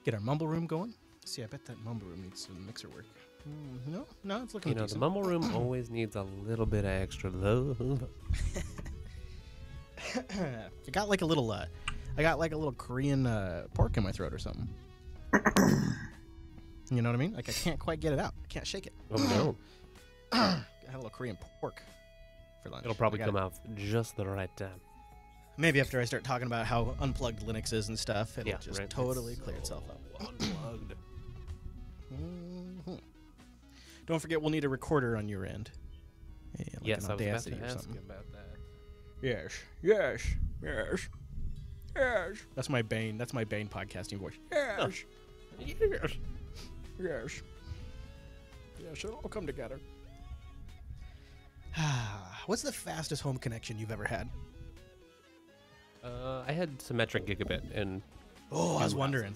Get our mumble room going. See, I bet that mumble room needs some mixer work. No, it's looking decent. The mumble room always needs a little bit of extra love. I got like a little, Korean pork in my throat or something. You know what I mean? Like I can't quite get it out. I can't shake it. Oh no! I had a little Korean pork for lunch. It'll probably come out just the right time. Maybe after I start talking about how unplugged Linux is and stuff, it'll just right. totally clear itself up. Unplugged. Mm-hmm. Don't forget, we'll need a recorder on your end. Yeah, like Yes, an I was about Audacity to or ask something. about that. Yes. That's my Bane. That's my Bane podcasting voice. Yes. Yes. It'll all come together. What's the fastest home connection you've ever had? I had symmetric gigabit, and I was wondering.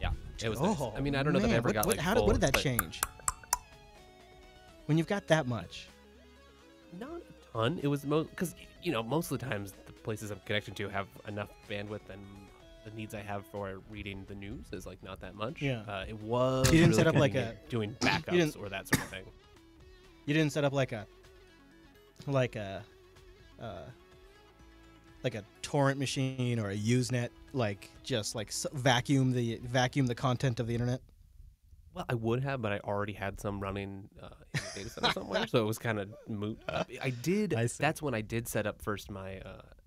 Yeah, it was nice. I mean, I don't know that I ever got what did that change? When you've got that much? Not a ton. It was because most of the times the places I'm connected to have enough bandwidth, and the needs I have for reading the news is like not that much. Yeah. It was. You didn't really set up like convenient doing backups or that sort of thing. You didn't set up like a torrent machine or a Usenet, vacuum the content of the internet. Well, I would have, but I already had some running in the data center somewhere, so it was kind of moot. I did. That's when I did set up first my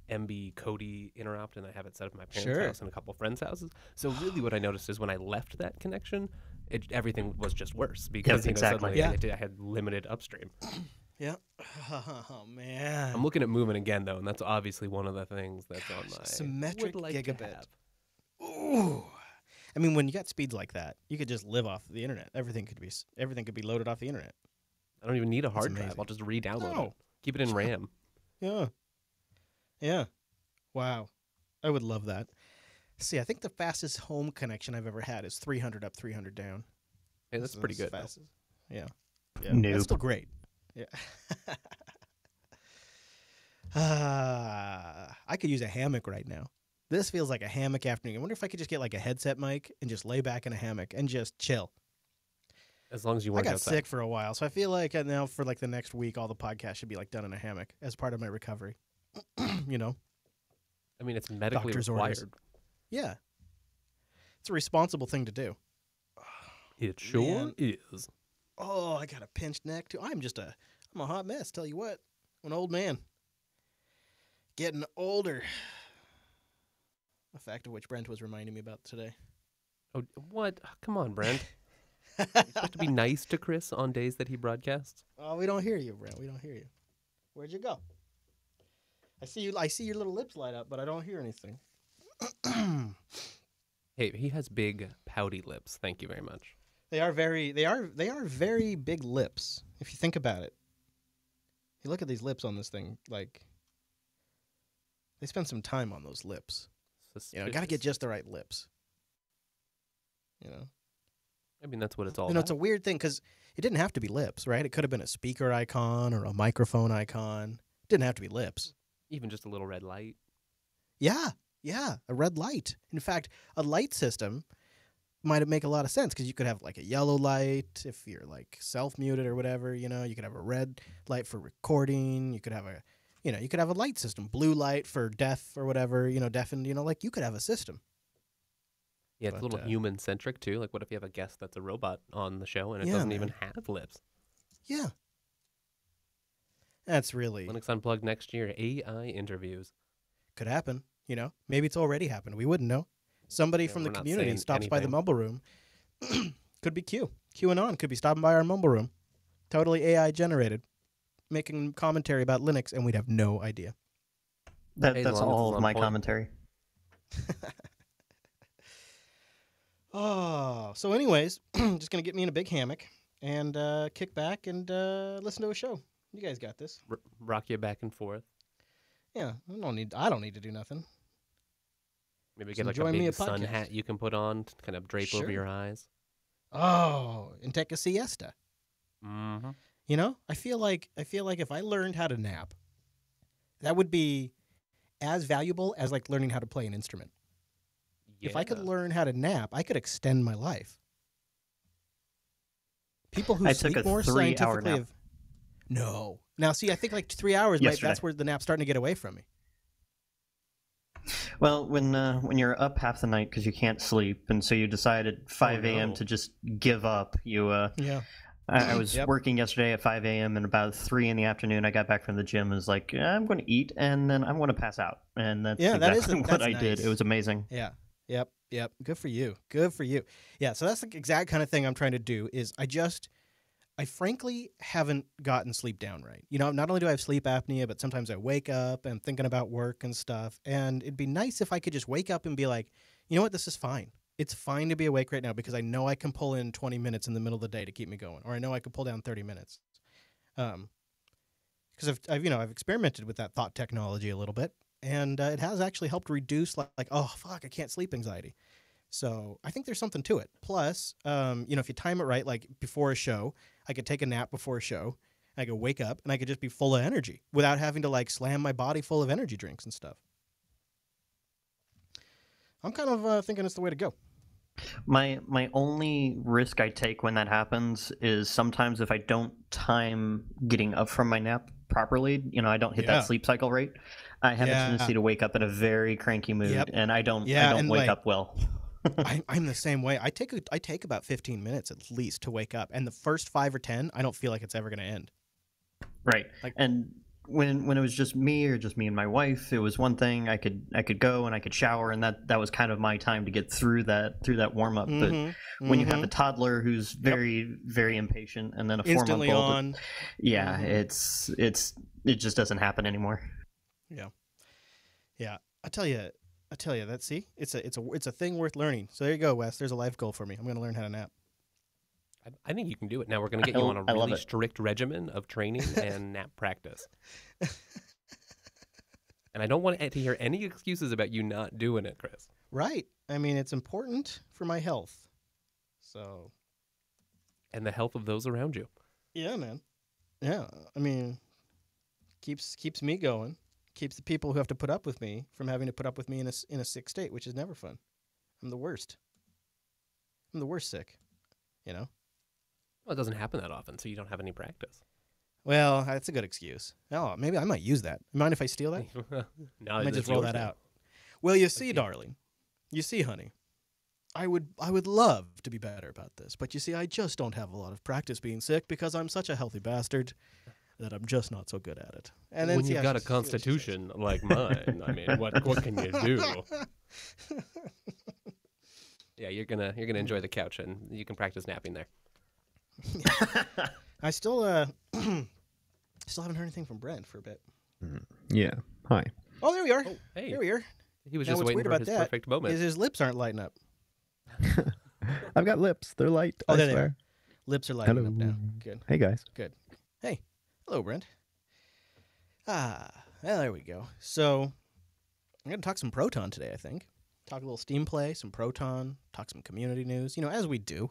MB Kodi interrupt, and I have it set up at my parents' house and a couple friends' houses. So really, what I noticed is when I left that connection, everything was just worse because suddenly I had limited upstream. Yeah. Oh man. I'm looking at moving again though, and that's obviously one of the things that's on my symmetric gigabit. Ooh. Ooh. I mean, when you got speeds like that, you could just live off the internet. Everything could be loaded off the internet. I don't even need a hard drive. I'll just re-download it. Keep it in RAM. Yeah. Wow. I would love that. See, I think the fastest home connection I've ever had is 300 up, 300 down. Hey, that's pretty good. Yeah. Nope. That's still great. Yeah. I could use a hammock right now. This feels like a hammock afternoon. I wonder if I could just get like a headset mic and just lay back in a hammock and just chill. As long as you weren't outside. I got sick for a while, so I feel like now for like the next week, all the podcasts should be like done in a hammock as part of my recovery. I mean, it's medically required. Orders. Yeah. It's a responsible thing to do. It sure is. Oh, I got a pinched neck too. I'm a hot mess, tell you what. I'm an old man. Getting older. A fact of which Brent was reminding me about today. Oh, what? Come on, Brent. You're supposed to be nice to Chris on days that he broadcasts. Oh, we don't hear you, Brent. We don't hear you. Where'd you go? I see your little lips light up, but I don't hear anything. Hey, he has big pouty lips. Thank you very much. They are very big lips. If you think about it, you look at these lips on this thing, like they spend some time on those lips. Suspicious. Got to get just the right lips. I mean, that's what it's all about. It's a weird thing because it didn't have to be lips, right? It could have been a speaker icon or a microphone icon. It didn't have to be lips. Even just a little red light. Yeah, a red light. In fact, a light system might make a lot of sense because you could have like a yellow light if you're like self-muted or whatever. You could have a red light for recording. You could have a light system, blue light for deaf or whatever. Deafened. You could have a system. Yeah, it's a little human-centric, too. Like, what if you have a guest that's a robot on the show and it doesn't even have lips? Yeah. That's really... Linux Unplugged next year, AI interviews. Could happen, Maybe it's already happened. We wouldn't know. Somebody from the community stops by the mumble room. Could be Q. QAnon could be stopping by our mumble room. Totally AI generated. Making commentary about Linux, and we'd have no idea. That's all of my commentary. Oh, so anyways, just going to get me in a big hammock and kick back and listen to a show. You guys got this. Rock you back and forth. Yeah, I don't need to do nothing. Maybe get like a big sun hat you can put on to kind of drape over your eyes. Oh, and take a siesta. Mm-hmm. I feel like if I learned how to nap, that would be as valuable as like learning how to play an instrument. If I could learn how to nap, I could extend my life. People who sleep more scientifically have... No. Now, see, I think like 3 hours, that's where the nap's starting to get away from me. Well, when you're up half the night because you can't sleep, and so you decide at 5 a.m. to just give up, I was working yesterday at 5 a.m. and about 3 in the afternoon, I got back from the gym and was like, I'm going to eat and then I'm going to pass out. And that's exactly what I did. It was amazing. Yeah. Yep. Good for you. Yeah, so that's the exact kind of thing I'm trying to do is I frankly haven't gotten sleep down right. Not only do I have sleep apnea, but sometimes I wake up and thinking about work and stuff. And it'd be nice if I could just wake up and be like, you know what, this is fine. It's fine to be awake right now because I know I can pull in 20 minutes in the middle of the day to keep me going, or I know I could pull down 30 minutes. Because I've experimented with that thought technology a little bit, and it has actually helped reduce like oh fuck, I can't sleep anxiety. So I think there's something to it. Plus, if you time it right, like before a show, I could take a nap before a show. I could wake up and I could just be full of energy without having to like slam my body full of energy drinks and stuff. I'm kind of thinking it's the way to go. My only risk I take when that happens is sometimes if I don't time getting up from my nap properly, I don't hit that sleep cycle rate, I have a tendency to wake up in a very cranky mood, and I don't wake up well. I'm the same way. I take about 15 minutes at least to wake up, and the first 5 or 10, I don't feel like it's ever going to end. Right. And when it was just me and my wife, it was one thing. I could go and I could shower, and that was kind of my time to get through that warm up. But when you have a toddler who's very very impatient, and then a instantly 4-month-old, on, it just doesn't happen anymore. Yeah. I tell you that. See, it's a thing worth learning. So there you go, Wes. There's a life goal for me. I'm going to learn how to nap. I think you can do it. Now we're going to get you on a really strict regimen of training and nap practice. And I don't want to hear any excuses about you not doing it, Chris. Right. I mean, it's important for my health. So. And the health of those around you. Yeah, man. Yeah. I mean, keeps me going. Keeps the people who have to put up with me from having to put up with me in a sick state, which is never fun. I'm the worst. I'm the worst sick. Well, it doesn't happen that often, so you don't have any practice. Well, that's a good excuse. Oh, maybe I might use that. Mind if I steal that? No, I might just roll that out. Well, you see, darling. You see, honey. I would love to be better about this, but you see, I just don't have a lot of practice being sick because I'm such a healthy bastard that I'm just not so good at it. And then when you've got a constitution like mine, I mean, what can you do? Yeah, you're gonna enjoy the couch, and you can practice napping there. I still haven't heard anything from Brent for a bit. Yeah. Hi. Oh, there we are. Oh, hey. Here we are. He was just waiting for his perfect moment. Is his lips aren't lighting up. I've got lips. They're light. Oh, there they are. Lips are lighting up now. Good. Hey, guys. Good. Hey. Hello, Brent. Well, there we go. So I'm going to talk some Proton today, I think. Talk a little Steam play, some Proton, talk some community news, as we do.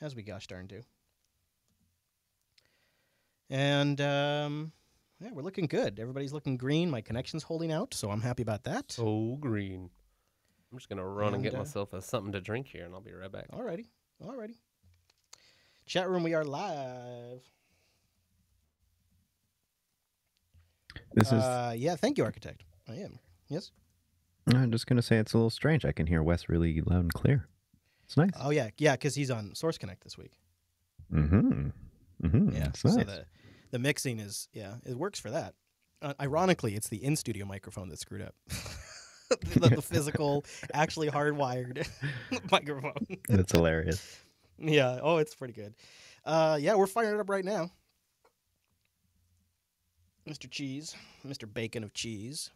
As we gosh darn do. And, we're looking good. Everybody's looking green. My connection's holding out, so I'm happy about that. Oh, green. I'm just going to run and get myself something to drink here, and I'll be right back. Alrighty. Chat room, we are live. This is... Yeah, thank you, Architect. I am. Yes? I'm just going to say it's a little strange. I can hear Wes really loud and clear. It's nice. Oh, yeah. Yeah, because he's on Source Connect this week. Yeah, that's nice. So the mixing is, it works for that. Ironically, it's the in-studio microphone that's screwed up. the physical, actually hardwired microphone. That's hilarious. Yeah. Oh, it's pretty good. Yeah, we're firing it up right now. Mr. Cheese, Mr. Bacon of Cheese.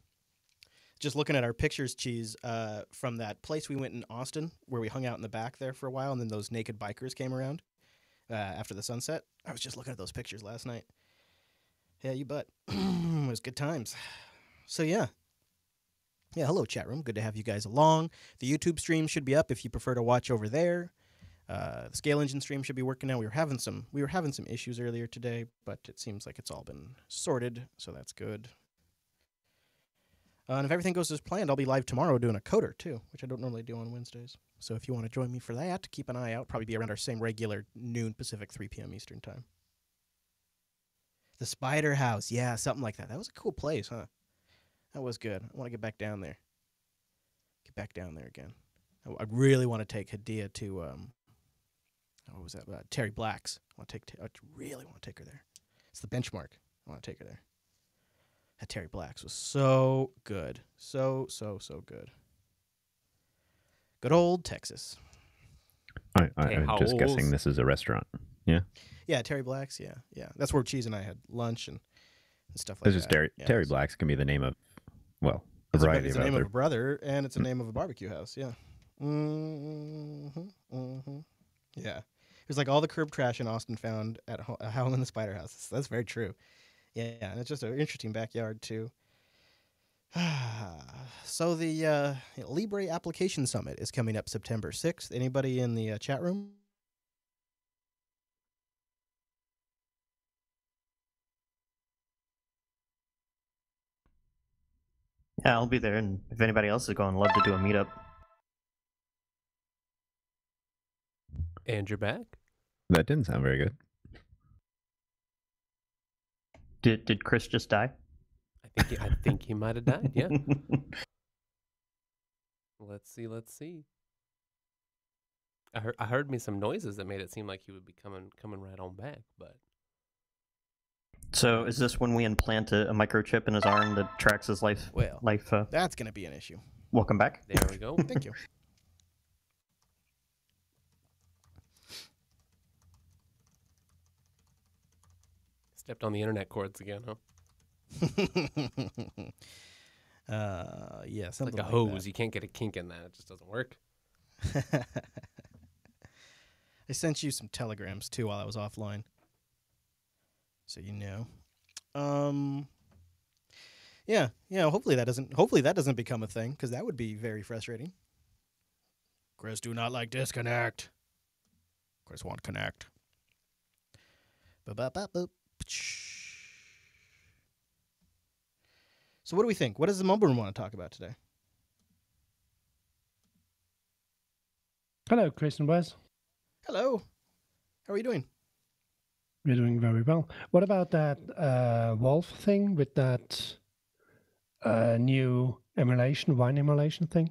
Just looking at our pictures, Cheese, from that place we went in Austin where we hung out in the back there for a while, and then those naked bikers came around after the sunset. I was just looking at those pictures last night. Yeah, you bet. It was good times. So, yeah. Yeah, hello, chat room. Good to have you guys along. The YouTube stream should be up if you prefer to watch over there. The Scale Engine stream should be working now. We were having some issues earlier today, but it seems like it's all been sorted, so that's good. And if everything goes as planned, I'll be live tomorrow doing a coder, too, which I don't normally do on Wednesdays. So if you want to join me for that, keep an eye out. Probably be around our same regular noon Pacific, 3 p.m. Eastern time. The Spider House. Yeah, something like that. That was a cool place, huh? That was good. I want to get back down there. Get back down there again. I really want to take Hadia to, what was that? Terry Black's. I really want to take her there. It's the benchmark. I want to take her there. That Terry Black's was so good. So good. Good old Texas. I'm just guessing this is a restaurant. Yeah? Yeah, Terry Black's. Yeah. That's where Cheese and I had lunch and stuff like this that. Is Terry Black's can be the name of, well, a variety it's of the name other... of a brother, and it's the name of a barbecue house. Yeah. Yeah. It was like all the curb trash in Austin found at Howlin' in the Spider House. That's very true. Yeah, and it's just an interesting backyard, too. So the Libre Application Summit is coming up September 6th. Anybody in the chat room? Yeah, I'll be there, and if anybody else is going, I'd love to do a meetup. And you're back? That didn't sound very good. Did Chris just die? I think he might have died. Yeah. Let's see. I heard me some noises that made it seem like he would be coming right on back, but. So is this when we implant a microchip in his arm that tracks his life? Well, that's going to be an issue. Welcome back. There we go. Thank you. Stepped on the internet cords again, huh? Yeah, something like a hose. You can't get a kink in that. It just doesn't work. I sent you some telegrams too while I was offline, so you know. Yeah. Hopefully that doesn't become a thing, because that would be very frustrating. Chris do not like disconnect. Chris want connect. So what do we think? What does the mobile room want to talk about today? Hello, Chris and Wes. Hello. How are you doing? We're doing very well. What about that Wolf thing with that new wine emulation thing?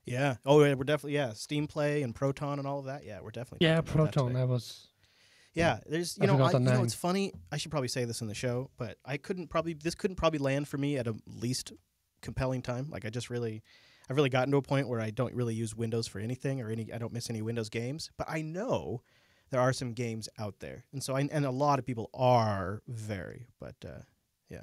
Yeah. Oh, yeah, we're definitely, Steam Play and Proton and all of that. Yeah, we're definitely. Yeah, Proton. That was. Yeah, there's it's funny. I should probably say this in the show, but this couldn't probably land for me at a least compelling time. Like I've really gotten to a point where I don't really use Windows for anything I don't miss any Windows games. But I know there are some games out there, and so and a lot of people are yeah.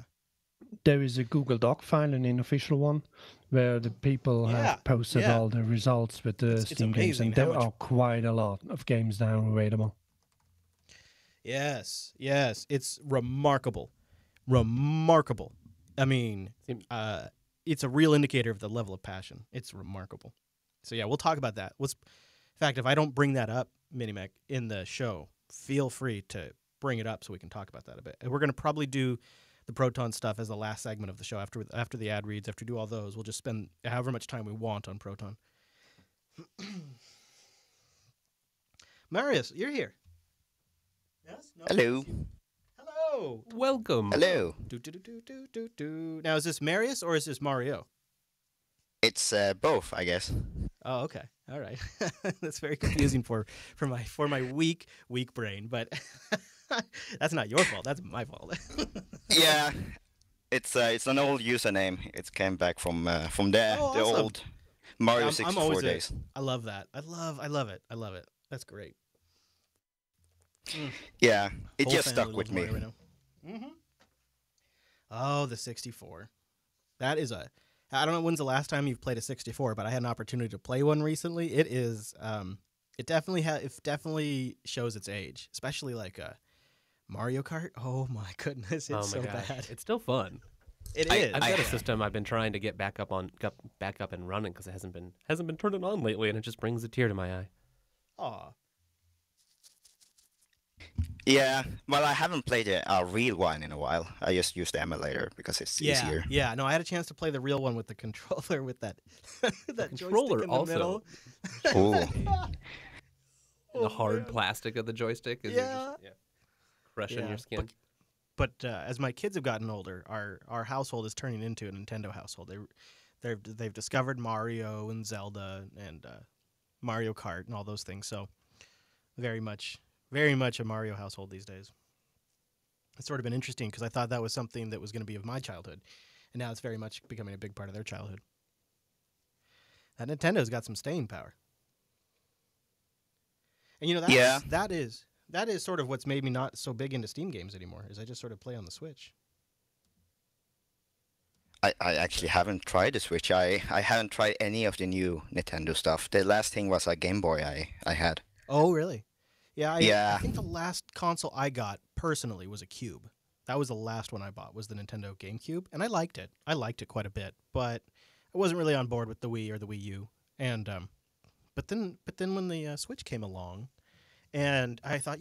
There is a Google Doc file, an unofficial one, where the people have posted all the results with the Steam games, and there are quite a lot of games now available. Yes, it's remarkable. I mean, it's a real indicator of the level of passion. It's remarkable. So yeah, we'll talk about that. In fact, if I don't bring that up, Minimac, in the show, feel free to bring it up so we can talk about that a bit. And we're going to probably do the Proton stuff as the last segment of the show. After the ad reads, after we do all those, we'll just spend however much time we want on Proton. Marius, you're here. Yes? No? Hello. Hello. Welcome. Hello. Now, is this Marius or is this Mario? It's both, I guess. Oh, okay. All right. That's very confusing for my weak brain, but that's not your fault. That's my fault. Yeah, it's an old username. It came back from the old Mario 64 days. I love that. I love it. That's great. Yeah, it just stuck with me. Right mm-hmm. Oh, the 64. That is I don't know when's the last time you've played a 64, but I had an opportunity to play one recently. It is it definitely shows its age, especially like Mario Kart. Oh my goodness, it's so bad. It's still fun. It is. I've got a system I've been trying to get back up and running because it hasn't been turning on lately, and it just brings a tear to my eye. Aw. Yeah, well, I haven't played a real one in a while. I just use the emulator because it's easier. Yeah, no, I had a chance to play the real one with the controller with that that controller joystick in the also. middle. The hard plastic of the joystick is crushing your skin. But as my kids have gotten older, our household is turning into a Nintendo household. They've discovered Mario and Zelda and Mario Kart and all those things. So very much a Mario household these days. It's sort of been interesting because I thought that was something that was going to be of my childhood, and now it's very much becoming a big part of their childhood. That Nintendo's got some staying power. And you know that is sort of what's made me not so big into Steam games anymore. Is I just sort of play on the Switch. I actually haven't tried the Switch. I haven't tried any of the new Nintendo stuff. The last thing was a Game Boy I had. Oh, really? Yeah. I think the last console I got personally was a Cube. That was the last one I bought, was the Nintendo GameCube, and I liked it. I liked it quite a bit, but I wasn't really on board with the Wii or the Wii U. And but then when the Switch came along, and I thought,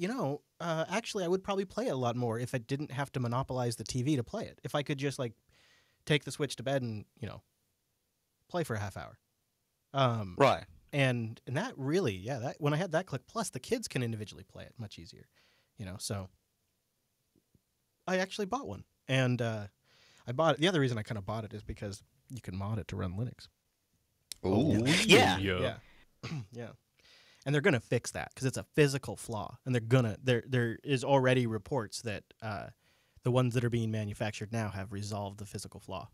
actually I would probably play it a lot more if I didn't have to monopolize the TV to play it. If I could just like take the Switch to bed and play for a half hour. Right. And that really, that when I had that click, plus the kids can individually play it much easier, so I actually bought one. And I bought it. The other reason I kind of bought it is because you can mod it to run Linux. Oh, yeah. Yeah. And they're going to fix that because it's a physical flaw. And there is already reports that the ones that are being manufactured now have resolved the physical flaw.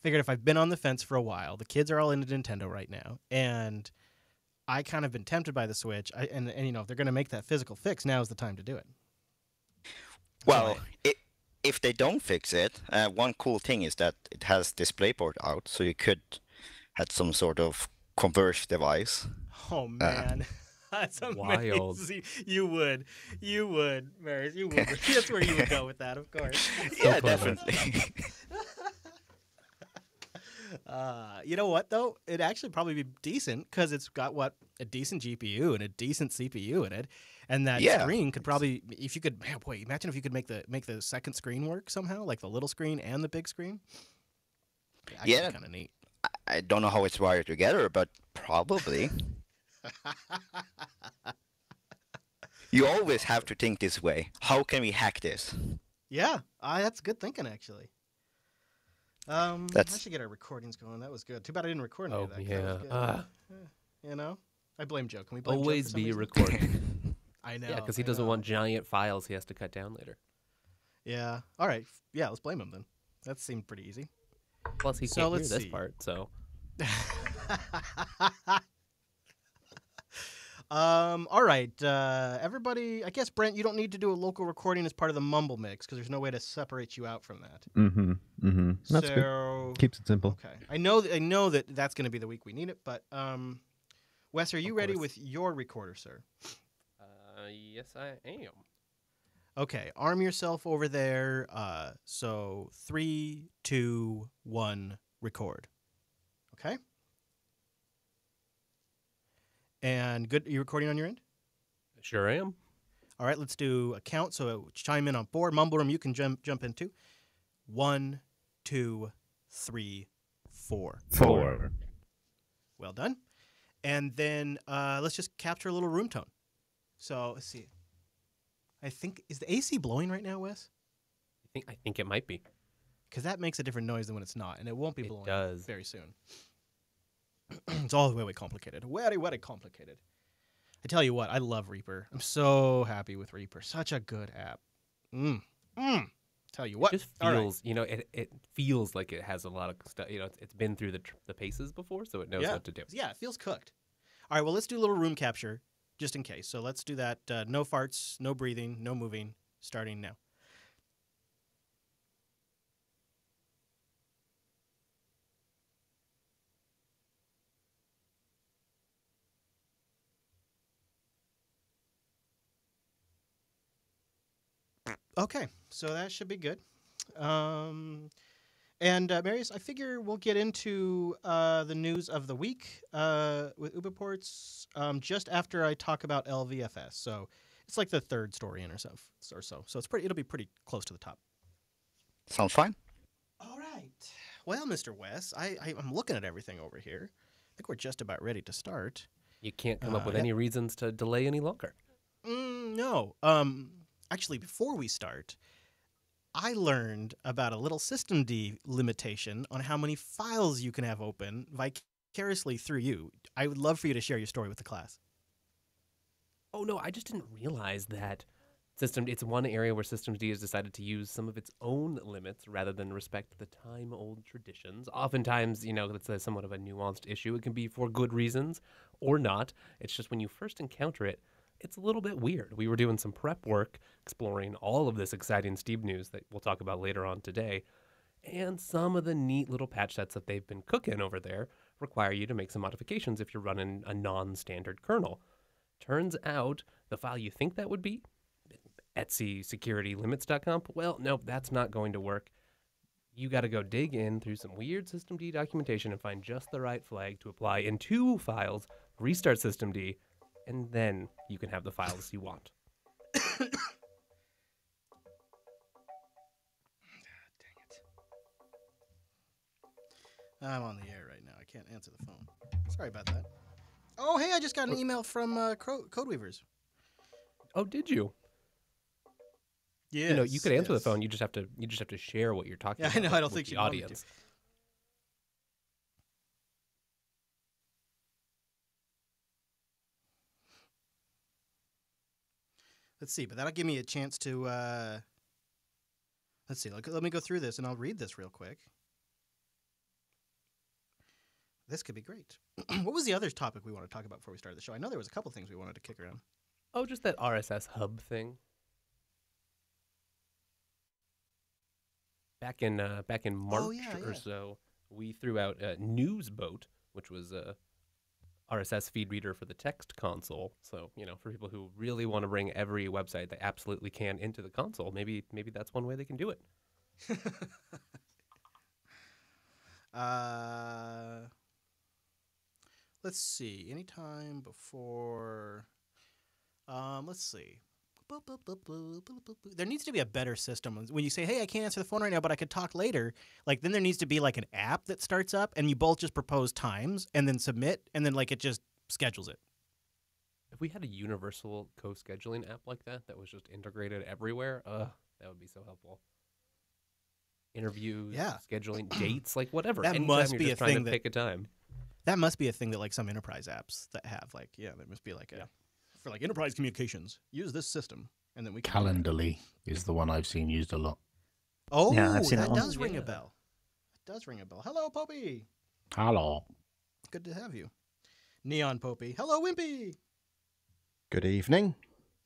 Figured if I've been on the fence for a while, the kids are all into Nintendo right now, and I kind of been tempted by the Switch, and if they're going to make that physical fix, now is the time to do it. Well, if they don't fix it, one cool thing is that it has DisplayPort out, so you could have some sort of converge device. Oh, man. That's amazing. Wild. You would, Marius. You would. That's where you would go with that, of course. Yeah, definitely. You know what, though? It'd actually probably be decent because it's got, a decent GPU and a decent CPU in it. And that screen could probably, if you could, imagine if you could make the second screen work somehow, like the little screen and the big screen. Yeah. Kind of neat. I don't know how it's wired together, but probably. You always have to think this way. How can we hack this? Yeah, that's good thinking, actually. I should get our recordings going. That was good. Too bad I didn't record any of that. Yeah. I blame Joe. Can we blame always Joe be recording? I know. Yeah, because he doesn't want giant files he has to cut down later. Yeah. All right. Yeah, let's blame him then. That seemed pretty easy. Plus, he can't hear this part, so. All right. Everybody, I guess, Brent, you don't need to do a local recording as part of the Mumble Mix because there's no way to separate you out from that. Mm-hmm. That's good. Keeps it simple. Okay. I know that that's going to be the week we need it, but Wes, are you ready with your recorder, sir? Yes, I am. Okay. Arm yourself over there. So 3, 2, 1, record. Okay. And good. Are you recording on your end? Sure am. All right, let's do a count. So chime in on 4. Mumble Room, you can jump in too. 1, 2, 3, 4. 4. Well done. And then let's just capture a little room tone. So let's see. I think, is the AC blowing right now, Wes? I think it might be. Because that makes a different noise than when it's not, and it won't be blowing very soon. It's all way complicated. Very complicated. I tell you what, I love Reaper. I'm so happy with Reaper. Such a good app. Tell you what. It just feels, it feels like it has a lot of stuff. It's been through the paces before, so it knows what to do. Yeah, it feels cooked. All right, well, let's do a little room capture just in case. So let's do that. No farts, no breathing, no moving, starting now. Okay, so that should be good. And And Marius, I figure we'll get into the news of the week with Ubiports just after I talk about LVFS. So it's like the third story in or so. So it'll be pretty close to the top. Sounds fine. All right. Well, Mr. Wes, I'm looking at everything over here. I think we're just about ready to start. You can't come up with any reasons to delay any longer. No. Actually, before we start, I learned about a little systemd limitation on how many files you can have open vicariously through you. I would love for you to share your story with the class. Oh, no, I just didn't realize that it's one area where systemd has decided to use some of its own limits rather than respect the time-old traditions. Oftentimes, it's somewhat of a nuanced issue. It can be for good reasons or not. It's just when you first encounter it, it's a little bit weird. We were doing some prep work, exploring all of this exciting Steam news that we'll talk about later on today, and some of the neat little patch sets that they've been cooking over there require you to make some modifications if you're running a non-standard kernel. Turns out the file you think that would be, etsysecuritylimits.com, well, nope, that's not going to work. You got to go dig in through some weird systemd documentation and find just the right flag to apply in 2 files, restart systemd, and then you can have the files you want. Dang it. I'm on the air right now. I can't answer the phone. Sorry about that. Oh, hey, I just got an email from Codeweavers. Oh, did you? Yeah. You could answer the phone. You just have to share what you're talking about. I know. I don't think the audience. Let's see, but that'll give me a chance to, let's see, let me go through this, and I'll read this real quick. This could be great. What was the other topic we want to talk about before we started the show? I know there was a couple things we wanted to kick around. Oh, just that RSS hub thing. Back in March or so, we threw out Newsboat, which was a RSS feed reader for the text console. So, for people who really want to bring every website they absolutely can into the console, maybe that's one way they can do it. Let's see. Anytime before, let's see. There needs to be a better system. When you say, hey, I can't answer the phone right now, but I could talk later, then there needs to be an app that starts up and you both just propose times and then submit and then it just schedules it. If we had a universal co-scheduling app like that was just integrated everywhere, that would be so helpful. Interviews, scheduling dates, whatever. That must be a thing to pick a time. That must be a thing that some enterprise apps that have there must be for enterprise communications, use this system, and then we can Calendly is the one I've seen used a lot. Oh, yeah, I've seen that does ring a bell. It does ring a bell. Hello, Popey. Hello. Good to have you. Neon Popey. Hello, Wimpy. Good evening.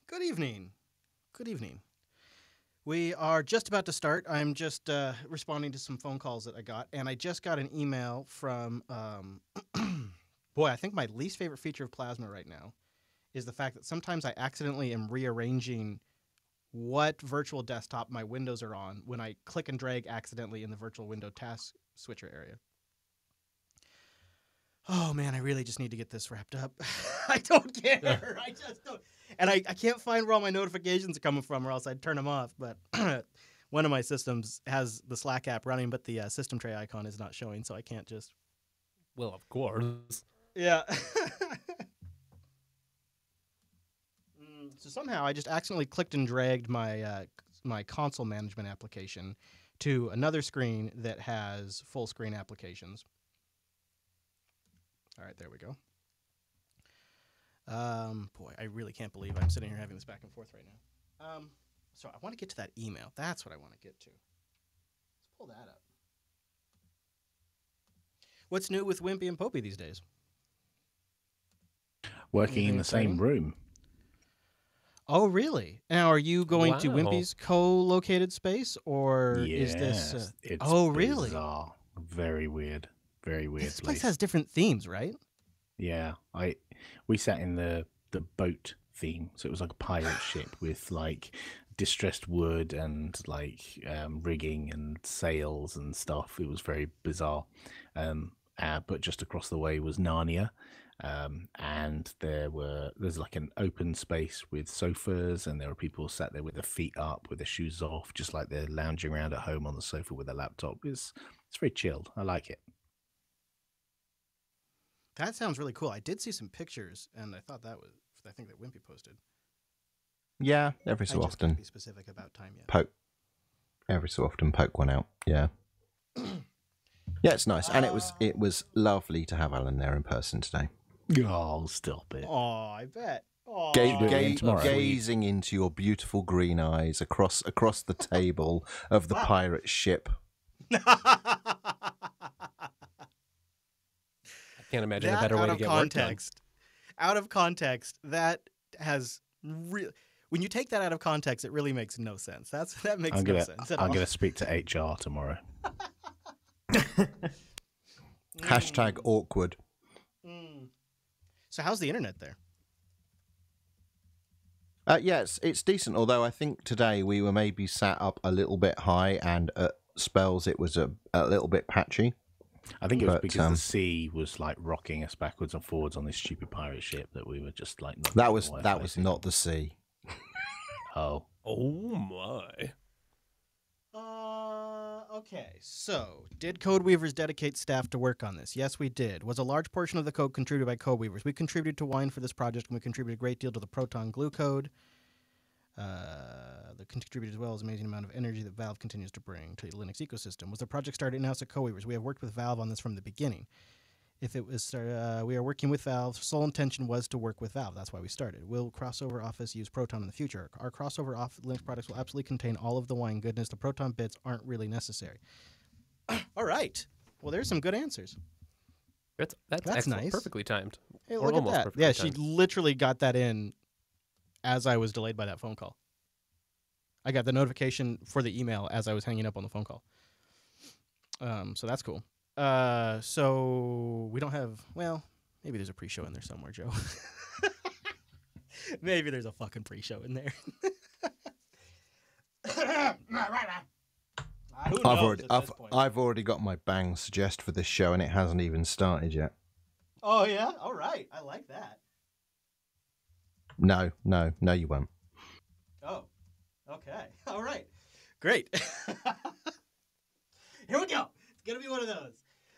Good evening. Good evening. We are just about to start. I'm just responding to some phone calls that I got, and I just got an email from, boy, I think my least favorite feature of Plasma right now is the fact that sometimes I accidentally am rearranging what virtual desktop my windows are on when I click and drag accidentally in the virtual window task switcher area. Oh, man, I really just need to get this wrapped up. I don't care. I just don't. And I can't find where all my notifications are coming from or else I'd turn them off. But one of my systems has the Slack app running, but the system tray icon is not showing, so I can't just... Well, of course. Yeah. So somehow I just accidentally clicked and dragged my my console management application to another screen that has full screen applications. All right, there we go. Boy, I really can't believe I'm sitting here having this back and forth right now. So I want to get to that email. That's what I want to get to. Let's pull that up. What's new with Wimpy and Popey these days? Working in the same room. Oh, really? Now, are you going to Wimpy's co-located space, or is this... It's really? Bizarre. Very weird. Very weird This place has different themes, right? Yeah. We sat in the boat theme, so it was like a pirate ship with distressed wood and like rigging and sails and stuff. It was very bizarre. But just across the way was Narnia. And there's like an open space with sofas, and there are people sat there with their feet up, with their shoes off, just like they're lounging around at home on the sofa with their laptop. It's very chilled. I like it. That sounds really cool. I did see some pictures, and I thought I think that Wimpy posted. Yeah, every so often. Can't be specific about time yet. Every so often, poke one out. Yeah. Yeah, it's nice, and it was lovely to have Alan there in person today. Oh, stop it! Oh, I bet. Gazing into your beautiful green eyes across the table of the pirate ship. I can't imagine a better way to get work done. Out of context, that has when you take that out of context, it really makes no sense. That makes no sense at all. I'm going to speak to HR tomorrow. Hashtag awkward. So how's the internet there? Yeah, it's decent, although I think today we were maybe sat up a little bit high, and at spells it was a little bit patchy. I think it was because the sea was like rocking us backwards and forwards on this stupid pirate ship that we were just like... That was not the sea. Oh. Oh my. Okay, so did Code Weavers dedicate staff to work on this? Yes, we did. Was a large portion of the code contributed by Code Weavers? We contributed to Wine for this project, and we contributed a great deal to the Proton Glue code. That contributed as well as an amazing amount of energy that Valve continues to bring to the Linux ecosystem. Was the project started in-house at Code Weavers? We have worked with Valve on this from the beginning. If it was, we are working with Valve. Sole intention was to work with Valve. That's why we started. Will Crossover Office use Proton in the future? Our Crossover Office Linux products will absolutely contain all of the wine goodness. The Proton bits aren't really necessary. All right. Well, there's some good answers. That's nice. Perfectly timed. Hey, look at that. Yeah, she literally got that in as I was delayed by that phone call. I got the notification for the email as I was hanging up on the phone call. So that's cool. So we don't have, well, maybe there's a pre-show in there somewhere, Joe. Maybe there's a fucking pre-show in there. I've already got my bang suggest for this show, and it hasn't even started yet. Oh yeah, all right, I like that. No, you won't. Oh, okay, all right, great. Here we go. It's gonna be one of those.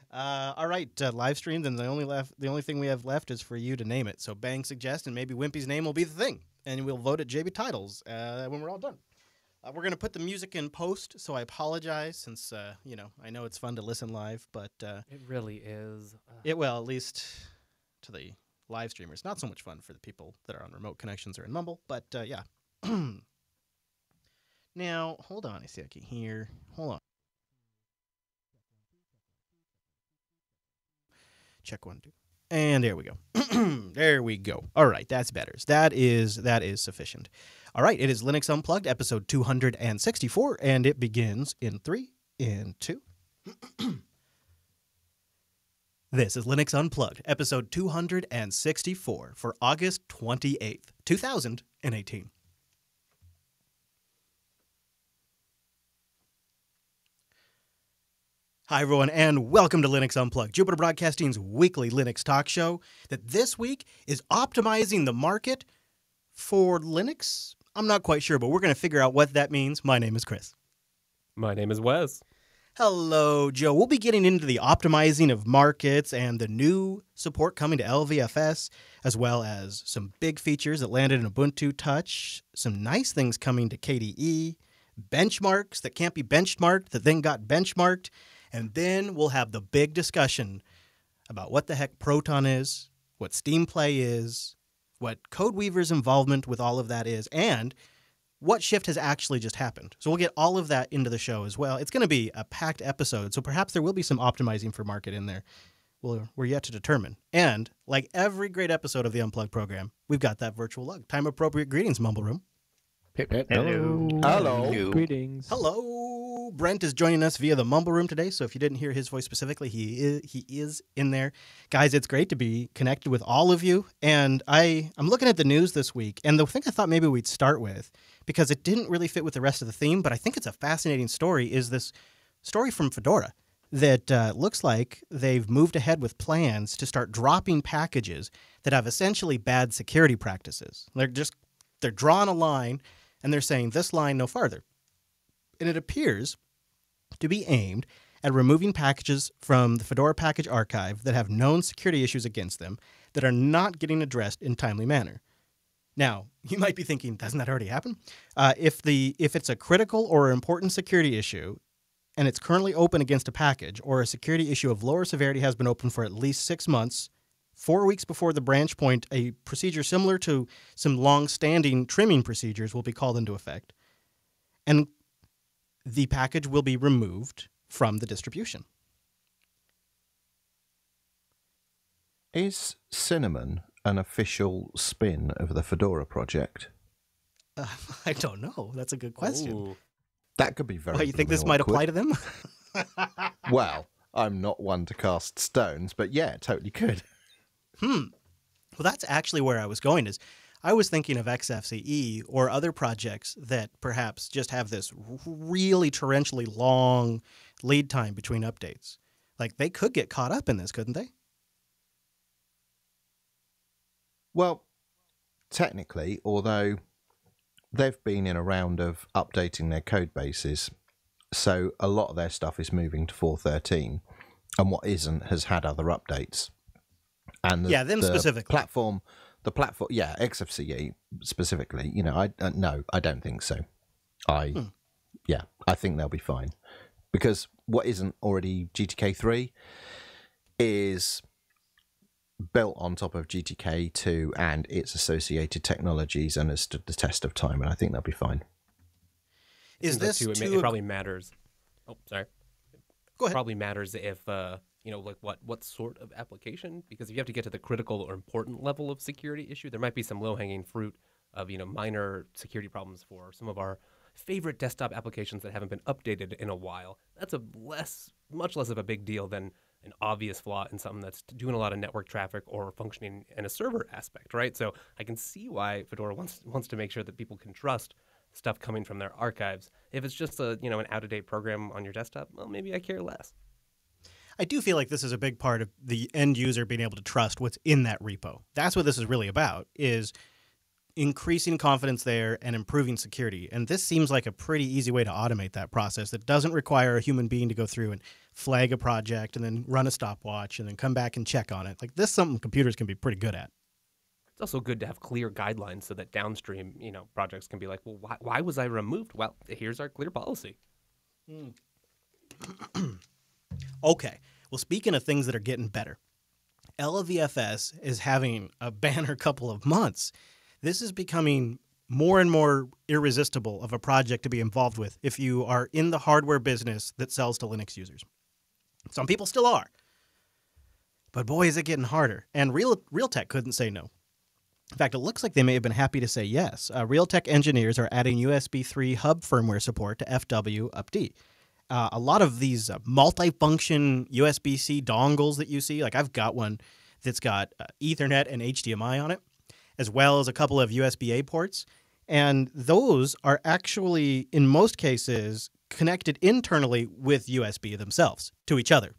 All right, live streams, and the only thing we have left is for you to name it. So bang suggest, and maybe Wimpy's name will be the thing, and we'll vote at JB Titles when we're all done. We're gonna put the music in post, so I apologize since I know it's fun to listen live, but it really is. It will, at least to the live streamers. Not so much fun for the people that are on remote connections or in Mumble, but yeah. Now hold on a second here. Hold on. Check 1, 2. And there we go. There we go. All right, that's better. That is sufficient. All right, it is Linux Unplugged, episode 264, and it begins in 3, in 2. This is Linux Unplugged, episode 264 for August 28th, 2018. Hi, everyone, and welcome to Linux Unplugged, Jupiter Broadcasting's weekly Linux talk show that this week is optimizing the market for Linux. I'm not quite sure, but we're going to figure out what that means. My name is Chris. My name is Wes. Hello, Joe. We'll be getting into the optimizing of markets and the new support coming to LVFS, as well as some big features that landed in Ubuntu Touch, some nice things coming to KDE, benchmarks that can't be benchmarked that then got benchmarked, and then we'll have the big discussion about what the heck Proton is, what Steam Play is, what Code Weaver's involvement with all of that is, and what shift has actually just happened. So we'll get all of that into the show as well. It's going to be a packed episode, so perhaps there will be some optimizing for market in there. We're yet to determine. And like every great episode of the Unplugged program, we've got that virtual lug. Time-appropriate greetings, Mumble Room. Pip, pip. Hello. Hello. Greetings. Hello. Brent is joining us via the Mumble Room today, so if you didn't hear his voice specifically, he is in there. Guys, it's great to be connected with all of you. And I'm looking at the news this week, and the thing I thought maybe we'd start with, because it didn't really fit with the rest of the theme, but I think it's a fascinating story, is this story from Fedora that looks like they've moved ahead with plans to start dropping packages that have essentially bad security practices. They're drawing a line, and they're saying this line no farther. And it appears to be aimed at removing packages from the Fedora package archive that have known security issues against them that are not getting addressed in timely manner. Now, you might be thinking, doesn't that already happen? If it's a critical or important security issue and it's currently open against a package, or a security issue of lower severity has been open for at least 6 months, 4 weeks before the branch point, a procedure similar to some long-standing trimming procedures will be called into effect, and the package will be removed from the distribution. Is Cinnamon an official spin of the Fedora project? I don't know. That's a good question. Ooh. That could be very. You think this might apply to them? Well, I'm not one to cast stones, but yeah, it totally could. Well, that's actually where I was going. Is I was thinking of XFCE or other projects that perhaps just have this really torrentially long lead time between updates. Like, they could get caught up in this, couldn't they? Well, technically, although they've been in a round of updating their code bases, so a lot of their stuff is moving to 4.13, and what isn't has had other updates. And them specifically. The platform, yeah, XFCE specifically. You know, no, I don't think so. I think they'll be fine, because what isn't already GTK3 is built on top of GTK2 and its associated technologies and has stood the test of time, and I think they'll be fine. Is this it probably matters? Oh, sorry. Go ahead. It probably matters if like what sort of application, because if you have to get to the critical or important level of security issue, there might be some low-hanging fruit of minor security problems for some of our favorite desktop applications that haven't been updated in a while. That's much less of a big deal than an obvious flaw in something that's doing a lot of network traffic or functioning in a server aspect, right? So I can see why Fedora wants to make sure that people can trust stuff coming from their archives. If it's just an out-of-date program on your desktop, well, maybe I care less. I do feel like this is a big part of the end user being able to trust what's in that repo. That's what this is really about, is increasing confidence there and improving security. And this seems like a pretty easy way to automate that process that doesn't require a human being to go through and flag a project and then run a stopwatch and then come back and check on it. Like, this is something computers can be pretty good at. It's also good to have clear guidelines so that downstream, projects can be like, well, why was I removed? Well, here's our clear policy. Okay. Well, speaking of things that are getting better, LVFS is having a banner couple of months. This is becoming more and more irresistible of a project to be involved with if you are in the hardware business that sells to Linux users. Some people still are. But boy, is it getting harder. And Realtek couldn't say no. In fact, it looks like they may have been happy to say yes. Realtek engineers are adding USB 3 hub firmware support to FW UpD. A lot of these multi-function USB-C dongles that you see, like I've got one that's got Ethernet and HDMI on it, as well as a couple of USB-A ports. And those are actually, in most cases, connected internally with USB themselves to each other.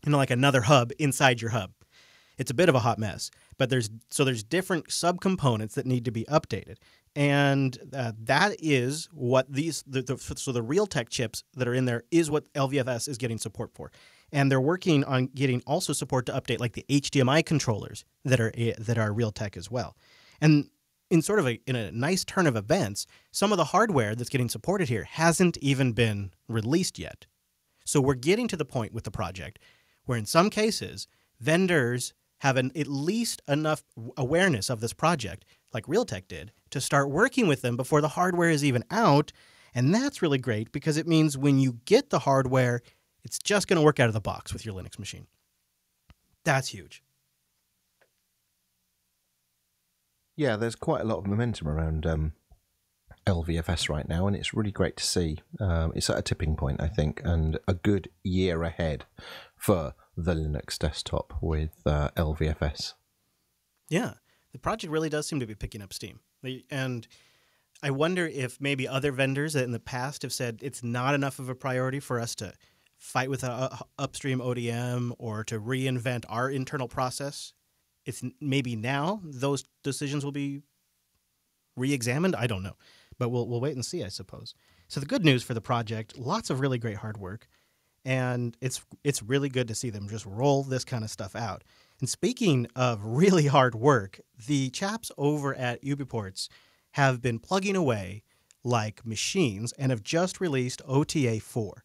Like another hub inside your hub. It's a bit of a hot mess, but there's different subcomponents that need to be updated. And that is what the Realtek chips that are in there is what LVFS is getting support for. And they're working on getting also support to update like the HDMI controllers that are Realtek as well. And in a nice turn of events, some of the hardware that's getting supported here hasn't even been released yet. So we're getting to the point with the project where in some cases, vendors have at least enough awareness of this project, like Realtek did, to start working with them before the hardware is even out. And that's really great because it means when you get the hardware, it's just going to work out of the box with your Linux machine. That's huge. Yeah, there's quite a lot of momentum around LVFS right now, and it's really great to see. It's at a tipping point, I think, and a good year ahead for the Linux desktop with LVFS. Yeah, the project really does seem to be picking up steam. And I wonder if maybe other vendors that in the past have said it's not enough of a priority for us to fight with an upstream ODM or to reinvent our internal process. It's maybe now those decisions will be re-examined. I don't know, but we'll wait and see, I suppose. So the good news for the project, lots of really great hard work, and it's really good to see them just roll this kind of stuff out. And speaking of really hard work, the chaps over at Ubiports have been plugging away like machines and have just released OTA 4.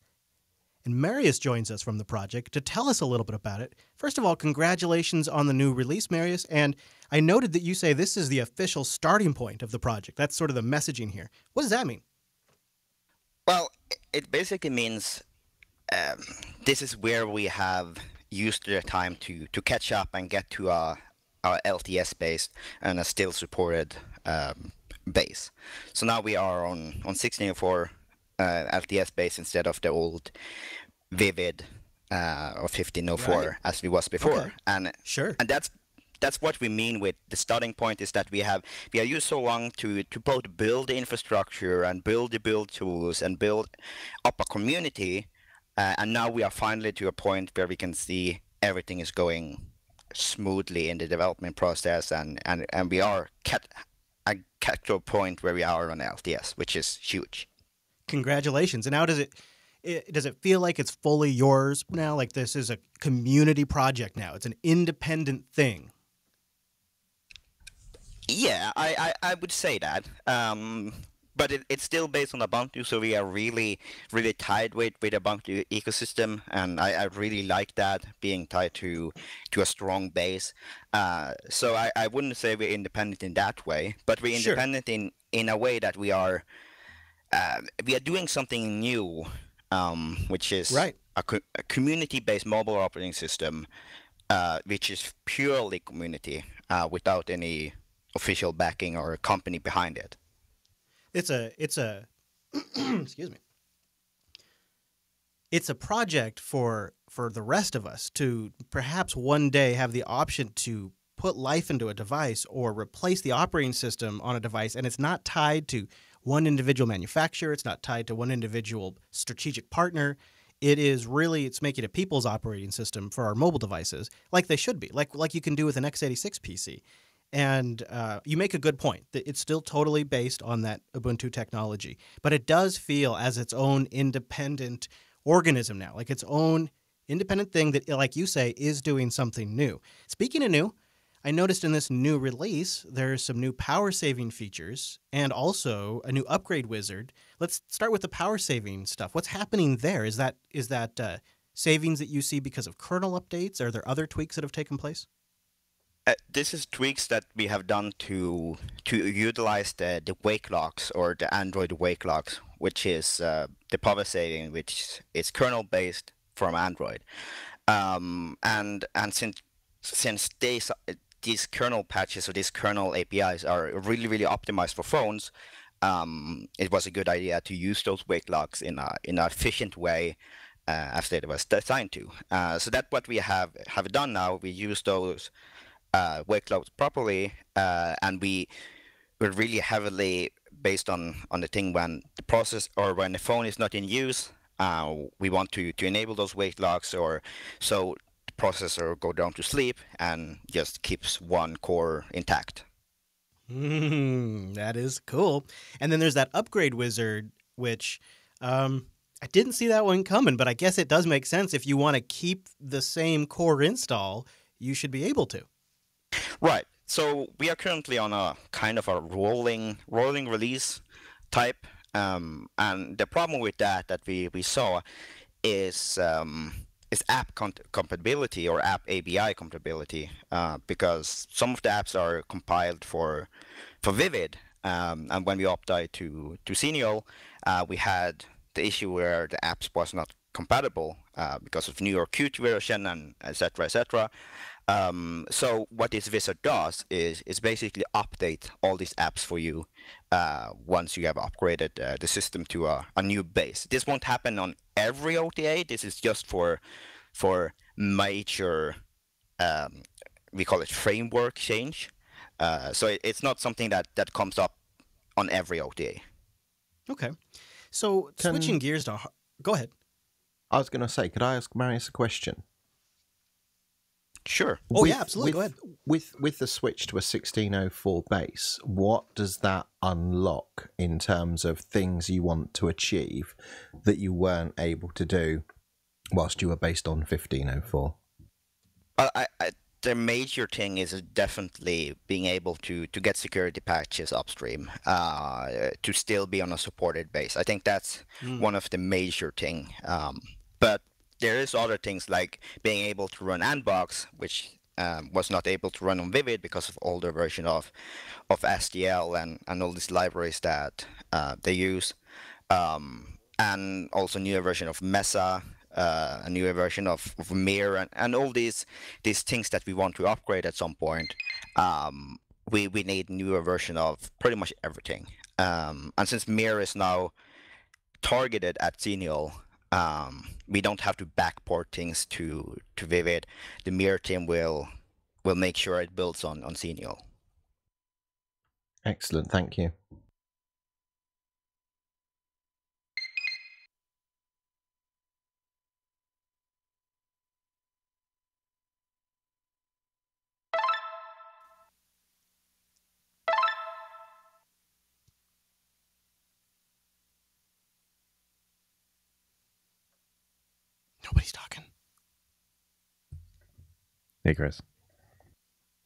And Marius joins us from the project to tell us a little bit about it. First of all, congratulations on the new release, Marius. And I noted that you say this is the official starting point of the project. That's sort of the messaging here. What does that mean? Well, it basically means this is where we have used the time to catch up and get to our LTS base and a still supported base. So now we are on 1604 LTS base instead of the old Vivid or 1504 as we was before. Okay. And sure. And that's what we mean with the starting point, is that we are used so long to both build the infrastructure and build the build tools and build up a community, and now we are finally to a point where we can see everything is going smoothly in the development process, and we are get to a point where we are on LTS, which is huge. Congratulations. And how does it feel like it's fully yours now? Like this is a community project now. It's an independent thing. Yeah, I would say that. But it's still based on Ubuntu, so we are really, really tied with Ubuntu ecosystem, and I really like that, being tied to a strong base. So I wouldn't say we're independent in that way, but we're independent in a way that we are doing something new, which is a community-based mobile operating system, which is purely community, without any official backing or a company behind it. It's a excuse me. It's a project for the rest of us to perhaps one day have the option to put life into a device or replace the operating system on a device, and it's not tied to one individual manufacturer. It's not tied to one individual strategic partner. It's making a people's operating system for our mobile devices, like they should be, like you can do with an x86 PC. And you make a good point that it's still totally based on that Ubuntu technology, but it does feel as its own independent organism now, like its own independent thing that, like you say, is doing something new. Speaking of new, I noticed in this new release, there's some new power saving features and also a new upgrade wizard. Let's start with the power saving stuff. What's happening there? Is that savings that you see because of kernel updates? Are there other tweaks that have taken place? This is tweaks that we have done to utilize the wake locks, or the Android wake locks, which is the power saving, which is kernel based from Android, and since these kernel patches or these kernel APIs are really, really optimized for phones, it was a good idea to use those wake locks in an efficient way, as they was designed to. So that's what we have done now. We use those wake locks properly, and we're really heavily based on the thing when the process or when the phone is not in use. We want to enable those wake locks, or so the processor go down to sleep and just keeps one core intact. That is cool. And then there's that upgrade wizard, which I didn't see that one coming, but I guess it does make sense. If you want to keep the same core install, you should be able to. Right. So we are currently on a kind of a rolling release type, and the problem with that we saw is app compatibility or app ABI compatibility, because some of the apps are compiled for Vivid, and when we updated to Xenial, we had the issue where the apps was not compatible because of newer Qt version and etc. etc. So what this wizard does is basically update all these apps for you once you have upgraded the system to a new base. This won't happen on every OTA. This is just for major, we call it framework change. So it's not something that comes up on every OTA. Okay. So switching gears to... Go ahead. I was going to say, could I ask Marius a question? Sure. Yeah, absolutely. Go ahead. With the switch to a 1604 base, what does that unlock in terms of things you want to achieve that you weren't able to do whilst you were based on 1504? The major thing is definitely being able to get security patches upstream, to still be on a supported base. I think that's one of the major thing. But there is other things like being able to run Andbox, which was not able to run on Vivid because of older version of SDL and all these libraries that they use, and also newer version of Mesa. A newer version of Mir and all these things that we want to upgrade at some point. We need newer version of pretty much everything. And since Mir is now targeted at Xenial, we don't have to backport things to Vivid. The Mir team will make sure it builds on Xenial. Excellent, thank you. Nobody's talking. Hey, Chris.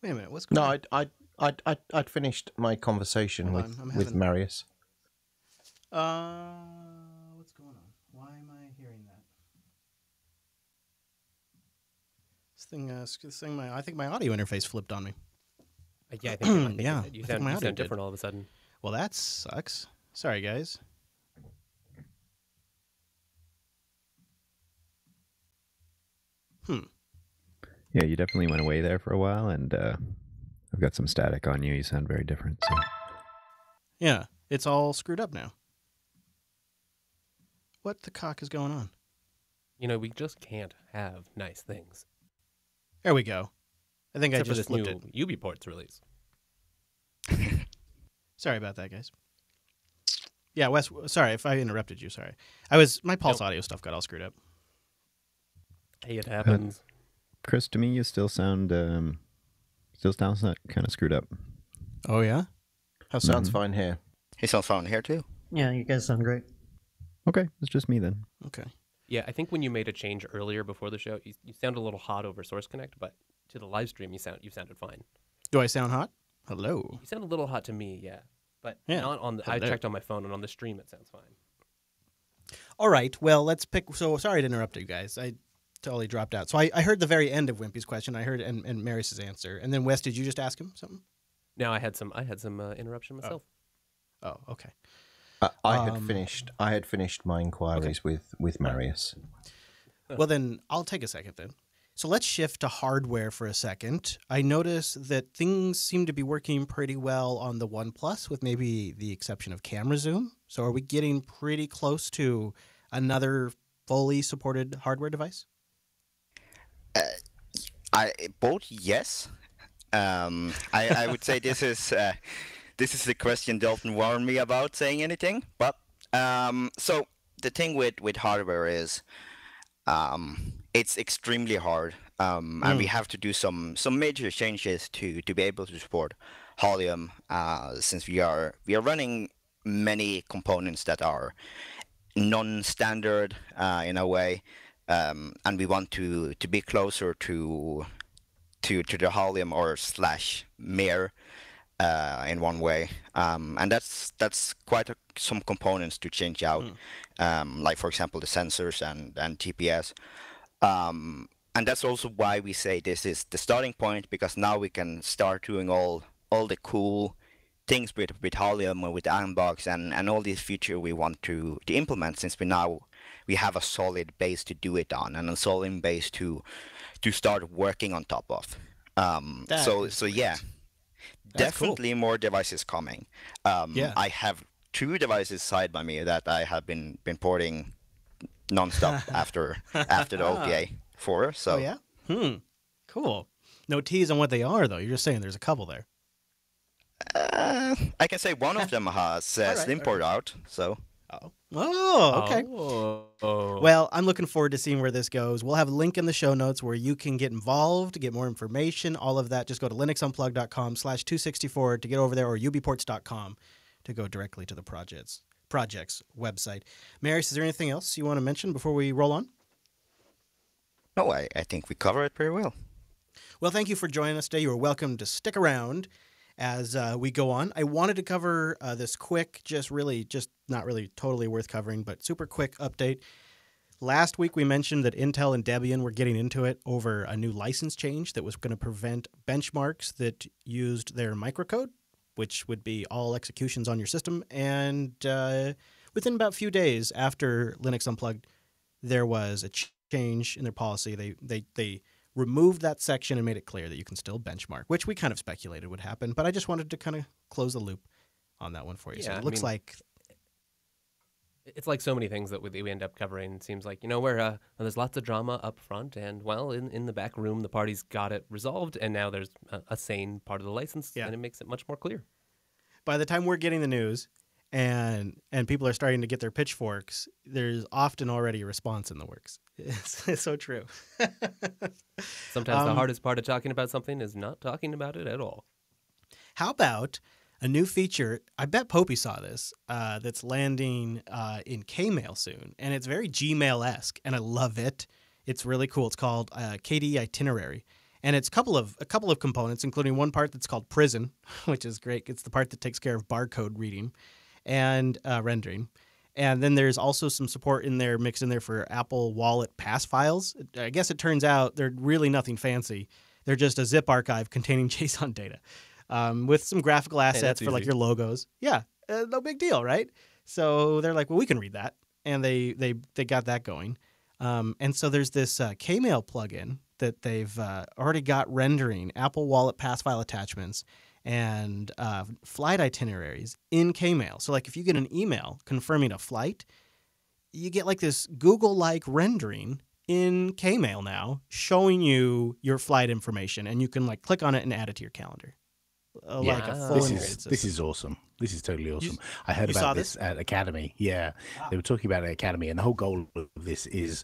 Wait a minute. What's going on? No, I'd finished my conversation with Marius. What's going on? Why am I hearing that? This thing. I think my audio interface flipped on me. Yeah, I think yeah, you sound different all of a sudden. Well, that sucks. Sorry, guys. Yeah, you definitely went away there for a while, and I've got some static on you. You sound very different. So. Yeah, it's all screwed up now. What the cock is going on? You know, we just can't have nice things. There we go. I think Except I just for this flipped new UbiPorts release. Sorry about that, guys. Yeah, Wes. Sorry if I interrupted you. Sorry, my Pulse audio stuff got all screwed up. Hey, it happens. Chris, to me, you still sound kind of screwed up. Oh yeah. How sounds fine here? He sounds fine here too. Yeah, you guys sound great. Okay, it's just me then. Okay. Yeah, I think when you made a change earlier before the show, you sound a little hot over Source Connect, but to the live stream, you sounded fine. Do I sound hot? Hello. You sound a little hot to me, yeah, but yeah. Not on the. I checked on my phone, and on the stream, it sounds fine. All right. Well, let's pick. So sorry to interrupt you guys. I totally dropped out. So I heard the very end of Wimpy's question. I heard and Marius's answer, and then Wes, did you just ask him something? No, I had some interruption myself. Oh okay. I had finished my inquiries with Marius. Well, then I'll take a second then. So let's shift to hardware for a second. I noticed that things seem to be working pretty well on the OnePlus, with maybe the exception of camera zoom. So are we getting pretty close to another fully supported hardware device? Both yes. I would say this is the question Dalton warned me about saying anything. But so the thing with hardware is it's extremely hard, and we have to do some major changes to be able to support Halium, since we are running many components that are non-standard in a way, and we want to be closer to the Halium or / Mir in one way, and that's quite some components to change out, like for example the sensors and TPS, and that's also why we say this is the starting point, because now we can start doing all the cool things with Halium or with Unbox and all these features we want to implement, since we have a solid base to do it on and a solid base to start working on top of. So yeah. That's definitely cool. More devices coming. I have 2 devices side by me that I have been porting nonstop after the OTA 4. So oh yeah, cool. No tease on what they are though. You're just saying there's a couple there. I can say one of them has Slimport out, so... Okay. Well, I'm looking forward to seeing where this goes. We'll have a link in the show notes where you can get involved, get more information, all of that. Just go to linuxunplugged.com/264 to get over there, or ubports.com to go directly to the project's website. Marius, is there anything else you want to mention before we roll on? No, I think we covered it pretty well. Well, thank you for joining us today. You are welcome to stick around as we go on. I wanted to cover this quick, just not really totally worth covering, but super quick update. Last week we mentioned that Intel and Debian were getting into it over a new license change that was going to prevent benchmarks that used their microcode, which would be all executions on your system. And within about a few days after Linux Unplugged, there was a change in their policy. They removed that section and made it clear that you can still benchmark, which we kind of speculated would happen. But I just wanted to kind of close the loop on that one for you. Yeah, so it looks like... It's like so many things that we end up covering. It seems like, where there's lots of drama up front, and, well, in the back room, the parties got it resolved, and now there's a sane part of the license, and it makes it much more clear. By the time we're getting the news and people are starting to get their pitchforks, there's often already a response in the works. It's so true. Sometimes the hardest part of talking about something is not talking about it at all. How about a new feature? I bet Popey saw this, that's landing in Kmail soon, and it's very Gmail-esque, and I love it. It's really cool. It's called KDE Itinerary, and it's a couple of components, including one part that's called Prison, which is great. It's the part that takes care of barcode reading and rendering. And then there's also some support mixed in there for Apple Wallet pass files. I guess it turns out they're really nothing fancy. They're just a zip archive containing JSON data. With some graphical assets for like your logos. Yeah, no big deal, right? So they're like, well, we can read that, and they got that going. And so there's this Kmail plugin that they've already got rendering Apple Wallet pass file attachments and flight itineraries in Kmail. So like if you get an email confirming a flight, you get like this Google-like rendering in Kmail now showing you your flight information, and you can like click on it and add it to your calendar. Like a full this is awesome. This is totally awesome. I heard about this at Academy. Yeah, they were talking about it at Academy, and the whole goal of this is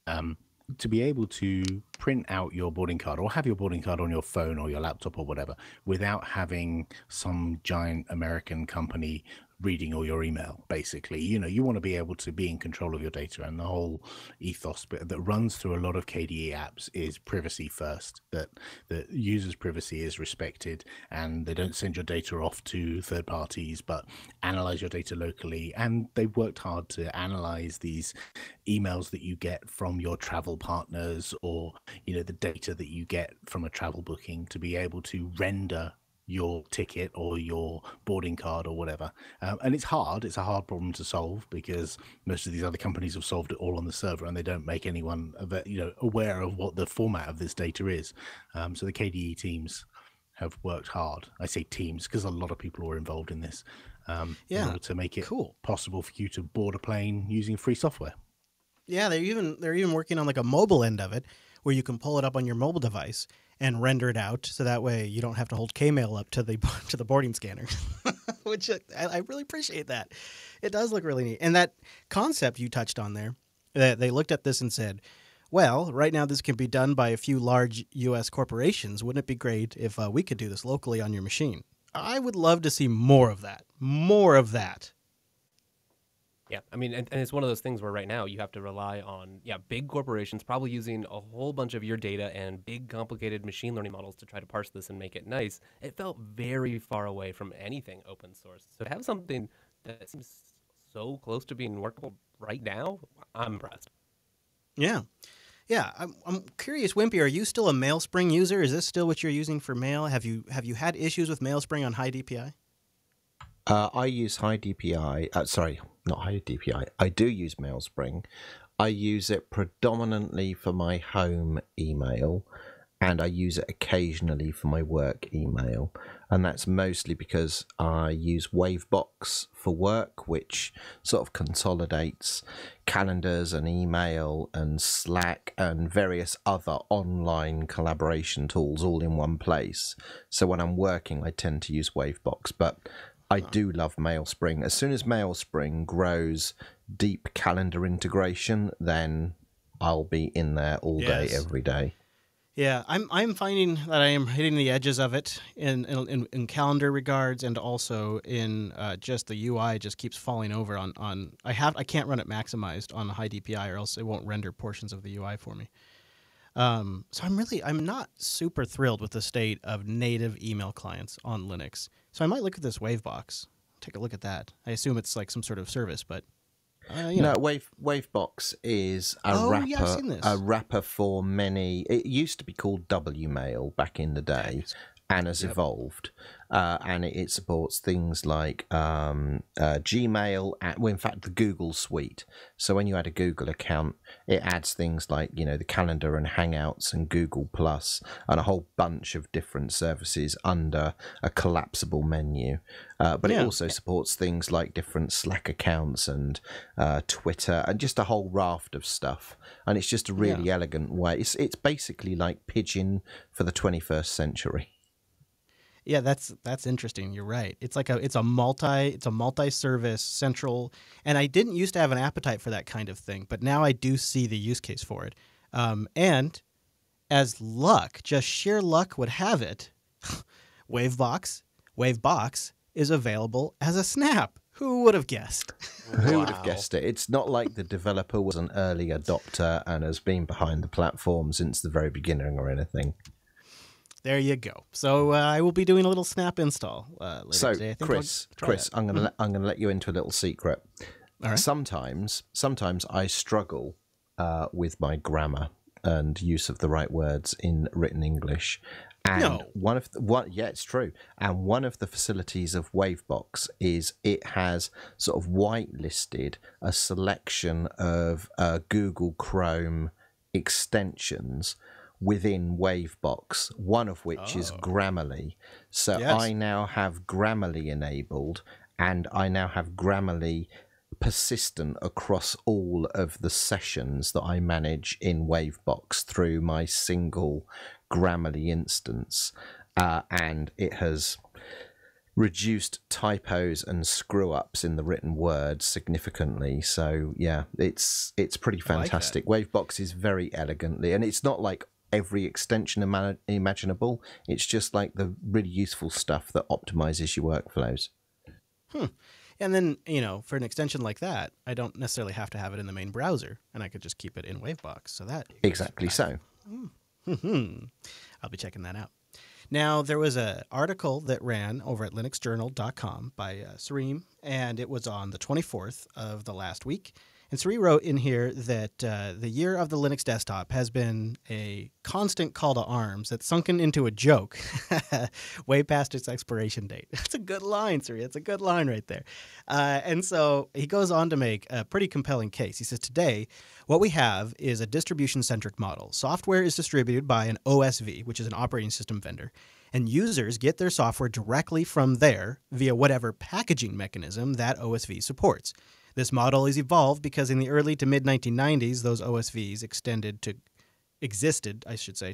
to be able to print out your boarding card or have your boarding card on your phone or your laptop or whatever without having some giant American company reading all your email. Basically, you want to be able to be in control of your data, and the whole ethos that runs through a lot of KDE apps is privacy first, that the user's privacy is respected, and they don't send your data off to third parties but analyze your data locally. And they've worked hard to analyze these emails that you get from your travel partners, or the data that you get from a travel booking, to be able to render your ticket or your boarding card or whatever. And it's hard. It's a hard problem to solve because most of these other companies have solved it all on the server, and they don't make anyone aware of what the format of this data is. So the KDE teams have worked hard. I say teams because a lot of people were involved in this in order to make it possible for you to board a plane using free software. Yeah, they're even working on like a mobile end of it where you can pull it up on your mobile device and render it out, so that way you don't have to hold Kmail up to the boarding scanner, which I really appreciate that. It does look really neat. And that concept you touched on there, that they looked at this and said, well, right now this can be done by a few large U.S. corporations. Wouldn't it be great if we could do this locally on your machine? I would love to see more of that. More of that. Yeah, I mean, and it's one of those things where right now you have to rely on, big corporations probably using a whole bunch of your data and big complicated machine learning models to try to parse this and make it nice. It felt very far away from anything open source. So to have something that seems so close to being workable right now, I'm impressed. Yeah. Yeah, I'm curious, Wimpy, are you still a MailSpring user? Is this still what you're using for mail? Have you had issues with MailSpring on high DPI? I use high DPI. Sorry, not high DPI. I do use MailSpring. I use it predominantly for my home email, and I use it occasionally for my work email. And that's mostly because I use Wavebox for work, which sort of consolidates calendars and email and Slack and various other online collaboration tools all in one place. So when I'm working, I tend to use Wavebox. But I do love MailSpring. As soon as MailSpring grows deep calendar integration, then I'll be in there all day, every day. Yeah, I'm finding that I am hitting the edges of it in calendar regards, and also in just the UI just keeps falling over on I can't run it maximized on high DPI, or else it won't render portions of the UI for me. So I'm not super thrilled with the state of native email clients on Linux. So I might look at this Wavebox, take a look at that. I assume it's like some sort of service, but no, Wavebox is a wrapper for many. It used to be called Wmail back in the day, and has evolved. And it supports things like Gmail, in fact, the Google Suite. So when you add a Google account, it adds things like, the calendar and Hangouts and Google Plus and a whole bunch of different services under a collapsible menu. But it also supports things like different Slack accounts and Twitter and just a whole raft of stuff. And it's just a really elegant way. It's basically like Pidgin for the 21st century. Yeah, that's interesting. You're right. It's a multi-service central, and I didn't used to have an appetite for that kind of thing, but now I do see the use case for it. And as luck, just sheer luck would have it, Wavebox is available as a snap. Who would have guessed? Who would have guessed it? It's not like the developer was an early adopter and has been behind the platform since the very beginning or anything. There you go. So I will be doing a little snap install later today. Chris, I'm gonna let you into a little secret. All right. Sometimes I struggle with my grammar and use of the right words in written English. And it's true. And one of the facilities of Wavebox is it has sort of whitelisted a selection of Google Chrome extensions within Wavebox, one of which is Grammarly. So I now have Grammarly enabled, and I now have Grammarly persistent across all of the sessions that I manage in Wavebox through my single Grammarly instance. And it has reduced typos and screw-ups in the written word significantly. So, yeah, it's pretty fantastic. Wavebox is very elegantly, and it's not like every extension imaginable. It's just like the really useful stuff that optimizes your workflows. And then, for an extension like that, I don't necessarily have to have it in the main browser, and I could just keep it in Wavebox. So that exactly so. I'll be checking that out. Now, there was an article that ran over at linuxjournal.com by Sareem, and it was on the 24th of the last week. And Sri wrote in here that the year of the Linux desktop has been a constant call to arms that's sunken into a joke way past its expiration date. That's a good line, Sri. That's a good line right there. And so he goes on to make a pretty compelling case. He says, today, what we have is a distribution-centric model. Software is distributed by an OSV, which is an operating system vendor, and users get their software directly from there via whatever packaging mechanism that OSV supports. This model is evolved because in the early to mid-1990s, those OSVs existed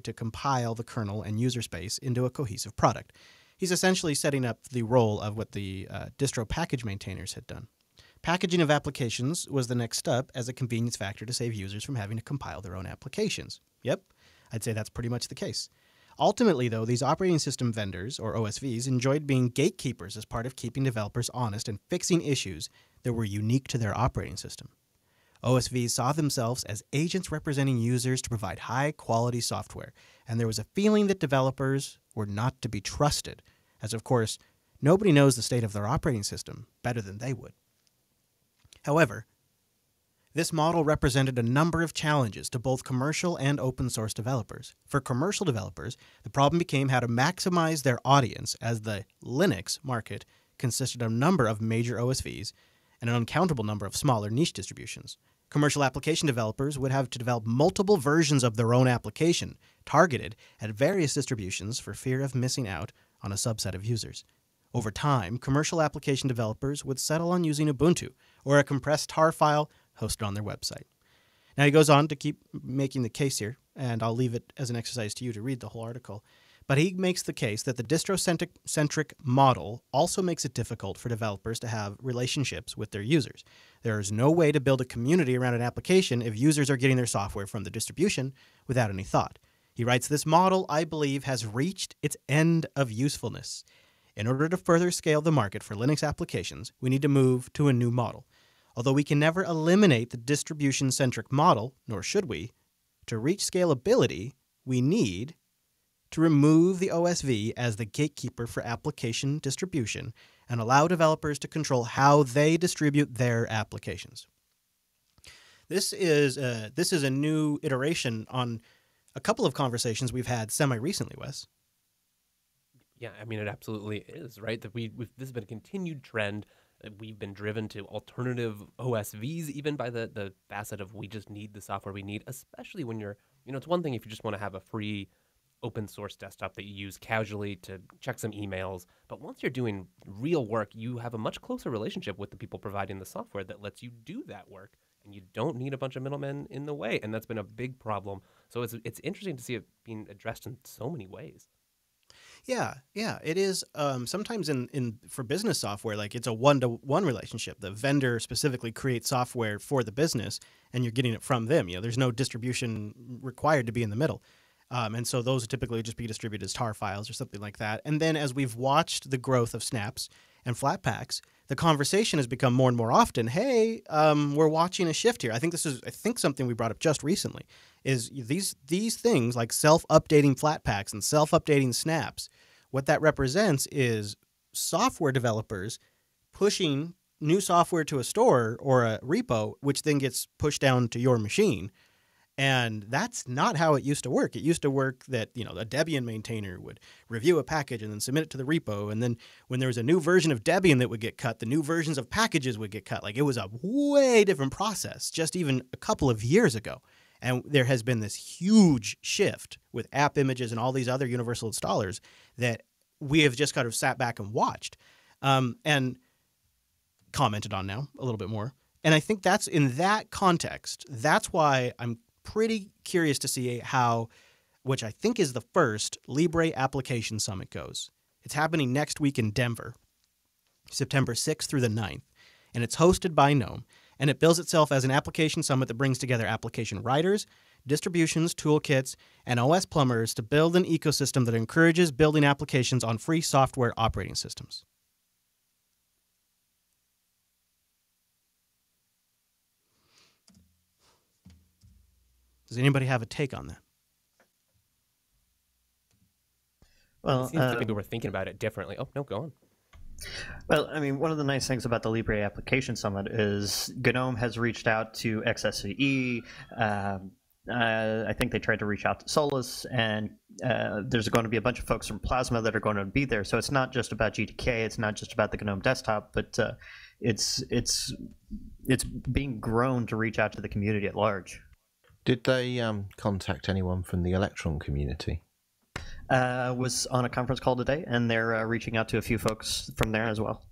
to compile the kernel and user space into a cohesive product. He's essentially setting up the role of what the distro package maintainers had done. Packaging of applications was the next step as a convenience factor to save users from having to compile their own applications. Yep, I'd say that's pretty much the case. Ultimately, though, these operating system vendors, or OSVs, enjoyed being gatekeepers as part of keeping developers honest and fixing issues that were unique to their operating system. OSVs saw themselves as agents representing users to provide high-quality software, and there was a feeling that developers were not to be trusted, as, of course, nobody knows the state of their operating system better than they would. However, this model represented a number of challenges to both commercial and open-source developers. For commercial developers, the problem became how to maximize their audience, as the Linux market consisted of a number of major OSVs and an uncountable number of smaller niche distributions. Commercial application developers would have to develop multiple versions of their own application targeted at various distributions for fear of missing out on a subset of users. Over time, commercial application developers would settle on using Ubuntu or a compressed tar file hosted on their website. Now, he goes on to keep making the case here, and I'll leave it as an exercise to you to read the whole article. But he makes the case that the distro-centric model also makes it difficult for developers to have relationships with their users. There is no way to build a community around an application if users are getting their software from the distribution without any thought. He writes, this model, I believe, has reached its end of usefulness. In order to further scale the market for Linux applications, we need to move to a new model. Although we can never eliminate the distribution-centric model, nor should we, to reach scalability, we need to remove the OSV as the gatekeeper for application distribution and allow developers to control how they distribute their applications. This is a new iteration on a couple of conversations we've had semi-recently, Wes. Yeah, I mean, it absolutely is, right? That this has been a continued trend. We've been driven to alternative OSVs, even by the facet of we just need the software we need, especially when you're, it's one thing if you just want to have a free open source desktop that you use casually to check some emails. But once you're doing real work, you have a much closer relationship with the people providing the software that lets you do that work. And you don't need a bunch of middlemen in the way. And that's been a big problem. So it's interesting to see it being addressed in so many ways. Yeah, it is. Sometimes for business software, like it's a one-to-one relationship. The vendor specifically creates software for the business, and you're getting it from them. There's no distribution required to be in the middle, and so those typically just be distributed as tar files or something like that. And then as we've watched the growth of snaps and Flatpaks, the conversation has become more and more often. Hey, we're watching a shift here. I think something we brought up just recently is these things like self-updating Flatpaks and self-updating snaps. What that represents is software developers pushing new software to a store or a repo, which then gets pushed down to your machine. And that's not how it used to work. It used to work that, a Debian maintainer would review a package and then submit it to the repo. And then when there was a new version of Debian that would get cut, the new versions of packages would get cut. Like, it was a way different process just even a couple of years ago. And there has been this huge shift with app images and all these other universal installers that we have just kind of sat back and watched and commented on now a little bit more. And I think that's in that context, that's why I'm pretty curious to see how, which I think is the first, Libre Application Summit goes. It's happening next week in Denver, September 6th through the 9th, and it's hosted by GNOME, and it bills itself as an application summit that brings together application writers, distributions, toolkits, and OS plumbers to build an ecosystem that encourages building applications on free software operating systems. Does anybody have a take on that? Well, it seems like maybe we're thinking about it differently. Oh, no, go on. Well, I mean, one of the nice things about the Libre Application Summit is GNOME has reached out to XSCE. I think they tried to reach out to Solus, and there's going to be a bunch of folks from Plasma that are going to be there. So it's not just about GTK, it's not just about the GNOME desktop, but it's being grown to reach out to the community at large. Did they contact anyone from the Electron community? Was on a conference call today, and they're reaching out to a few folks from there as well.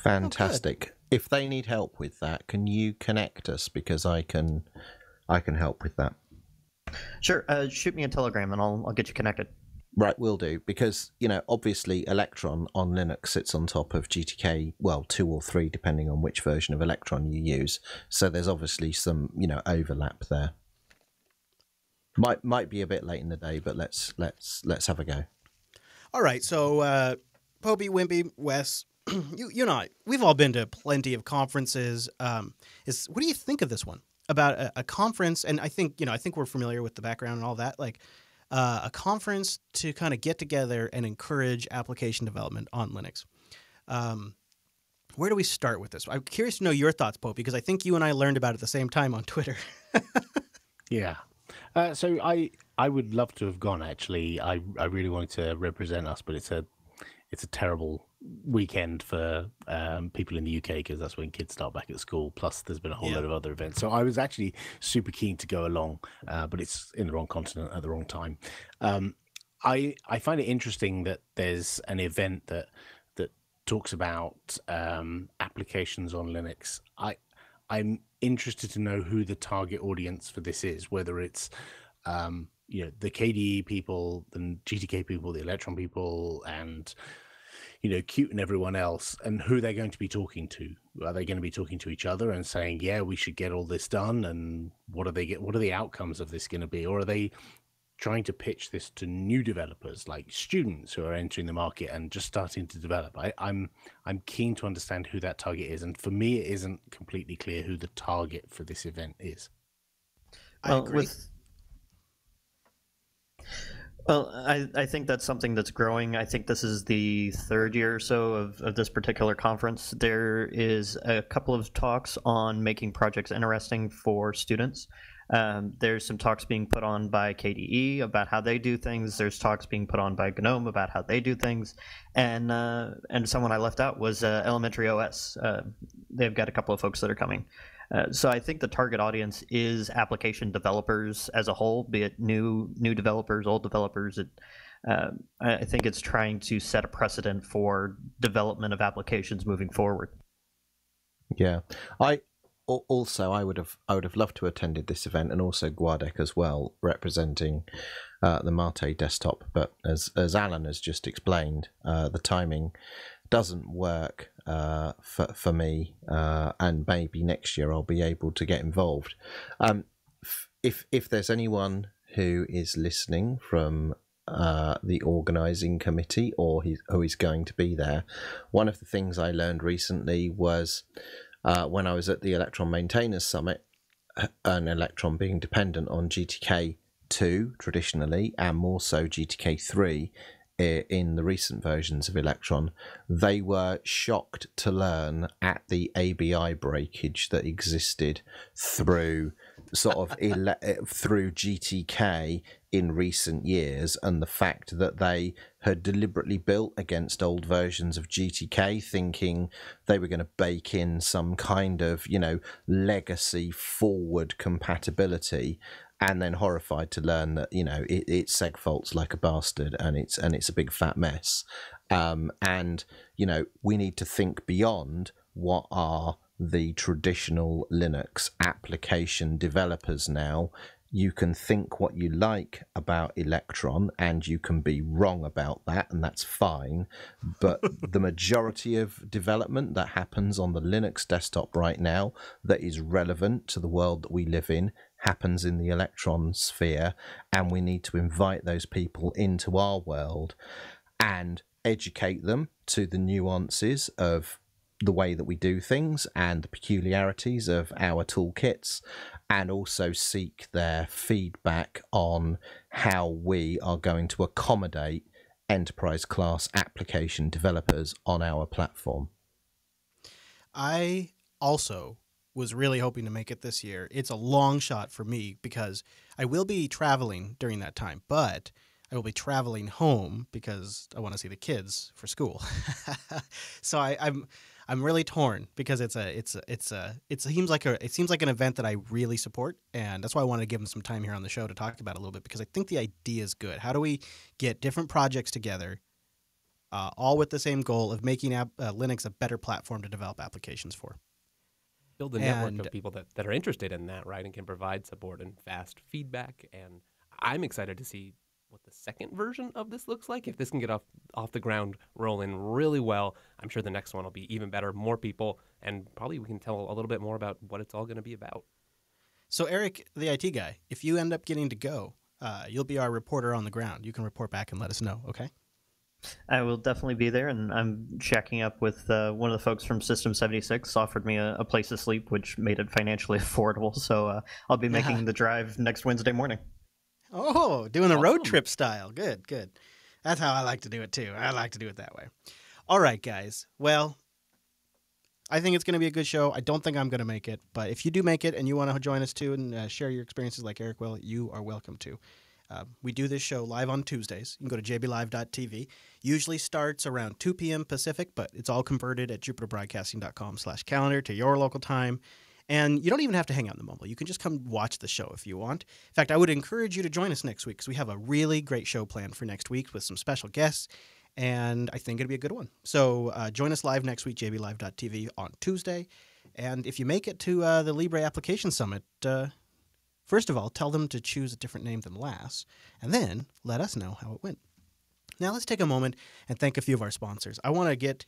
Fantastic. If they need help with that, can you connect us? Because I can help with that. Sure. Shoot me a telegram, and I'll get you connected. Right, will do. Because, obviously Electron on Linux sits on top of GTK, well, 2 or 3, depending on which version of Electron you use. So there's obviously some, overlap there. Might be a bit late in the day, but let's have a go. All right, so Popey, Wimpy, Wes, you and I, we've all been to plenty of conferences. What do you think of this one about a conference? And I think we're familiar with the background and all that. Like a conference to kind of get together and encourage application development on Linux. Where do we start with this? I'm curious to know your thoughts, Popey, because I think you and I learned about it at the same time on Twitter. Yeah. So I would love to have gone, actually. I really wanted to represent us, but it's a terrible weekend for people in the UK because that's when kids start back at school. Plus, there's been a whole load of other events. So I was actually super keen to go along, but it's in the wrong continent at the wrong time. I find it interesting that there's an event that talks about applications on Linux. I'm interested to know who the target audience for this is, whether it's the KDE people, the GTK people, the Electron people, and Qt and everyone else, and who they're going to be talking to. Are they going to be talking to each other and saying, yeah, we should get all this done? And what are the outcomes of this going to be? Or are they trying to pitch this to new developers, like students who are entering the market and just starting to develop? I'm keen to understand who that target is. And for me, it isn't completely clear who the target for this event is. I agree. I think that's something that's growing. I think this is the third year or so of this particular conference. There is a couple of talks on making projects interesting for students. There's some talks being put on by KDE about how they do things. There's talks being put on by GNOME about how they do things. And someone I left out was Elementary OS. They've got a couple of folks that are coming. So I think the target audience is application developers as a whole, be it new developers, old developers. I think it's trying to set a precedent for development of applications moving forward. Yeah, I would have loved to have attended this event, and also Guadek as well, representing the Mate desktop. But as Alan has just explained, the timing doesn't work for me, and maybe next year I'll be able to get involved. If there's anyone who is listening from the organising committee or who is going to be there, one of the things I learned recently was when I was at the Electron Maintainers Summit, and Electron being dependent on GTK 2 traditionally, and more so GTK 3 in the recent versions of Electron, they were shocked to learn at the ABI breakage that existed through sort of through GTK in recent years, and the fact that they had deliberately built against old versions of GTK, thinking they were going to bake in some kind of legacy forward compatibility, and then horrified to learn that it seg faults like a bastard, and it's a big fat mess. And we need to think beyond what are the traditional Linux application developers now. You can think what you like about Electron, and you can be wrong about that, and that's fine. But the majority of development that happens on the Linux desktop right now that is relevant to the world that we live in happens in the Electron sphere, and we need to invite those people into our world and educate them to the nuances of the way that we do things and the peculiarities of our toolkits, and also seek their feedback on how we are going to accommodate enterprise class application developers on our platform. I also was really hoping to make it this year. It's a long shot for me because I will be traveling during that time, but I will be traveling home because I want to see the kids for school. So I'm really torn because it seems like an event that I really support, and that's why I wanted to give them some time here on the show to talk about it a little bit, because I think the idea is good. How do we get different projects together, all with the same goal of making Linux a better platform to develop applications for? Build a network of people that are interested in that, right, and can provide support and fast feedback. And I'm excited to see what the second version of this looks like. If this can get off the ground rolling really well, I'm sure the next one will be even better, more people, and probably we can tell a little bit more about what it's all going to be about. So Eric, the IT guy, if you end up getting to go, you'll be our reporter on the ground. You can report back and let us know, okay? I will definitely be there, and I'm checking up with one of the folks from System 76. Offered me a place to sleep, which made it financially affordable. So I'll be making the drive next Wednesday morning. Oh, doing the road trip style. Good, good. That's how I like to do it, too. I like to do it that way. All right, guys. Well, I think it's going to be a good show. I don't think I'm going to make it, but if you do make it and you want to join us, too, and share your experiences like Eric will, you are welcome to. We do this show live on Tuesdays. You can go to jblive.tv. Usually starts around 2 p.m. Pacific, but it's all converted at jupiterbroadcasting.com/calendar to your local time. And you don't even have to hang out in the mobile. You can just come watch the show if you want. In fact, I would encourage you to join us next week because we have a really great show planned for next week with some special guests, and I think it'll be a good one. So join us live next week, jblive.tv on Tuesday. And if you make it to the Libre Application Summit, first of all, tell them to choose a different name than last, and then let us know how it went. Now let's take a moment and thank a few of our sponsors. I want to get...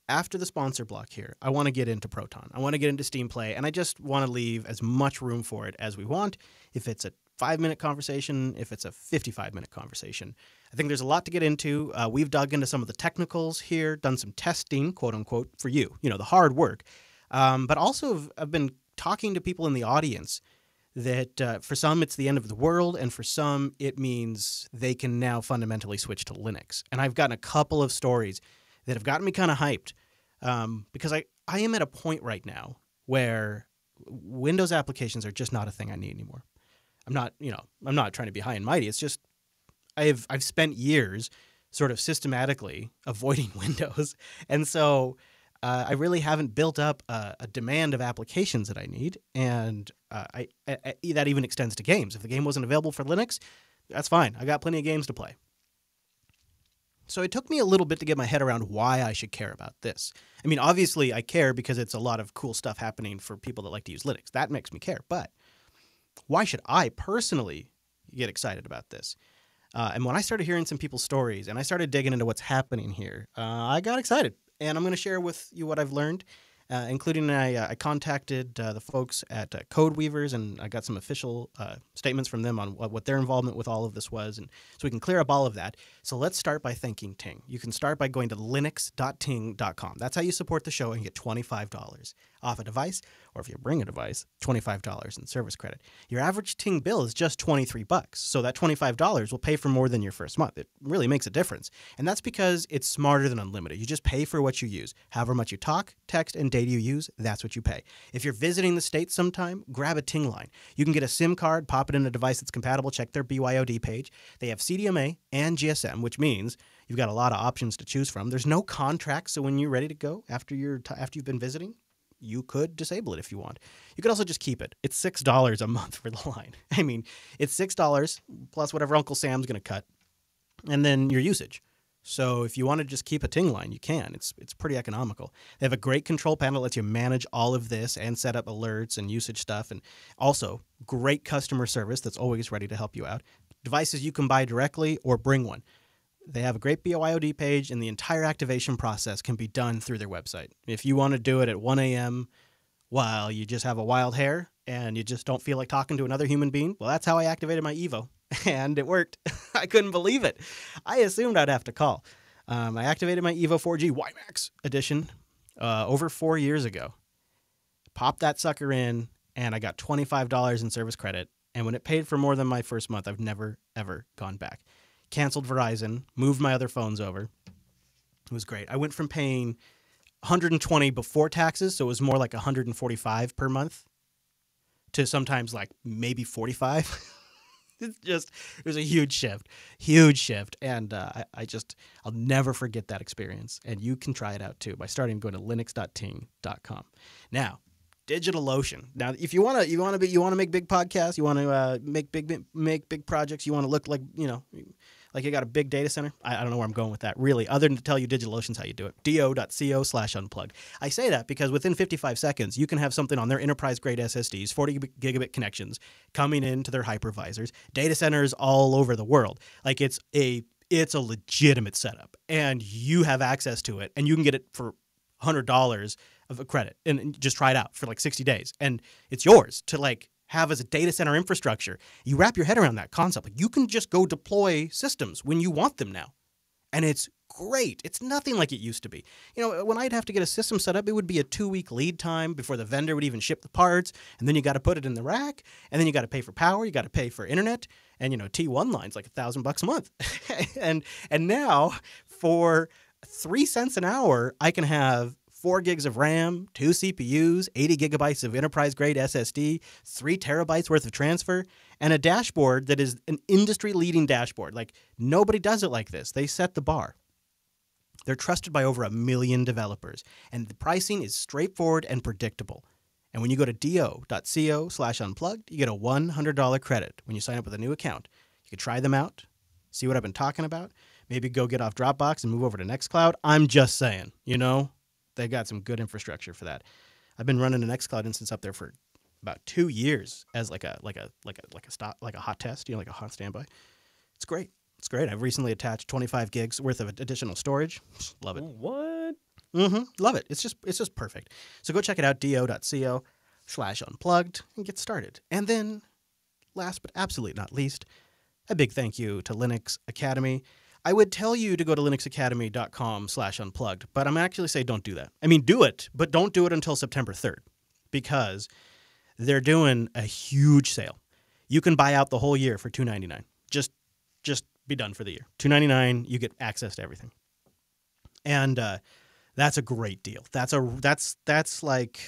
After the sponsor block here, I want to get into Proton. I want to get into Steam Play, and I just want to leave as much room for it as we want. If it's a 5-minute conversation, if it's a 55-minute conversation. I think there's a lot to get into. We've dug into some of the technicals here, done some testing, quote unquote, for you, the hard work. But also I've been talking to people in the audience that for some it's the end of the world, and for some it means they can now fundamentally switch to Linux. And I've gotten a couple of stories that have gotten me kind of hyped because I am at a point right now where Windows applications are just not a thing I need anymore. I'm not trying to be high and mighty. It's just I've spent years sort of systematically avoiding Windows, and so I really haven't built up a demand of applications that I need, and that even extends to games. If the game wasn't available for Linux, that's fine. I got plenty of games to play. So it took me a little bit to get my head around why I should care about this. I mean, obviously I care because it's a lot of cool stuff happening for people that like to use Linux. That makes me care. But why should I personally get excited about this? And when I started hearing some people's stories and I started digging into what's happening here, I got excited. And I'm going to share with you what I've learned, including I contacted the folks at Code Weavers, and I got some official statements from them on what their involvement with all of this was, and so we can clear up all of that. So let's start by thanking Ting. You can start by going to linux.ting.com. That's how you support the show and get $25 off a device, or if you bring a device, $25 in service credit. Your average Ting bill is just $23, so that $25 will pay for more than your first month. It really makes a difference, and that's because it's smarter than unlimited. You just pay for what you use. However much you talk, text, and data you use, that's what you pay. If you're visiting the States sometime, grab a Ting line. You can get a SIM card, pop it in a device that's compatible, check their BYOD page. They have CDMA and GSM, which means you've got a lot of options to choose from. There's no contract, so when you're ready to go after you've been visiting, you could disable it if you want. You could also just keep it. It's $6 a month for the line. I mean, it's $6 plus whatever Uncle Sam's going to cut, and then your usage. So if you want to just keep a Ting line, you can. It's pretty economical. They have a great control panel that lets you manage all of this and set up alerts and usage stuff, and also great customer service that's always ready to help you out. Devices you can buy directly or bring one. They have a great BYOD page, and the entire activation process can be done through their website. If you want to do it at 1 a.m. while you just have a wild hair and you just don't feel like talking to another human being, well, that's how I activated my Evo, and it worked. I couldn't believe it. I assumed I'd have to call. I activated my Evo 4G WiMAX edition over 4 years ago. Popped that sucker in, and I got $25 in service credit, and when it paid for more than my first month, I've never, ever gone back. Canceled Verizon, moved my other phones over. It was great. I went from paying $120 before taxes, so it was more like $145 per month, to sometimes like maybe $45. It was a huge shift. And I'll never forget that experience. And you can try it out too by starting going to linux.ting.com. Now, DigitalOcean. Now, if you want to make big podcasts, you want to make big projects, you want to look like, like you got a big data center. I don't know where I'm going with that, really, other than to tell you DigitalOcean's how you do it. do.co/unplugged. I say that because within 55 seconds, you can have something on their enterprise-grade SSDs, 40 gigabit connections, coming into their hypervisors, data centers all over the world. Like, it's a legitimate setup, and you have access to it, and you can get it for $100 of a credit and just try it out for like 60 days. And it's yours to like have as a data center infrastructure. You wrap your head around that concept. Like, you can just go deploy systems when you want them now. And it's great. It's nothing like it used to be. When I'd have to get a system set up, it would be a 2-week lead time before the vendor would even ship the parts. And then you got to put it in the rack. And then you got to pay for power. You got to pay for internet. And, T1 line's like $1,000 a month. and now for 3 cents an hour, I can have 4 gigs of RAM, 2 CPUs, 80 gigabytes of enterprise-grade SSD, 3 terabytes worth of transfer, and a dashboard that is an industry-leading dashboard. Like, nobody does it like this. They set the bar. They're trusted by over 1 million developers, and the pricing is straightforward and predictable. And when you go to do.co/unplugged, you get a $100 credit when you sign up with a new account. You can try them out, see what I've been talking about, maybe go get off Dropbox and move over to Nextcloud. I'm just saying, they got some good infrastructure for that. I've been running an Nextcloud instance up there for about 2 years as like a hot test, like a hot standby. It's great. It's great. I've recently attached 25 gigs worth of additional storage. Love it. What? Love it. It's just perfect. So go check it out, do.co/unplugged, and get started. And then, last but absolutely not least, a big thank you to Linux Academy. I would tell you to go to linuxacademy.com/unplugged, but I'm actually saying don't do that. I mean, do it, but don't do it until September 3rd, because they're doing a huge sale. You can buy out the whole year for $299. Just be done for the year. $299, you get access to everything. And that's a great deal. That's like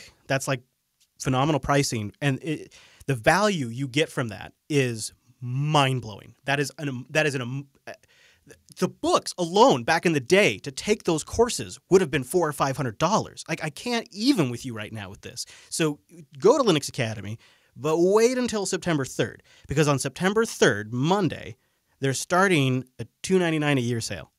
phenomenal pricing, and the value you get from that is mind-blowing. The books alone back in the day to take those courses would have been $400 or $500. Like, I can't even with you right now with this. So go to Linux Academy, but wait until September 3rd, because on September 3rd, Monday, they're starting a $299 a year sale.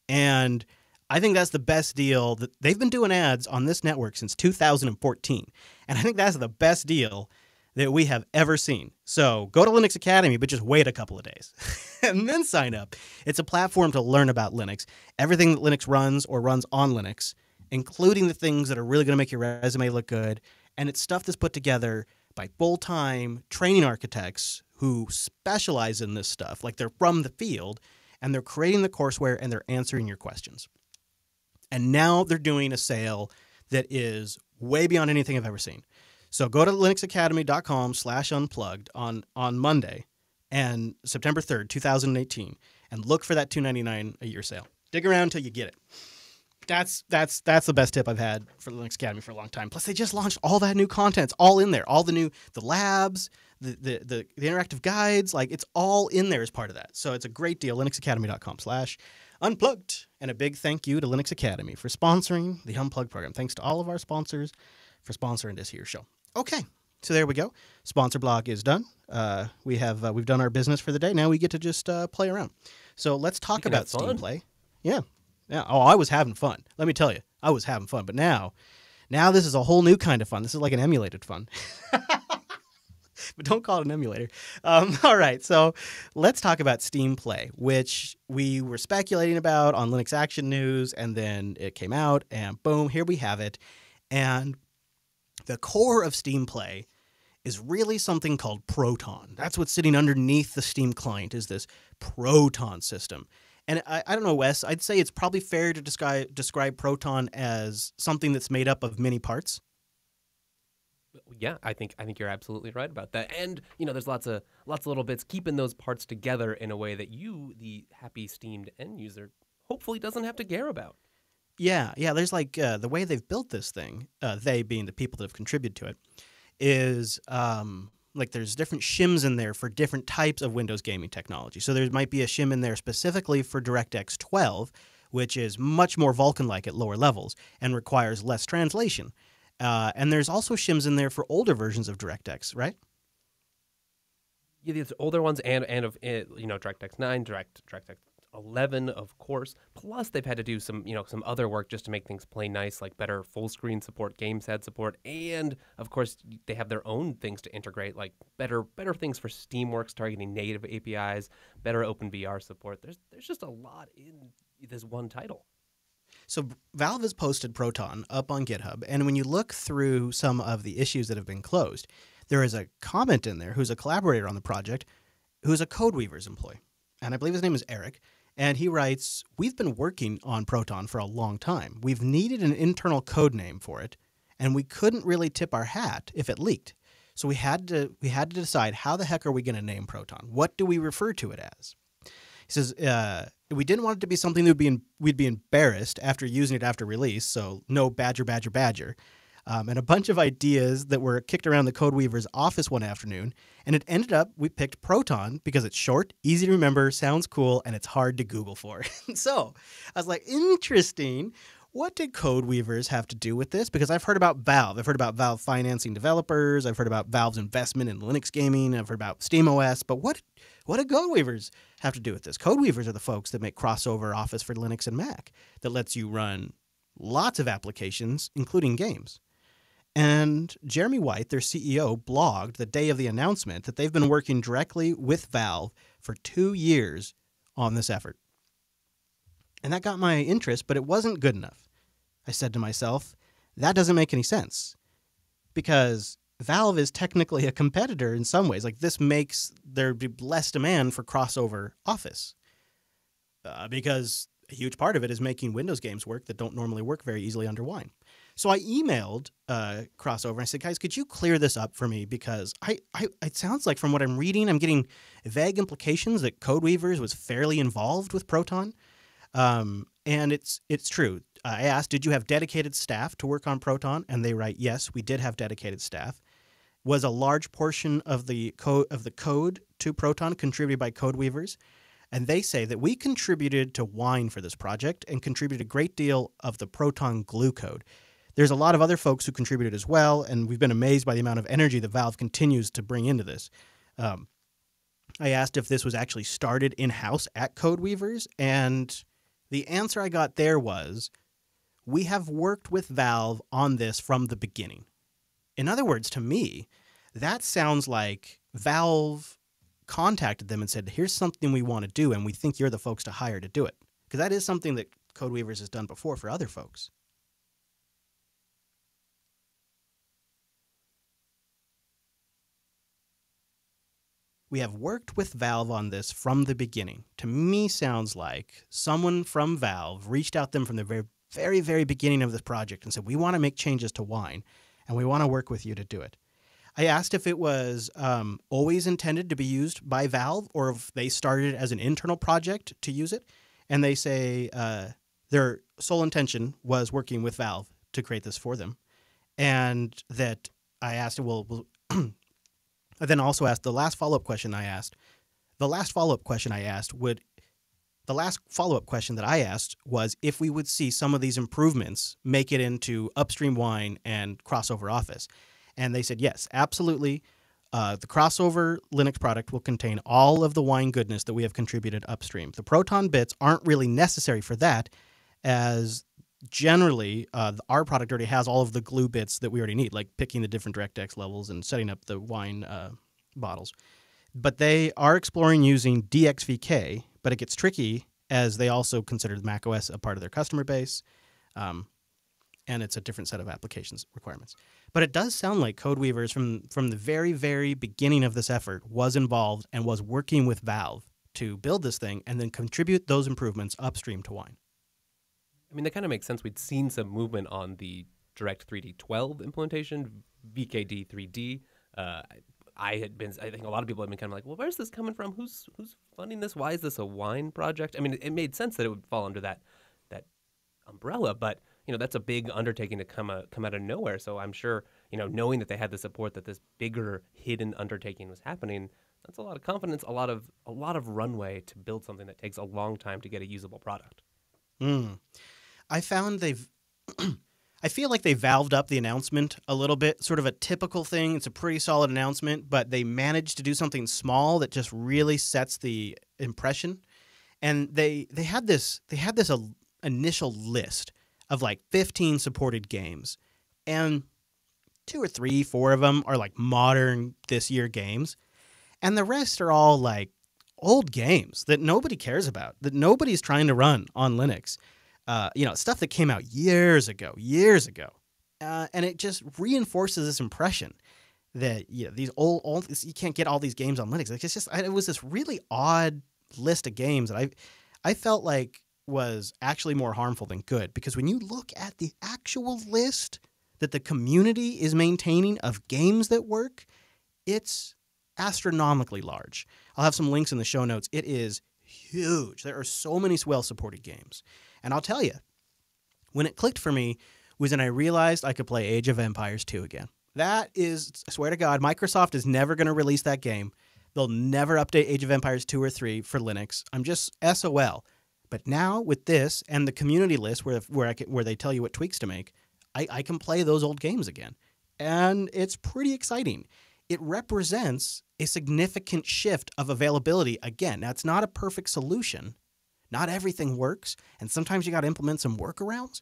And I think that's the best deal. They've been doing ads on this network since 2014. And I think that's the best deal that we have ever seen. So go to Linux Academy, but just wait a couple of days and then sign up. It's a platform to learn about Linux, everything that Linux runs or runs on Linux, including the things that are really going to make your resume look good. And it's stuff that's put together by full-time training architects who specialize in this stuff. Like, they're from the field, and they're creating the courseware, and they're answering your questions. And now they're doing a sale that is way beyond anything I've ever seen. So go to linuxacademy.com/unplugged on Monday and September 3rd, 2018, and look for that $299 a year sale. Dig around until you get it. That's the best tip I've had for Linux Academy for a long time. Plus, they just launched all that new content. It's all in there. All the labs, the interactive guides, like, it's all in there as part of that. So it's a great deal. linuxacademy.com/unplugged. And a big thank you to Linux Academy for sponsoring the Unplugged program. Thanks to all of our sponsors for sponsoring this here show. Okay, so there we go. Sponsor block is done. We've done our business for the day. Now we get to just play around. So let's talk about Steam Play. Yeah. Oh, I was having fun. Let me tell you, I was having fun. But now this is a whole new kind of fun. This is like an emulated fun. But don't call it an emulator. All right, so let's talk about Steam Play, which we were speculating about on Linux Action News, and then it came out, and boom, here we have it. And the core of Steam Play is really something called Proton. That's what's sitting underneath the Steam client, is this Proton system. And I don't know, Wes, I'd say it's probably fair to describe Proton as something that's made up of many parts. Yeah, I think you're absolutely right about that. And, there's lots of little bits keeping those parts together in a way that you, the happy Steamed end user, hopefully doesn't have to care about. Yeah, there's like the way they've built this thing, they being the people that have contributed to it, is like there's different shims in there for different types of Windows gaming technology. So there might be a shim in there specifically for DirectX 12, which is much more Vulkan-like at lower levels and requires less translation. And there's also shims in there for older versions of DirectX, right? Yeah, these older ones and of DirectX 9, DirectX 11, of course. Plus, they've had to do some other work just to make things play nice, like better full screen support, GameSad support, and of course they have their own things to integrate, like better things for Steamworks targeting native APIs, better OpenVR support. There's just a lot in this one title. So Valve has posted Proton up on GitHub, and when you look through some of the issues that have been closed, there is a comment in there who's a collaborator on the project, who's a Codeweavers employee, and I believe his name is Eric, and he writes, "We've been working on Proton for a long time. We've needed an internal code name for it, and we couldn't really tip our hat if it leaked. So we had to decide, how the heck are we going to name Proton? What do we refer to it as?" He says, we didn't want it to be something that we'd be embarrassed after using it after release, so no badger. And a bunch of ideas that were kicked around the Codeweavers office one afternoon, and it ended up we picked Proton because it's short, easy to remember, sounds cool, and it's hard to Google for. So I was like, interesting. What did Codeweavers have to do with this? Because I've heard about Valve. I've heard about Valve financing developers. I've heard about Valve's investment in Linux gaming. I've heard about SteamOS. But what do Codeweavers have to do with this? Codeweavers are the folks that make crossover Office for Linux and Mac that lets you run lots of applications, including games. And Jeremy White, their CEO, blogged the day of the announcement that they've been working directly with Valve for 2 years on this effort. And that got my interest, but it wasn't good enough. I said to myself, that doesn't make any sense because Valve is technically a competitor in some ways. Like this makes there be less demand for crossover Office because a huge part of it is making Windows games work that don't normally work very easily under Wine. So I emailed Crossover and I said, guys, could you clear this up for me? Because it sounds like from what I'm reading, I'm getting vague implications that Codeweavers was fairly involved with Proton. And it's true. I asked, did you have dedicated staff to work on Proton? And they write, yes, we did have dedicated staff. Was a large portion of the code to Proton contributed by Codeweavers? And they say that we contributed to Wine for this project and contributed a great deal of the Proton glue code. There's a lot of other folks who contributed as well, and we've been amazed by the amount of energy that Valve continues to bring into this. I asked if this was actually started in-house at Codeweavers, and the answer I got there was, we have worked with Valve on this from the beginning. In other words, to me, that sounds like Valve contacted them and said, here's something we want to do, and we think you're the folks to hire to do it. Because that is something that Codeweavers has done before for other folks. We have worked with Valve on this from the beginning. To me, sounds like someone from Valve reached out to them from the very, very, very beginning of this project and said, we want to make changes to Wine, and we want to work with you to do it. I asked if it was always intended to be used by Valve or if they started as an internal project to use it. And they say their sole intention was working with Valve to create this for them. And that I asked, I then also asked the last follow-up question that I asked was if we would see some of these improvements make it into upstream Wine and crossover Office. And they said, yes, absolutely. The crossover Linux product will contain all of the Wine goodness that we have contributed upstream. The Proton bits aren't really necessary for that, as generally our product already has all of the glue bits that we already need, like picking the different DirectX levels and setting up the Wine bottles. But they are exploring using DXVK, but it gets tricky as they also consider macOS a part of their customer base, and it's a different set of applications requirements. But it does sound like Codeweavers from the very, very beginning of this effort was involved and was working with Valve to build this thing and then contribute those improvements upstream to Wine. I mean, that kind of makes sense. We'd seen some movement on the Direct 3D 12 implementation, VKD 3D. I think a lot of people have been kind of like, well, where's this coming from? Who's funding this? Why is this a Wine project? I mean, it made sense that it would fall under that umbrella, but that's a big undertaking to come out of nowhere. So I'm sure, knowing that they had the support that this bigger hidden undertaking was happening, that's a lot of confidence, a lot of runway to build something that takes a long time to get a usable product. I found I feel like they valved up the announcement a little bit, sort of a typical thing. It's a pretty solid announcement, but they managed to do something small that just really sets the impression. And they had this initial list of like 15 supported games, and 2 or 3, 4 of them are like modern this year games, and the rest are all like old games that nobody cares about, that nobody's trying to run on Linux. Stuff that came out years ago, and it just reinforces this impression that these old you can't get all these games on Linux. Like it was this really odd list of games that I felt like was actually more harmful than good, because when you look at the actual list that the community is maintaining of games that work, it's astronomically large. I'll have some links in the show notes. It is huge. There are so many well-supported games. And I'll tell you, when it clicked for me was when I realized I could play Age of Empires 2 again. That is, I swear to God, Microsoft is never going to release that game. They'll never update Age of Empires 2 or 3 for Linux. I'm just SOL. But now with this and the community list where they tell you what tweaks to make, I can play those old games again. And it's pretty exciting. It represents a significant shift of availability. Again, that's not a perfect solution. Not everything works, and sometimes you got to implement some workarounds.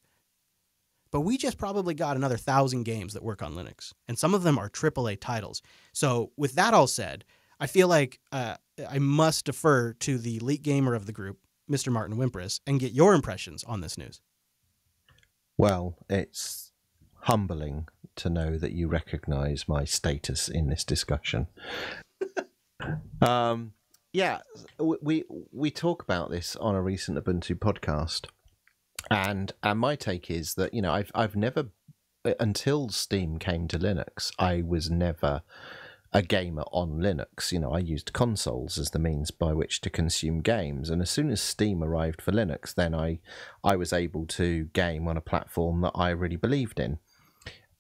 But we just probably got another 1,000 games that work on Linux, and some of them are AAA titles. So with that all said, I feel like I must defer to the lead gamer of the group, Mr. Martin Wimpress, and get your impressions on this news. Well, it's humbling to know that you recognize my status in this discussion. Yeah, we talk about this on a recent Ubuntu podcast, and my take is that, you know, I've never, until Steam came to Linux, I was never a gamer on Linux. You know, I used consoles as the means by which to consume games, and as soon as Steam arrived for Linux, then I was able to game on a platform that I really believed in.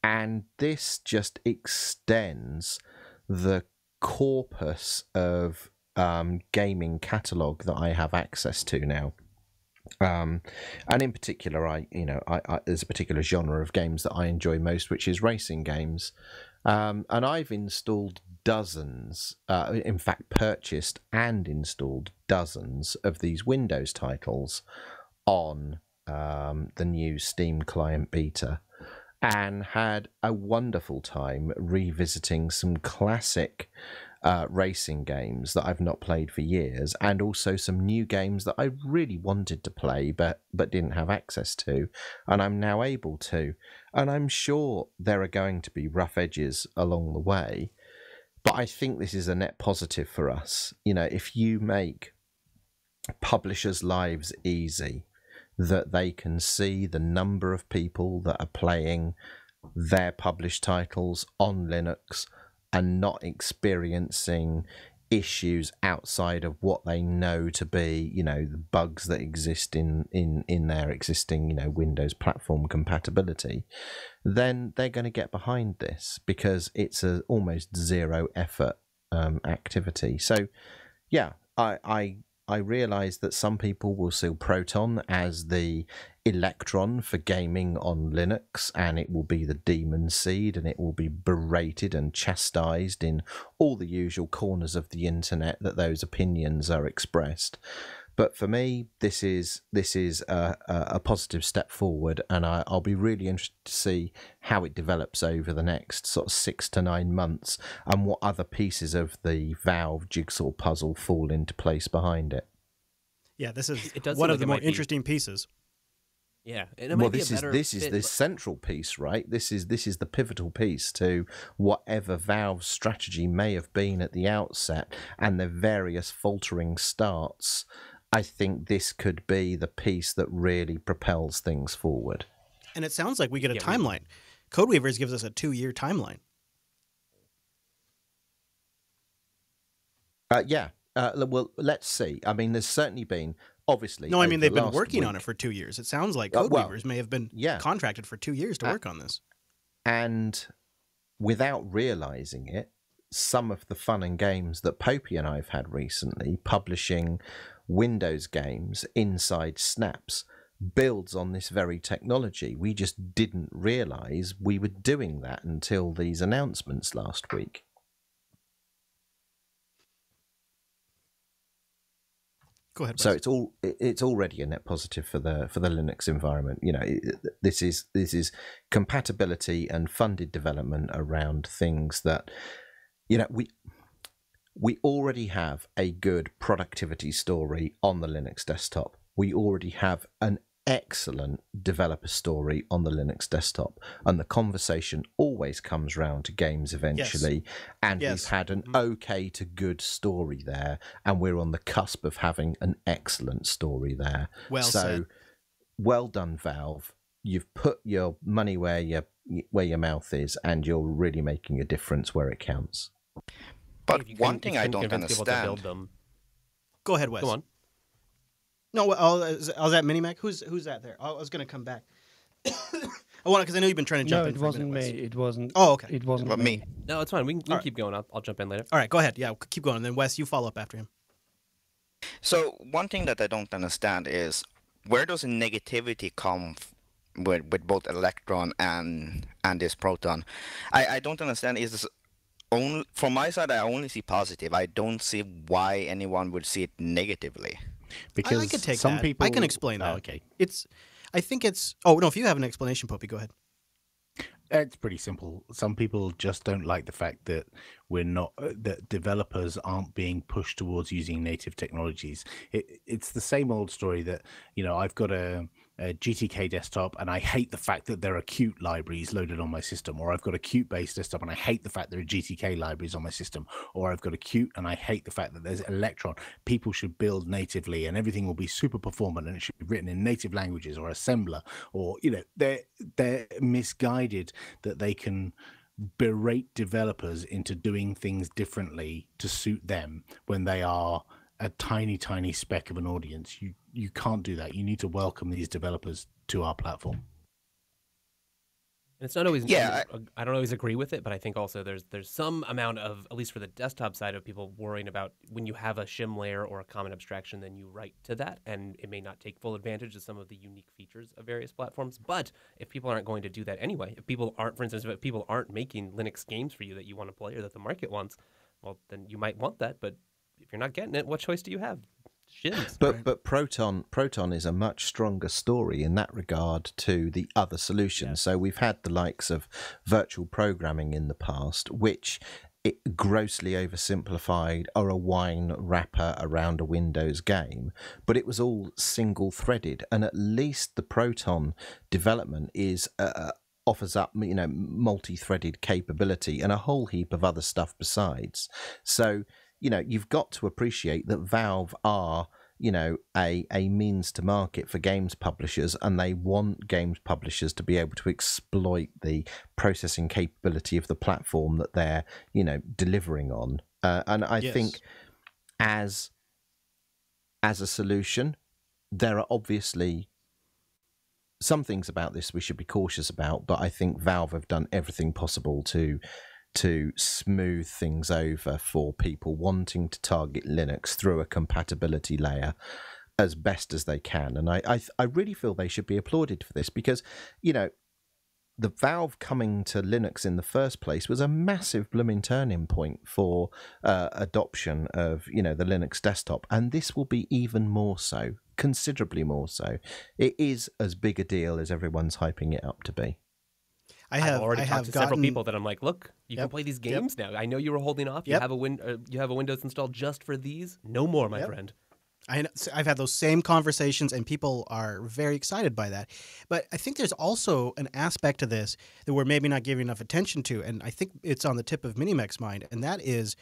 And this just extends the corpus of gaming catalogue that I have access to now. And in particular, there's a particular genre of games that I enjoy most, which is racing games. And I've installed dozens, in fact, purchased and installed dozens of these Windows titles on the new Steam client beta, and had a wonderful time revisiting some classic racing games that I've not played for years, and also some new games that I really wanted to play but didn't have access to, and I'm now able to. And I'm sure there are going to be rough edges along the way, but I think this is a net positive for us. You know, if you make publishers' lives easy, that they can see the number of people that are playing their published titles on Linux and not experiencing issues outside of what they know to be, you know, the bugs that exist in their existing, you know, Windows platform compatibility, then they're going to get behind this, because it's a almost zero effort activity. So yeah, I realise that some people will see Proton as the Electron for gaming on Linux, and it will be the demon seed, and it will be berated and chastised in all the usual corners of the internet that those opinions are expressed. But for me, this is a positive step forward, and I'll be really interested to see how it develops over the next sort of 6 to 9 months, and what other pieces of the Valve jigsaw puzzle fall into place behind it. Yeah, this is one of the more interesting pieces. Yeah, and it might be this is the central piece, right? This is the pivotal piece to whatever Valve's strategy may have been at the outset, and the various faltering starts. I think this could be the piece that really propels things forward. And it sounds like we get a timeline. Codeweavers gives us a 2-year timeline. Yeah. Well, let's see. I mean, there's certainly been, obviously... No, I mean, they've been working on it for 2 years. It sounds like Codeweavers may have been contracted for 2 years to work on this. And without realising it, some of the fun and games that Popey and I have had recently, publishing Windows games inside snaps, builds on this very technology. We just didn't realise we were doing that until these announcements last week. Go ahead, Wes. So it's already a net positive for the Linux environment. You know, this is compatibility and funded development around things that, you know, we already have a good productivity story on the Linux desktop. We already have an excellent developer story on the Linux desktop, and the conversation always comes round to games eventually. Yes. And we've had an okay to good story there, and we're on the cusp of having an excellent story there. Well said. Well done, Valve. You've put your money where your mouth is, and you're really making a difference where it counts. But one thing I don't understand... Go ahead, Wes. Go on. No, I was at Minimac. Who's that there? I was going to come back. I want because I know you've been trying to jump in. No, it wasn't me. It wasn't. Oh, okay. It wasn't me. No, it's fine. We can keep going. I'll jump in later. All right, go ahead. Yeah, keep going. And then Wes, you follow up after him. So one thing that I don't understand is where does the negativity come with both Electron and this Proton? I don't understand. Is this only from my side? I only see positive. I don't see why anyone would see it negatively. Because I could take some that. people. I can explain that. Oh, okay. I think it's. Oh no! If you have an explanation, Popey, go ahead. It's pretty simple. Some people just don't like the fact that that developers aren't being pushed towards using native technologies. It's the same old story that, I've got a GTK desktop and I hate the fact that there are Qt libraries loaded on my system, or I've got a Qt based desktop and I hate the fact there are GTK libraries on my system, or I've got a Qt and I hate the fact that there's Electron. People should build natively and everything will be super performant and it should be written in native languages or assembler, or they're misguided that they can berate developers into doing things differently to suit them when they are a tiny speck of an audience. You can't do that. You need to welcome these developers to our platform. And it's not always. Yeah, I don't always agree with it, but I think also there's some amount of, at least for the desktop side, of people worrying about when you have a shim layer or a common abstraction, then you write to that, and it may not take full advantage of some of the unique features of various platforms. But if people aren't going to do that anyway, if people aren't, for instance, if people aren't making Linux games for you that you want to play or that the market wants, well, then you might want that. But if you're not getting it, what choice do you have? Shims, but Proton is a much stronger story in that regard to the other solutions. Yeah. So we've had the likes of virtual programming in the past, which it grossly oversimplified or a wine wrapper around a Windows game, but it was all single threaded, and at least the Proton development is offers up multi-threaded capability and a whole heap of other stuff besides. So you've got to appreciate that Valve are, a means to market for games publishers, and they want games publishers to be able to exploit the processing capability of the platform that they're, delivering on. And I think as a solution, there are obviously some things about this we should be cautious about, but I think Valve have done everything possible to smooth things over for people wanting to target Linux through a compatibility layer as best as they can. And I really feel they should be applauded for this, because, the Valve coming to Linux in the first place was a massive blooming turning point for adoption of, the Linux desktop. And this will be even more so, considerably more so. It is as big a deal as everyone's hyping it up to be. I've already talked to several people that I'm like, look, you can play these games now. I know you were holding off. You have a Windows installed just for these. No more, my friend. I've had those same conversations, and people are very excited by that. But I think there's also an aspect to this that we're maybe not giving enough attention to, and I think it's on the tip of Minimec's mind, and that is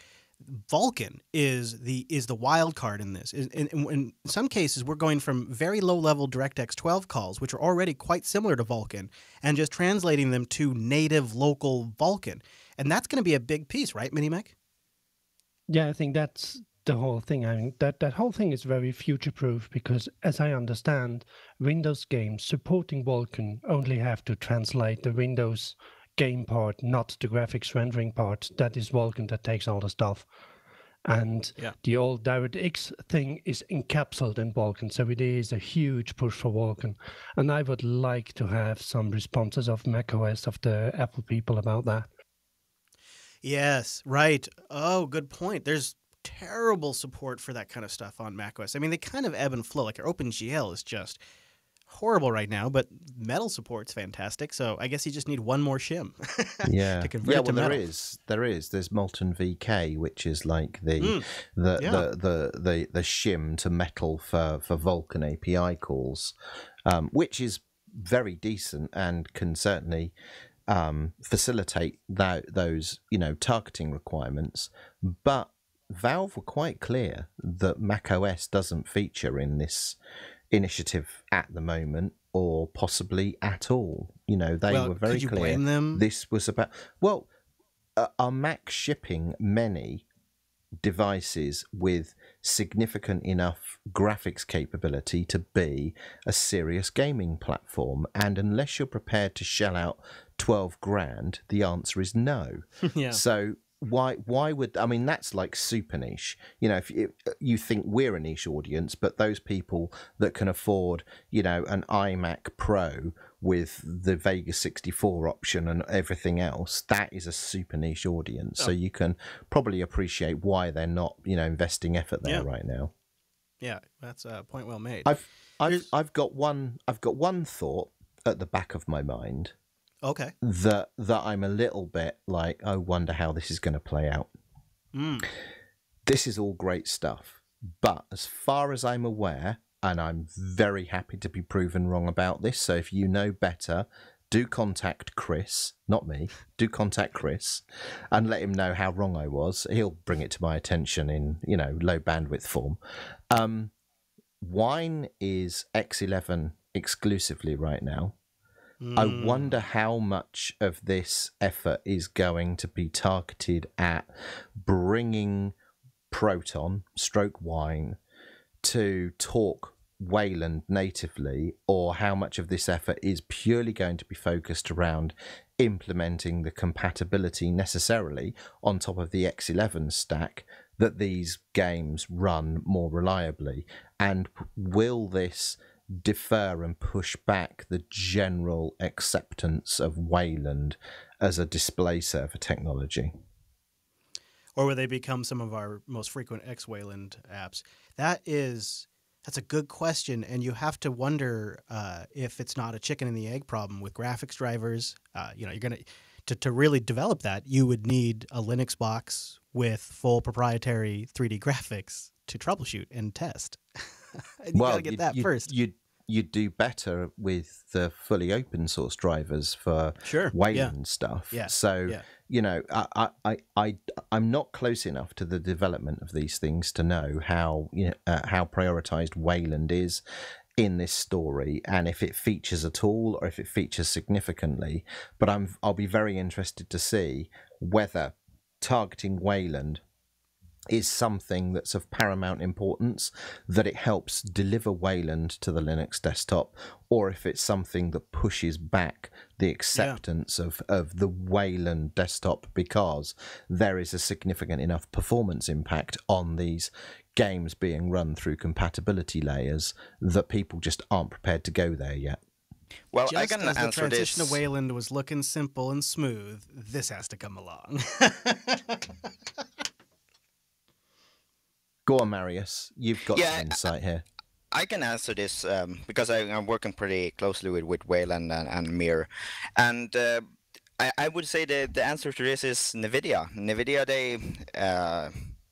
Vulkan is the wild card in this. In some cases, we're going from very low-level DirectX 12 calls, which are already quite similar to Vulkan, and just translating them to native local Vulkan. And that's going to be a big piece, right, Minimec? Yeah, I think that's the whole thing. I mean, that whole thing is very future-proof because, as I understand, Windows games supporting Vulkan only have to translate the Windows game part, not the graphics rendering part. That is Vulkan that takes all the stuff. And the old DirectX thing is encapsulated in Vulkan, so it is a huge push for Vulkan. And I would like to have some responses of macOS, of the Apple people about that. Yes, right. Oh, good point. There's terrible support for that kind of stuff on macOS. I mean, they kind of ebb and flow. Like your OpenGL is just horrible right now, but Metal support's fantastic. So I guess you just need one more shim to convert it to Metal. There's Molten VK, which is like the shim to Metal for Vulkan API calls, which is very decent and can certainly facilitate those targeting requirements. But Valve were quite clear that macOS doesn't feature in this initiative at the moment, or possibly at all. They were very clear. Blame them? This was about are Mac shipping many devices with significant enough graphics capability to be a serious gaming platform. And unless you're prepared to shell out 12 grand, the answer is no. Yeah. So why would, I mean, that's like super niche. You know, if you think we're a niche audience, but those people that can afford, you know, an iMac Pro with the Vega 64 option and everything else, that is a super niche audience. So you can probably appreciate why they're not, you know, investing effort there right now. Yeah, that's a point well made. I've got one thought at the back of my mind. Okay. That I'm a little bit like, I wonder how this is going to play out. This is all great stuff, but as far as I'm aware, and I'm very happy to be proven wrong about this, so if you know better, do contact Chris, not me, do contact Chris and let him know how wrong I was. He'll bring it to my attention in, you know, low bandwidth form. Wine is X11 exclusively right now. I wonder how much of this effort is going to be targeted at bringing Proton / Wine to talk Wayland natively, or how much of this effort is purely going to be focused around implementing the compatibility necessarily on top of the X11 stack that these games run more reliably. And will this defer and push back the general acceptance of Wayland as a display server technology? Or will they become some of our most frequent X-Wayland apps? That's a good question, and you have to wonder if it's not a chicken and the egg problem with graphics drivers. You know, you're gonna to really develop that, you would need a Linux box with full proprietary 3D graphics to troubleshoot and test. You gotta get that first. You'd do better with the fully open source drivers for Wayland stuff. Yeah. So, you know, I'm not close enough to the development of these things to know how, you know, how prioritized Wayland is in this story, and if it features at all or if it features significantly. But I'll be very interested to see whether targeting Wayland is something that's of paramount importance, that it helps deliver Wayland to the Linux desktop, or if it's something that pushes back the acceptance of the Wayland desktop because there is a significant enough performance impact on these games being run through compatibility layers that people just aren't prepared to go there yet. Well, just I can as answer the transition this. to Wayland was looking simple and smooth, this has to come along. Go on, Marius. You've got some insight here. I can answer this because I'm working pretty closely with Wayland and Mir. And I would say the answer to this is NVIDIA. NVIDIA, they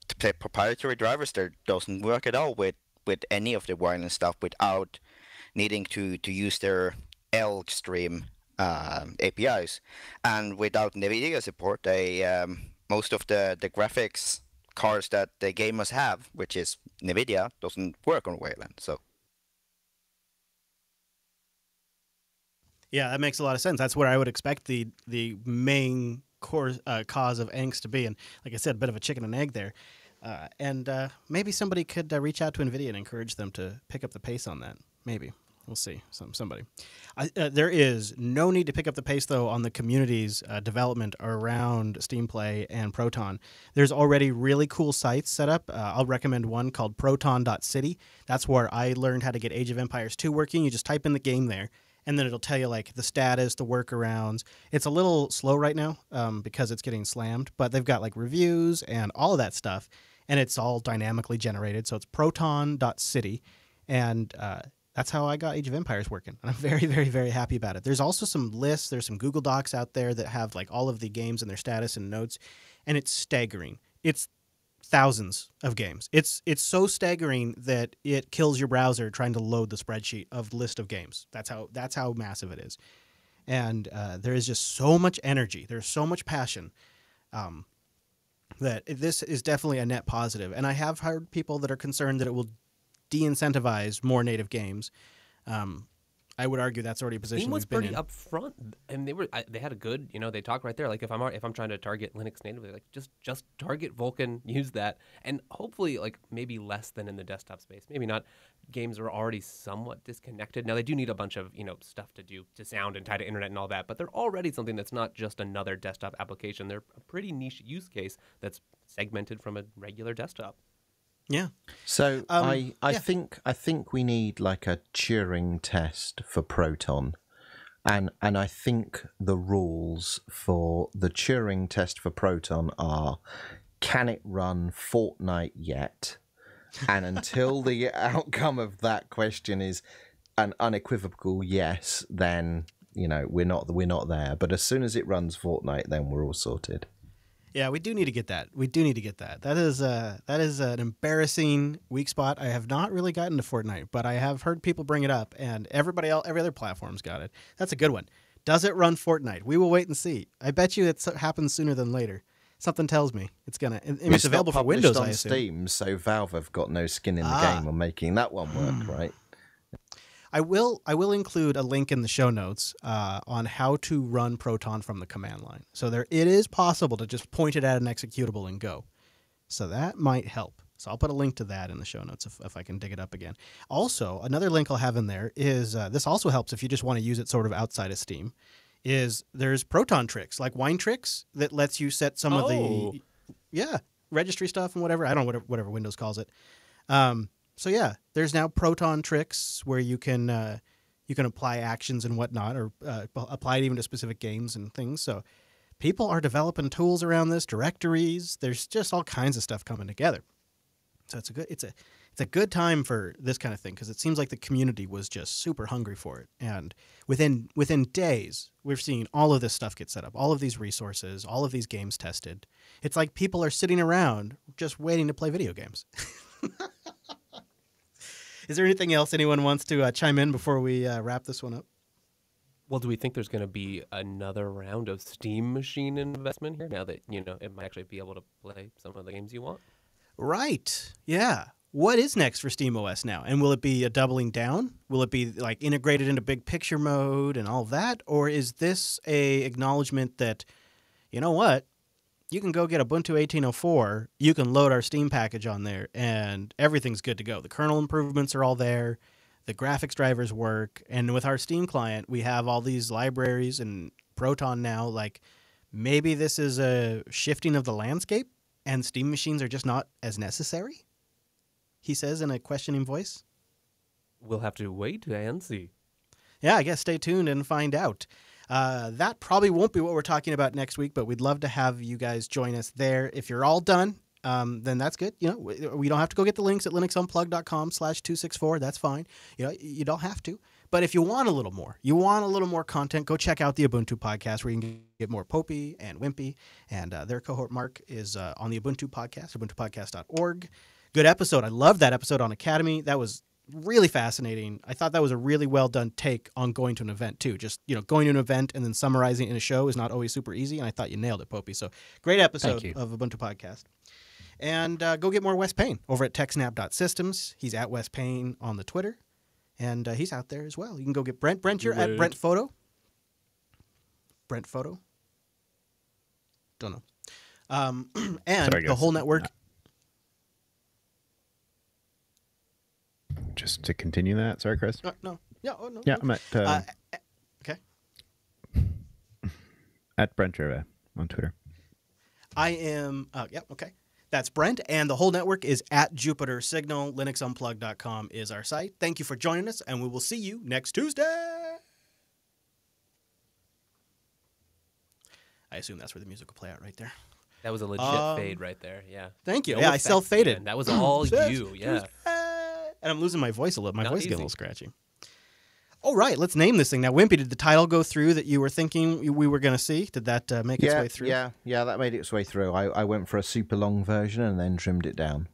to play proprietary drivers there doesn't work at all with any of the Wayland stuff without needing to use their elk stream APIs. And without NVIDIA support, they most of the graphics cards that the gamers have, which is NVIDIA, doesn't work on Wayland. So yeah, that makes a lot of sense. That's where I would expect the main cause of angst to be. And like I said, a bit of a chicken and egg there. And maybe somebody could reach out to NVIDIA and encourage them to pick up the pace on that. Maybe. We'll see. Somebody. There is no need to pick up the pace, though, on the community's development around Steam Play and Proton. There's already really cool sites set up. I'll recommend one called proton.city. That's where I learned how to get Age of Empires 2 working. You just type in the game there, and then it'll tell you like the status, the workarounds. It's a little slow right now because it's getting slammed, but they've got like reviews and all of that stuff, and it's all dynamically generated. So it's proton.city, and that's how I got Age of Empires working. And I'm very, very, very happy about it. There's also some lists. There's some Google Docs out there that have like all of the games and their status and notes. And it's staggering. It's thousands of games. It's so staggering that it kills your browser trying to load the spreadsheet of the list of games. That's how massive it is. And there is just so much energy. There's so much passion that this is definitely a net positive. And I have heard people that are concerned that it will de-incentivize more native games. I would argue that's already a position Steam was we've been pretty in. upfront, and they had a good, they talk right there. Like if I'm trying to target Linux natively, like just target Vulkan, use that, and hopefully like maybe less than in the desktop space. Maybe not. Games are already somewhat disconnected. Now they do need a bunch of stuff to do to sound and tie to internet and all that, but they're already something that's not just another desktop application. They're a pretty niche use case that's segmented from a regular desktop. Yeah. So I think we need like a Turing test for Proton, and I think the rules for the Turing test for Proton are: can it run Fortnite yet? And until the outcome of that question is an unequivocal yes, then we're not there. But as soon as it runs Fortnite, then we're all sorted. Yeah, we do need to get that. That is an embarrassing weak spot. I have not really gotten to Fortnite, but I have heard people bring it up, and every other platform's got it. That's a good one. Does it run Fortnite? We will wait and see. I bet you it happens sooner than later. Something tells me it's gonna. It's available for Windows, on I assume. Steam, so Valve have got no skin in the game on making that one work, right? I will include a link in the show notes on how to run Proton from the command line. So it is possible to just point it at an executable and go. So that might help. So I'll put a link to that in the show notes if I can dig it up again. Also, another link I'll have in there is this also helps if you just want to use it sort of outside of Steam. There's Proton tricks like Wine Tricks that lets you set some of the registry stuff and whatever. I don't know whatever Windows calls it. So yeah, there's now Proton tricks where you can apply actions and whatnot, or apply it even to specific games and things. So people are developing tools around this, directories. There's just all kinds of stuff coming together. So it's a good time for this kind of thing because it seems like the community was just super hungry for it. And within days, we're seeing all of this stuff get set up, all of these resources, all of these games tested. It's like people are sitting around just waiting to play video games. Is there anything else anyone wants to chime in before we wrap this one up? Well, do we think there's going to be another round of Steam Machine investment here now that, it might actually be able to play some of the games you want? Right. Yeah. What is next for SteamOS now? And will it be a doubling down? Will it be like integrated into big picture mode and all of that? Or is this a acknowledgement that, you know what? You can go get Ubuntu 18.04, you can load our Steam package on there, and everything's good to go. The kernel improvements are all there, the graphics drivers work, and with our Steam client, we have all these libraries and Proton now. Like, maybe this is a shifting of the landscape, and Steam machines are just not as necessary? He says in a questioning voice. We'll have to wait and see. Yeah, I guess stay tuned and find out. That probably won't be what we're talking about next week, but we'd love to have you guys join us there. If you're all done, then that's good. We don't have to go get the links at linuxunplugged.com/264. That's fine. You don't have to. But if you want a little more content, go check out the Ubuntu podcast where you can get more Popey and Wimpy. And their cohort Mark is on the Ubuntu podcast, ubuntupodcast.org. Good episode. I love that episode on Academy. That was really fascinating. I thought that was a really well done take on going to an event too. Just, going to an event and then summarizing in a show is not always super easy. And I thought you nailed it, Popey. So great episode of Ubuntu Podcast. And go get more Wes Payne over at techsnap.systems. He's at Wes Payne on the Twitter. And he's out there as well. You can go get Brent. Brent, you're at Brent Photo. Brent Photo. Don't know. And sorry, the whole network. Just to continue that. Sorry, Chris. No. Yeah. Oh, no. Yeah, I'm at. Okay. At Brent Gervais on Twitter. I am. Yeah. Okay. That's Brent, and the whole network is at Jupiter Signal. LinuxUnplugged.com is our site. Thank you for joining us, and we will see you next Tuesday. I assume that's where the music will play out right there. That was a legit fade right there. Yeah. Thank you. No I self-faded. That was all you. Yeah. And I'm losing my voice a little. My voice is getting a little scratchy. All right, let's name this thing. Now, Wimpy, did the title go through that you were thinking we were going to see? Did that make its way through? Yeah, that made its way through. I went for a super long version and then trimmed it down.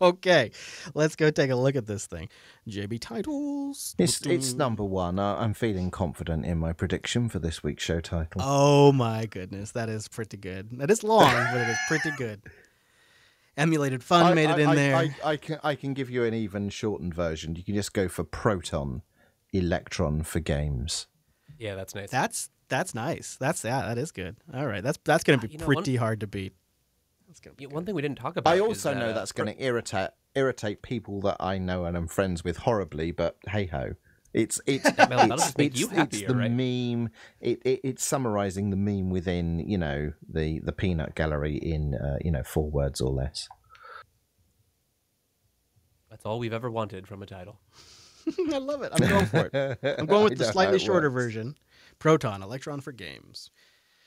Okay, let's go take a look at this thing. JB Titles. It's number one. I'm feeling confident in my prediction for this week's show title. Oh, my goodness. That is pretty good. That is long, but it is pretty good. Emulated Fun made it in there. I can give you an even shortened version. You can just go for Proton Electron for games. Yeah, that's nice. That's nice. That is good. All right, that's going to be pretty hard to beat. One thing we didn't talk about. I also know that's going to irritate people that I know and I'm friends with horribly, but hey ho. It's the meme. It's summarizing the meme within the peanut gallery in 4 words or less. That's all we've ever wanted from a title. I love it. I'm going for it. I'm going with the slightly shorter version. Proton Electron for games.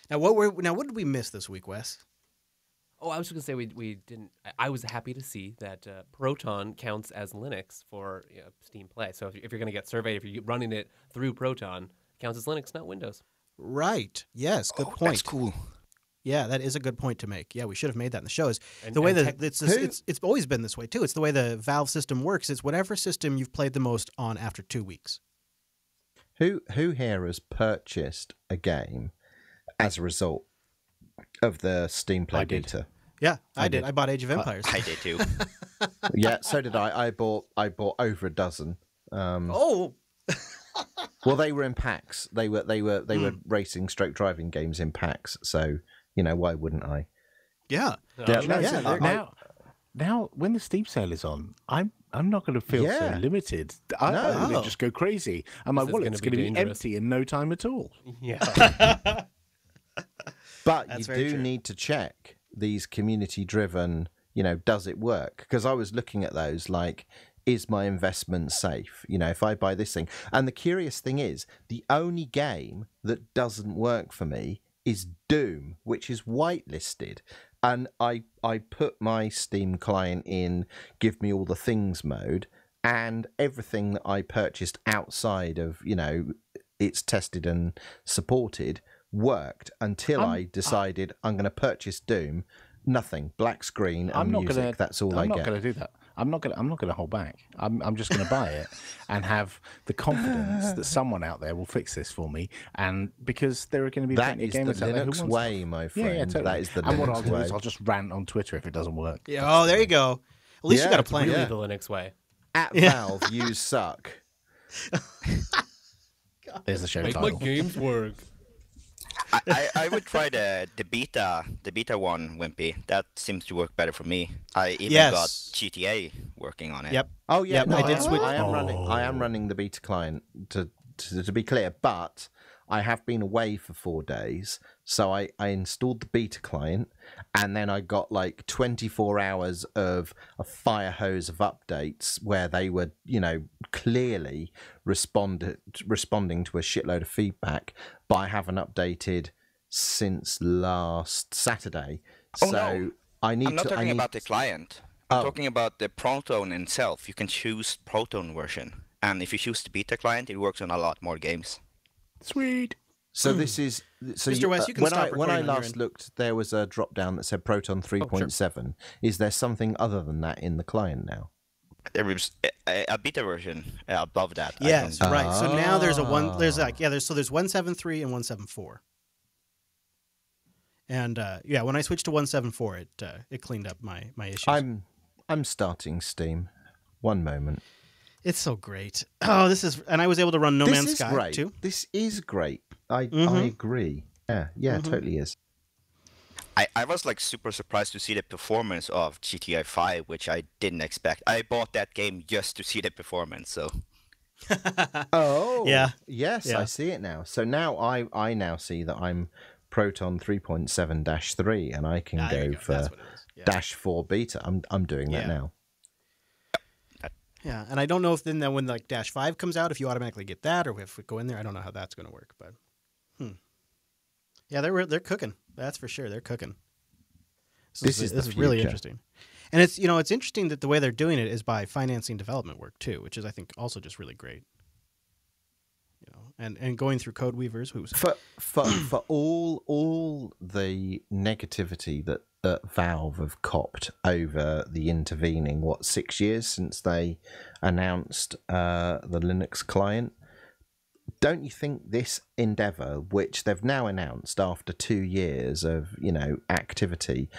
Now what did we miss this week, Wes? Oh, I was just gonna say we didn't. I was happy to see that Proton counts as Linux for Steam Play. So if you're gonna get surveyed, if you're running it through Proton, it counts as Linux, not Windows. Right. Yes. Good point. That's cool. Yeah, that is a good point to make. Yeah, we should have made that in the show. The way that it's always been this way too. It's the way the Valve system works. It's whatever system you've played the most on after 2 weeks. Who here has purchased a game as a result of the Steam Play beta? Yeah, I did. I bought Age of Empires. I did too. Yeah, so did I. I bought over a dozen. Oh. Well, they were in packs. They were racing stroke driving games in packs. So why wouldn't I? Yeah. Now, when the Steam sale is on, I'm not going to feel so limited. I'm going to just go crazy, and my wallet's going to be empty in no time at all. Yeah. But you do need to check these community-driven, does it work? Because I was looking at those like, is my investment safe? If I buy this thing. And the curious thing is, the only game that doesn't work for me is Doom, which is whitelisted. And I put my Steam client in give me all the things mode, and everything that I purchased outside of, it's tested and supported worked until I decided I'm going to purchase Doom. Nothing, black screen and music. That's all I get. I'm not going to do that. I'm not going to hold back. I'm just going to buy it and have the confidence that someone out there will fix this for me. And because there are going to be plenty of gamers out there who want way, my friend. Yeah, totally. That is the Linux and what I'll do way. is I'll just rant on Twitter if it doesn't work. Yeah. Oh, there you go. At least you got a plan. Really the Linux way. At Valve, you suck. There's the show Make title. my games work. I would try the beta one, Wimpy. That seems to work better for me. I even got GTA working on it. Yep. Oh yeah, yep, no, I did switch. I am running the beta client to be clear, but I have been away for 4 days, so I installed the beta client, and then I got like 24 hours of a fire hose of updates where they were, clearly responding to a shitload of feedback, but I haven't updated since last Saturday. Oh, so no. I'm not talking about the client. I'm talking about the Proton itself. You can choose Proton version, and if you choose the beta client, it works on a lot more games. Sweet. So this is Mr. West, you can stop when I recording on your last end. looked, there was a drop down that said Proton 3.7. Is there something other than that in the client now? There is a beta version above that. Yes, right. So now there's there's 173 and 174. And when I switched to 174, it cleaned up my issues. I'm starting Steam. One moment. It's so great. Oh, and I was able to run No Man's Sky too. This is great. I agree. Yeah, totally is. I was like super surprised to see the performance of GTA 5, which I didn't expect. I bought that game just to see the performance, so. Oh. Yeah. Yes, yeah. I see it now. So now I now see that I'm Proton 3.7-3 and I can go for -4 beta. I'm doing that now. Yeah, and I don't know if then when like -5 comes out, if you automatically get that, or if we go in there, I don't know how that's going to work. But, yeah, they're cooking. That's for sure. They're cooking. This is really interesting, and it's it's interesting that the way they're doing it is by financing development work too, which is I think also just really great. And going through code weavers for all the negativity that Valve have copped over the intervening 6 years since they announced the Linux client. Don't you think this endeavor, which they've now announced after 2 years of activity,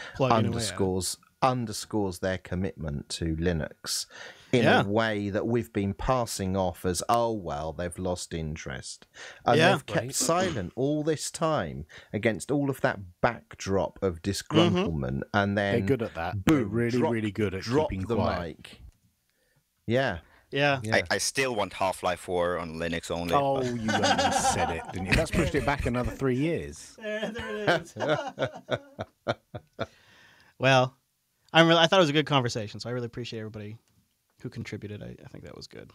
underscores their commitment to Linux in a way that we've been passing off as, oh, well, they've lost interest. And they've kept silent all this time against all of that backdrop of disgruntlement. And then they're good at that. Boom, they're really good at keeping the quiet. mic. Yeah. Yeah. I still want Half-Life 4 on Linux only. Oh, you only said it, didn't you? That's pushed it back another 3 years. There it is. Well, I thought it was a good conversation, so I really appreciate everybody who contributed. I think that was good.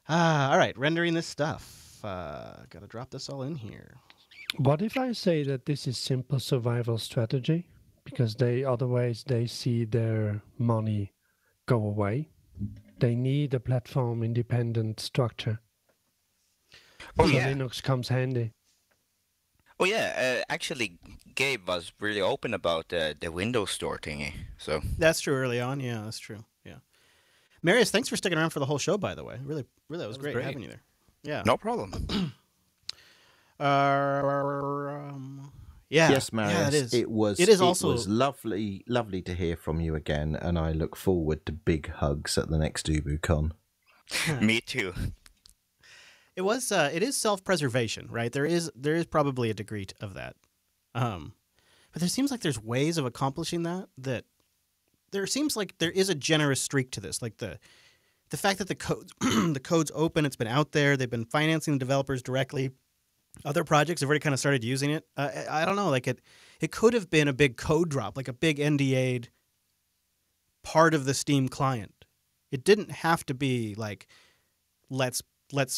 All right, rendering this stuff. Got to drop this all in here. What if I say that this is simple survival strategy? Because otherwise they see their money go away. They need a platform-independent structure. Oh, so yeah. Linux comes handy. Oh, yeah. Actually, Gabe was really open about the Windows Store thingy. So that's true early on. Yeah, that's true. Yeah. Marius, thanks for sticking around for the whole show, by the way. Really, that was great having you there. Yeah. No problem. Yeah. Yes, Marius. Yeah, it was lovely to hear from you again, and I look forward to big hugs at the next UbuCon. Me too. It is self-preservation, right? There is probably a degree of that. But there seems like there's ways of accomplishing that there seems like there is a generous streak to this. Like the fact that the code's open, it's been out there, they've been financing the developers directly. Other projects have already kind of started using it. I don't know, like it could have been a big code drop, like a big NDA'd part of the Steam client. It didn't have to be like let's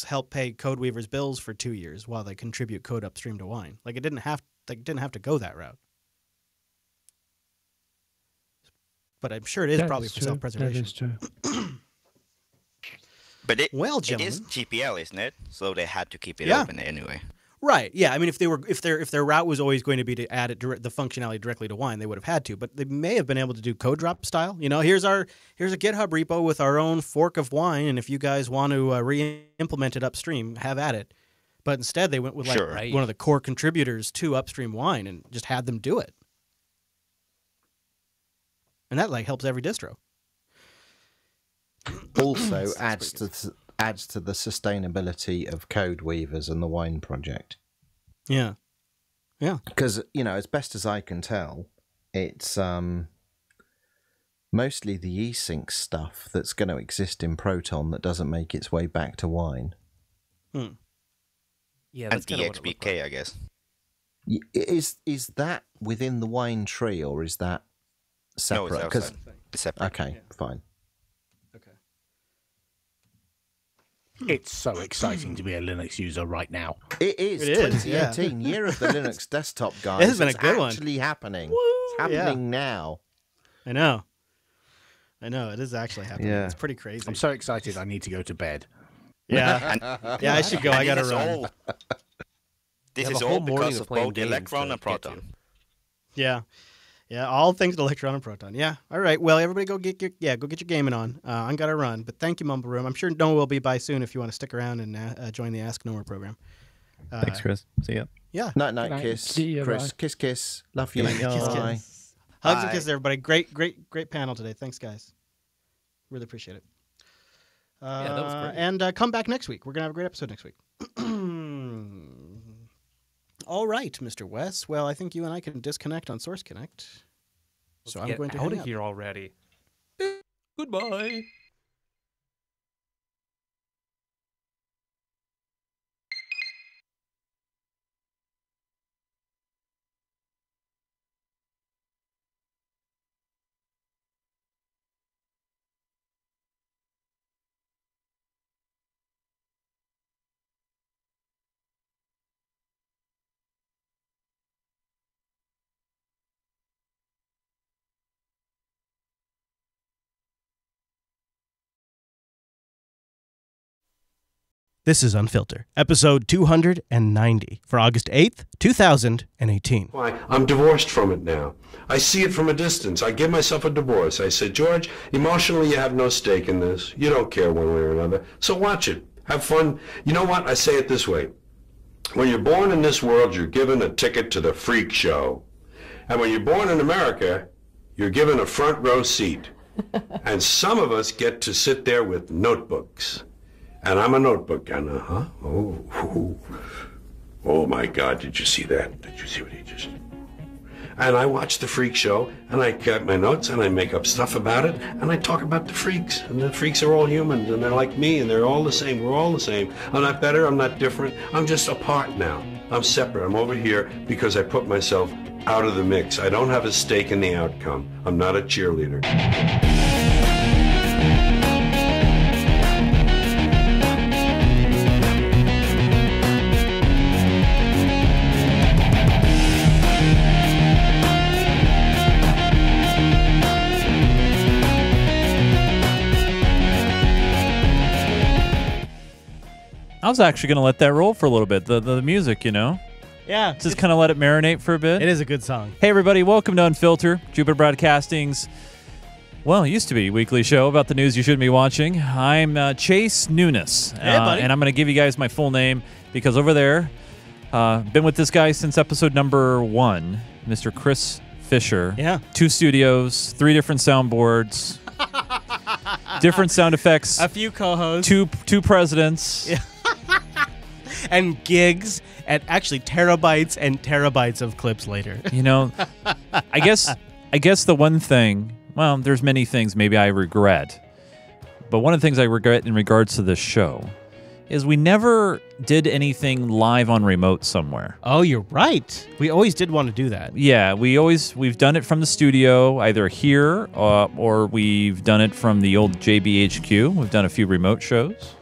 help pay Codeweaver's bills for 2 years while they contribute code upstream to Wine. Like it didn't have to go that route. But I'm sure it is probably for self-preservation. That is true. But it gentlemen, is GPL, isn't it? So they had to keep it open anyway. Right. Yeah. I mean, if their route was always going to be to add the functionality directly to Wine, they would have had to. But they may have been able to do code drop style. You know, here's a GitHub repo with our own fork of Wine, and if you guys want to re-implement it upstream, have at it. But instead, they went with one of the core contributors to upstream Wine and just had them do it. And that helps every distro. Also adds to the sustainability of Codeweavers and the Wine project. Yeah. Yeah. Because, as best as I can tell, it's mostly the eSync stuff that's going to exist in Proton that doesn't make its way back to Wine. Yeah, and DXBK, I guess. Is that within the Wine tree, or is that separate? No, it's separate. Okay, fine. Okay. It's so exciting to be a Linux user right now. It is. 2018, year of the Linux desktop, guys. It has been a good one. It's actually happening. Woo! It's happening now. I know. It is actually happening. Yeah. It's pretty crazy. I'm so excited. I need to go to bed. Yeah. Yeah, I should go. I got to run. This is all because of both Electron and Proton. Yeah. Yeah, all thanks to Electron and Proton. Yeah. All right. Well, everybody go get your gaming on. I'm got to run. But thank you, Mumble Room. I'm sure Noah will be by soon if you want to stick around and join the Ask Noah program. Thanks, Chris. See ya. Yeah. Night, kiss. See you, Chris. bye. Kiss. Love you. Kiss. Hugs and kisses, everybody. Great panel today. Thanks, guys. Really appreciate it. Yeah, that was great. And come back next week. We're going to have a great episode next week. All right, Mr. Wes. Well, I think you and I can disconnect on Source Connect. So I'm going to out hang of up. here already. Goodbye. This is Unfilter, episode 290 for August 8th, 2018. Why, I'm divorced from it now. I see it from a distance. I give myself a divorce. I say, George, emotionally you have no stake in this. You don't care one way or another. So watch it. Have fun. You know what? I say it this way. When you're born in this world, you're given a ticket to the freak show. And when you're born in America, you're given a front row seat. And some of us get to sit there with notebooks. And I'm a notebook guy now, huh? Oh my God, did you see that? Did you see what he just... And I watch the freak show, and I get my notes, and I make up stuff about it, and I talk about the freaks. And the freaks are all humans, and they're like me, and they're all the same. We're all the same. I'm not better, I'm not different. I'm just apart now. I'm separate. I'm over here because I put myself out of the mix. I don't have a stake in the outcome. I'm not a cheerleader. I was actually going to let that roll for a little bit, the music, you know? Yeah. Just kind of let it marinate for a bit. It is a good song. Hey, everybody. Welcome to Unfiltered, Jupiter Broadcasting's, well, it used to be weekly show about the news you shouldn't be watching. I'm Chase Nunes. Hey, buddy. And I'm going to give you guys my full name because over there, been with this guy since episode number 1, Mr. Chris Fisher. Yeah. 2 studios, 3 different soundboards, different sound effects. A few co-hosts. 2 presidents. Yeah. And gigs, and actually terabytes and terabytes of clips later. You know, I guess the one thing, well, there's many things maybe I regret, but one of the things I regret in regards to this show is we never did anything live on remote somewhere. Oh, you're right. We always did want to do that. Yeah, we've done it from the studio, either here or we've done it from the old JBHQ. We've done a few remote shows.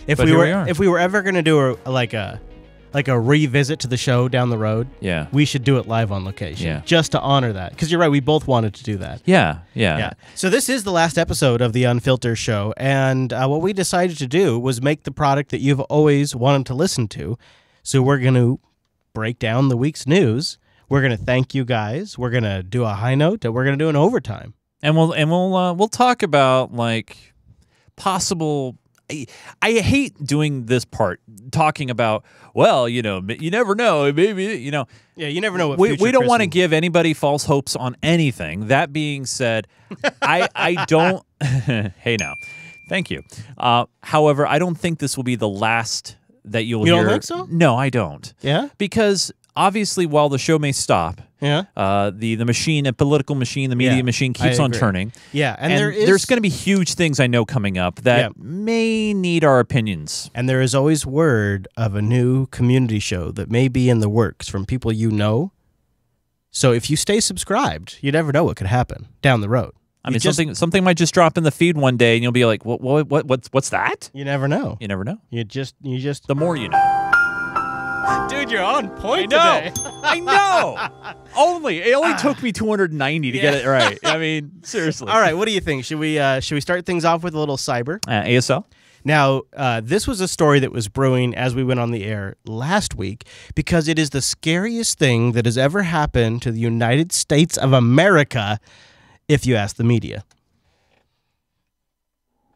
If we were ever going to do a revisit to the show down the road, yeah, we should do it live on location, yeah, just to honor that. Because you're right, we both wanted to do that. Yeah. So this is the last episode of the Unfiltered show, and what we decided to do was make the product that you've always wanted to listen to. So we're going to break down the week's news. We're going to thank you guys. We're going to do a high note, and we're going to do an overtime. And we'll talk about like possible. I hate doing this part, talking about, well, you know, you never know, maybe, you know. Yeah, you never know what we don't want to give anybody false hopes on anything. That being said, I don't. Hey, now, thank you. However, I don't think this will be the last that you'll hear. You don't think so? No, I don't. Yeah? Because obviously, while the show may stop, yeah, the machine, a political machine, the media machine keeps on turning. Yeah, and there's going to be huge things I know coming up that may need our opinions. And there is always word of a new community show that may be in the works from people you know. So if you stay subscribed, you never know what could happen down the road. I mean, something might just drop in the feed one day, and you'll be like, what's that? You never know. You never know. You just. The more you know. Dude, you're on point today. I know. It only took me 290 to get it right. I mean, seriously. All right, what do you think? Should we start things off with a little cyber? ASL. Now, this was a story that was brewing as we went on the air last week because it is the scariest thing that has ever happened to the United States of America, if you ask the media.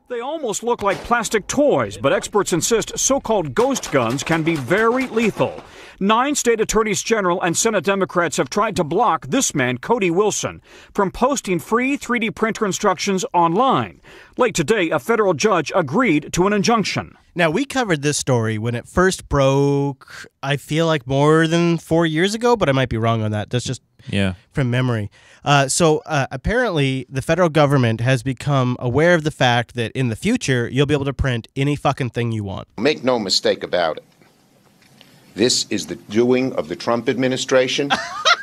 They almost look like plastic toys, but experts insist so-called ghost guns can be very lethal. 9 state attorneys general and Senate Democrats have tried to block this man, Cody Wilson, from posting free 3D printer instructions online. Late today, a federal judge agreed to an injunction. Now, we covered this story when it first broke, I feel like more than 4 years ago, but I might be wrong on that. That's just from memory. So apparently, the federal government has become aware of the fact that in the future, you'll be able to print any fucking thing you want. Make no mistake about it. This is the doing of the Trump administration.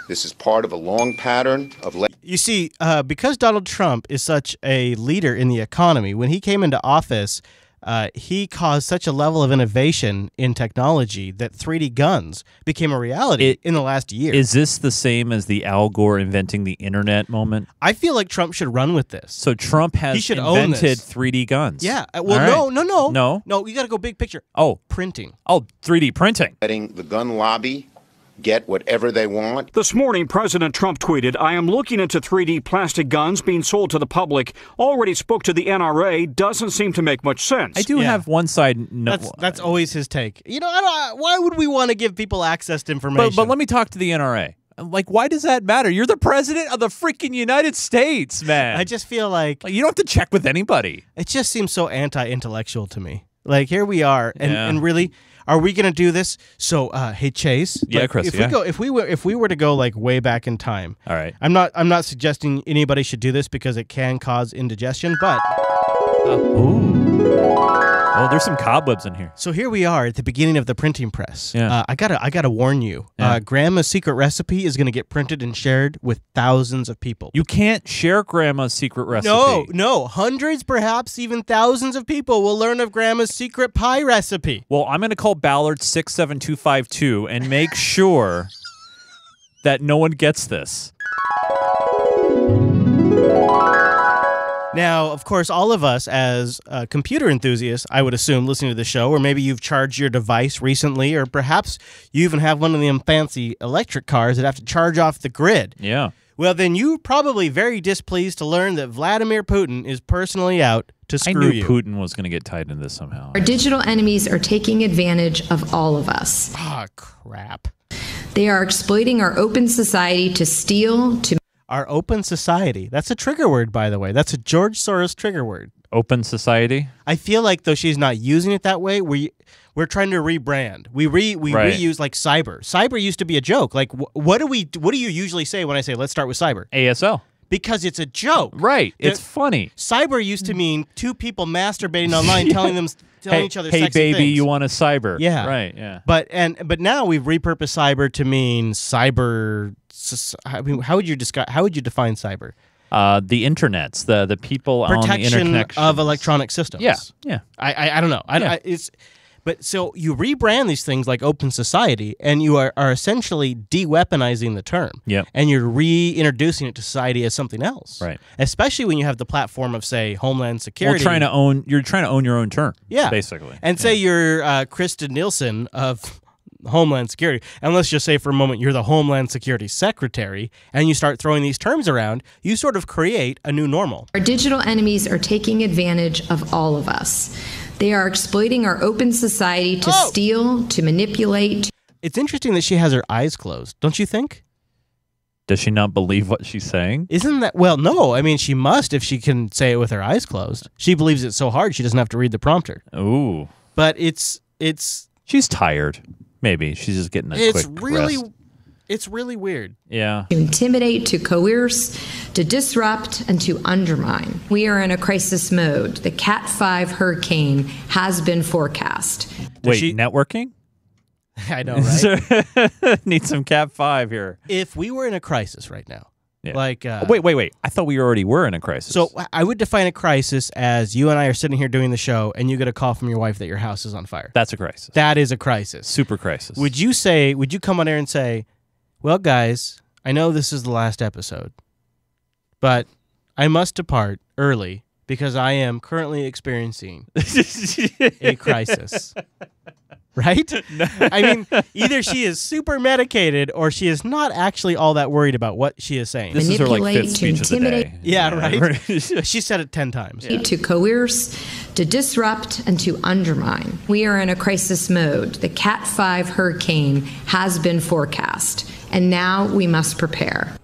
This is part of a long pattern of... You see, because Donald Trump is such a leader in the economy, when he came into office, he caused such a level of innovation in technology that 3D guns became a reality in the last year. Is this the same as the Al Gore inventing the internet moment? I feel like Trump should run with this. So Trump has invented 3D guns. Yeah. Well, right. No, you got to go big picture. Oh. Printing. Oh, 3D printing. Letting the gun lobby get whatever they want. This morning, President Trump tweeted, "I am looking into 3D plastic guns being sold to the public. Already spoke to the NRA. Doesn't seem to make much sense." I do have one side. That's always his take. You know, why would we want to give people access to information? But let me talk to the NRA. Like, why does that matter? You're the president of the freaking United States, man. I just feel like you don't have to check with anybody. It just seems so anti-intellectual to me. Like, here we are, and really, are we going to do this? So, hey, Chase. Yeah, like, Chris. If we were to go like way back in time. All right. I'm not suggesting anybody should do this because it can cause indigestion, but. Oh, there's some cobwebs in here. So here we are at the beginning of the printing press. Yeah. I gotta warn you. Yeah. Grandma's secret recipe is gonna get printed and shared with thousands of people. You can't share Grandma's secret recipe. No. Hundreds, perhaps even thousands of people will learn of Grandma's secret pie recipe. Well, I'm gonna call Ballard 67252 and make sure that no one gets this. Now, of course, all of us as computer enthusiasts, I would assume, listening to the show, or maybe you've charged your device recently, or perhaps you even have one of them fancy electric cars that have to charge off the grid. Yeah. Well, then you're probably very displeased to learn that Vladimir Putin is personally out to screw you. I knew Putin was going to get tied into this somehow. Our digital enemies are taking advantage of all of us. Ah, crap. They are exploiting our open society to steal, to... Our open society. That's a trigger word, by the way. That's a George Soros trigger word. Open society? I feel like, though she's not using it that way, we're trying to rebrand. We reuse like cyber. Cyber used to be a joke. Like, what do you usually say when I say, let's start with cyber? ASL. Because it's a joke. Right. It's funny. Cyber used to mean two people masturbating online telling each other hey sexy baby, things. you want a cyber. Yeah. Right, yeah. But now we've repurposed cyber to mean cyber. I mean, how would you define cyber? The internets, the people on the interconnection of electronic systems. Yeah. I don't know. But so you rebrand these things like open society, and you are essentially de-weaponizing the term. Yep. And you're reintroducing it to society as something else. Right. Especially when you have the platform of, say, Homeland Security. You're trying to own your own term. Yeah. Basically. And say you're Krista Nielsen of Homeland Security, and let's just say for a moment you're the Homeland Security Secretary, and you start throwing these terms around, you sort of create a new normal. Our digital enemies are taking advantage of all of us. They are exploiting our open society to steal, to manipulate. It's interesting that she has her eyes closed, don't you think? Does she not believe what she's saying? Isn't that... Well, no. I mean, she must if she can say it with her eyes closed. She believes it so hard she doesn't have to read the prompter. Ooh. But it's... She's tired. Maybe. She's just getting a quick rest. It's really weird. Yeah. To intimidate, to coerce, to disrupt, and to undermine. We are in a crisis mode. The Cat 5 hurricane has been forecast. Wait, networking? I know, right? Need some Cat 5 here. If we were in a crisis right now, like... Wait. I thought we already were in a crisis. So I would define a crisis as you and I are sitting here doing the show, and you get a call from your wife that your house is on fire. That's a crisis. That is a crisis. Super crisis. Would you come on air and say, well, guys, I know this is the last episode, but I must depart early because I am currently experiencing a crisis. Right? No. I mean, either she is super medicated or she is not actually all that worried about what she is saying. This is her like fifth speech of the day. Yeah, right? She said it 10 times. Yeah. To coerce, to disrupt, and to undermine. We are in a crisis mode. The Cat 5 hurricane has been forecast, and now we must prepare.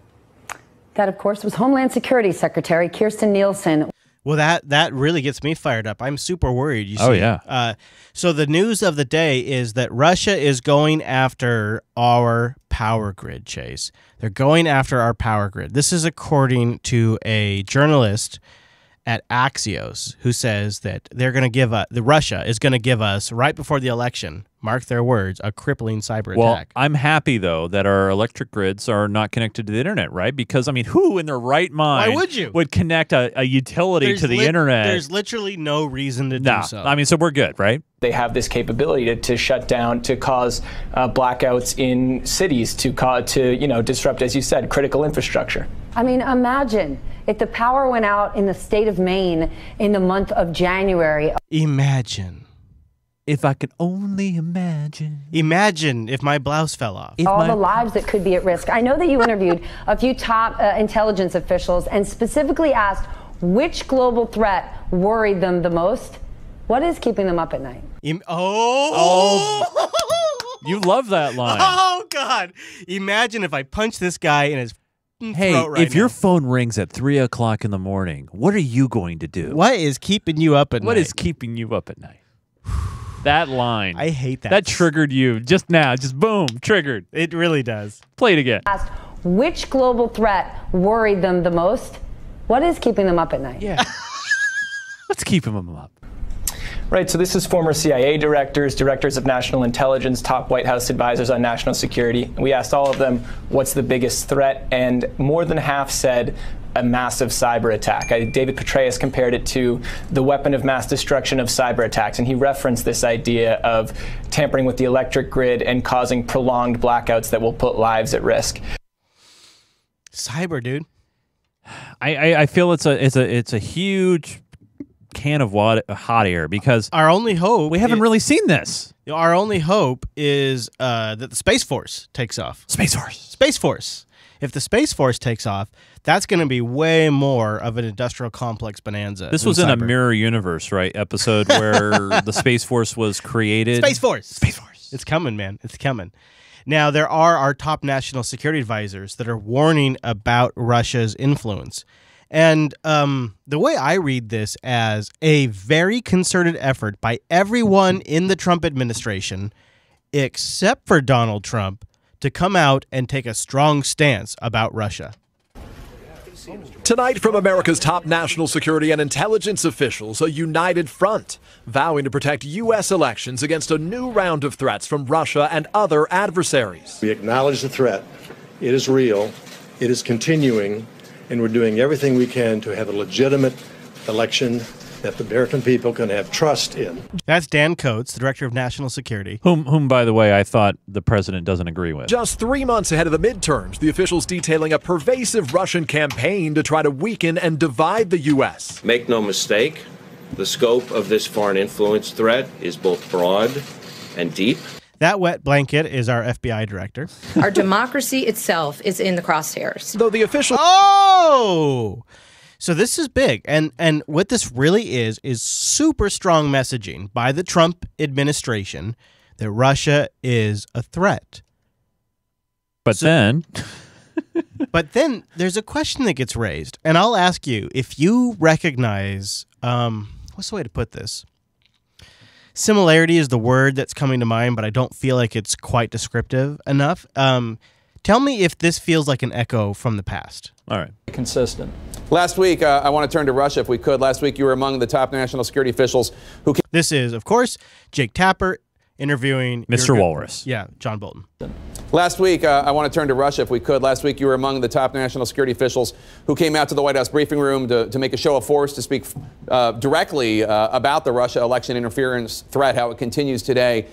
That, of course, was Homeland Security Secretary Kirstjen Nielsen. Well, that really gets me fired up. I'm super worried. You see. Oh, yeah. So the news of the day is that Russia is going after our power grid, Chase. They're going after our power grid. This is according to a journalist at Axios who says that they're going to give Russia is going to give us, right before the election, mark their words, a crippling cyber attack. I'm happy, though, that our electric grids are not connected to the internet, right? Because, I mean, who in their right mind would connect a utility to the internet? There's literally no reason to do so. I mean, so we're good, right? They have this capability to shut down, to cause blackouts in cities, to disrupt, as you said, critical infrastructure. I mean, imagine if the power went out in the state of Maine in the month of January. Imagine. If I could only imagine. Imagine if my blouse fell off. All the lives that could be at risk. I know that you interviewed a few top intelligence officials and specifically asked which global threat worried them the most. What is keeping them up at night? You love that line. Oh, God. Imagine if I punch this guy in his Hey, throat right if your now. phone rings at 3 o'clock in the morning, what are you going to do? What is keeping you up at night? What is keeping you up at night? That line. I hate that. That triggered you just now. Just boom, triggered. It really does. Play it again. Asked which global threat worried them the most. What is keeping them up at night? Yeah. What's keeping them up? Right, so this is former CIA directors, directors of national intelligence, top White House advisors on national security. We asked all of them, what's the biggest threat? And more than half said a massive cyber attack. David Petraeus compared it to the weapon of mass destruction of cyber attacks, and he referenced this idea of tampering with the electric grid and causing prolonged blackouts that will put lives at risk. Cyber, dude. I feel it's a huge can of hot air because our only hope we haven't really seen this. Our only hope is that the Space Force takes off. Space Force. If the Space Force takes off, that's going to be way more of an industrial complex bonanza. This was in a Mirror Universe, right? Episode where the Space Force was created. Space Force. It's coming, man. It's coming. Now, there are our top national security advisors that are warning about Russia's influence. And the way I read this as a very concerted effort by everyone in the Trump administration, except for Donald Trump, to come out and take a strong stance about Russia. Tonight from America's top national security and intelligence officials, a united front vowing to protect U.S. elections against a new round of threats from Russia and other adversaries. We acknowledge the threat. It is real. It is continuing. And we're doing everything we can to have a legitimate election that the American people can have trust in. That's Dan Coates, the Director of National Security. Whom, by the way, I thought the president doesn't agree with. Just 3 months ahead of the midterms, the officials detailing a pervasive Russian campaign to try to weaken and divide the U.S. Make no mistake, the scope of this foreign influence threat is both broad and deep. That wet blanket is our FBI director. Our democracy itself is in the crosshairs. Though the official... Oh! So this is big. And what this really is super strong messaging by the Trump administration that Russia is a threat. But then there's a question that gets raised. And I'll ask you, if you recognize, what's the way to put this? Similarity is the word that's coming to mind, but I don't feel like it's quite descriptive enough. Tell me if this feels like an echo from the past. All right. Consistent. Last week, I want to turn to Russia if we could. Last week, you were among the top national security officials who... This is, of course, Jake Tapper interviewing... Mr. Walrus. Yeah, John Bolton. Last week, I want to turn to Russia if we could. Last week, you were among the top national security officials who came out to the White House briefing room to make a show of force to speak directly about the Russia election interference threat, how it continues today.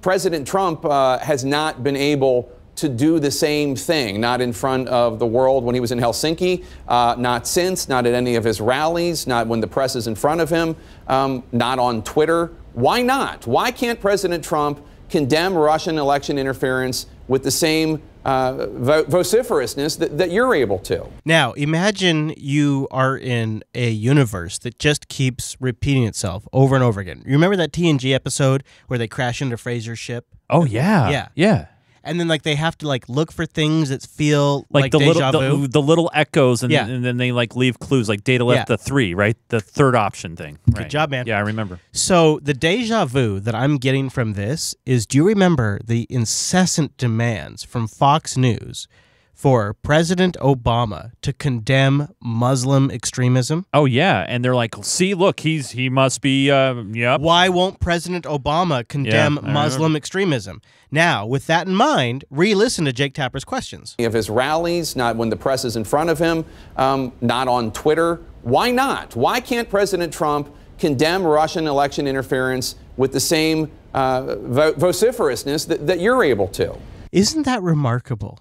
President Trump has not been able to do the same thing, not in front of the world when he was in Helsinki, not since, not at any of his rallies, not when the press is in front of him, not on Twitter. Why not? Why can't President Trump condemn Russian election interference with the same vociferousness that you're able to? Now, imagine you are in a universe that just keeps repeating itself over and over again. You remember that TNG episode where they crash into Fraser's ship? Oh, yeah. Yeah. And then they have to look for things that feel like the deja little vu. the little echoes and, Yeah. and then they leave clues like data left the 3, right? The third option thing. Good job, man. Yeah, I remember. So the deja vu that I'm getting from this is, do you remember the incessant demands from Fox News for President Obama to condemn Muslim extremism? Oh, yeah. And they're like, see, look, he must be, yep. Why won't President Obama condemn Muslim extremism? Now, with that in mind, re-listen to Jake Tapper's questions. Of his rallies, not when the press is in front of him, not on Twitter. Why not? Why can't President Trump condemn Russian election interference with the same vociferousness that you're able to? Isn't that remarkable?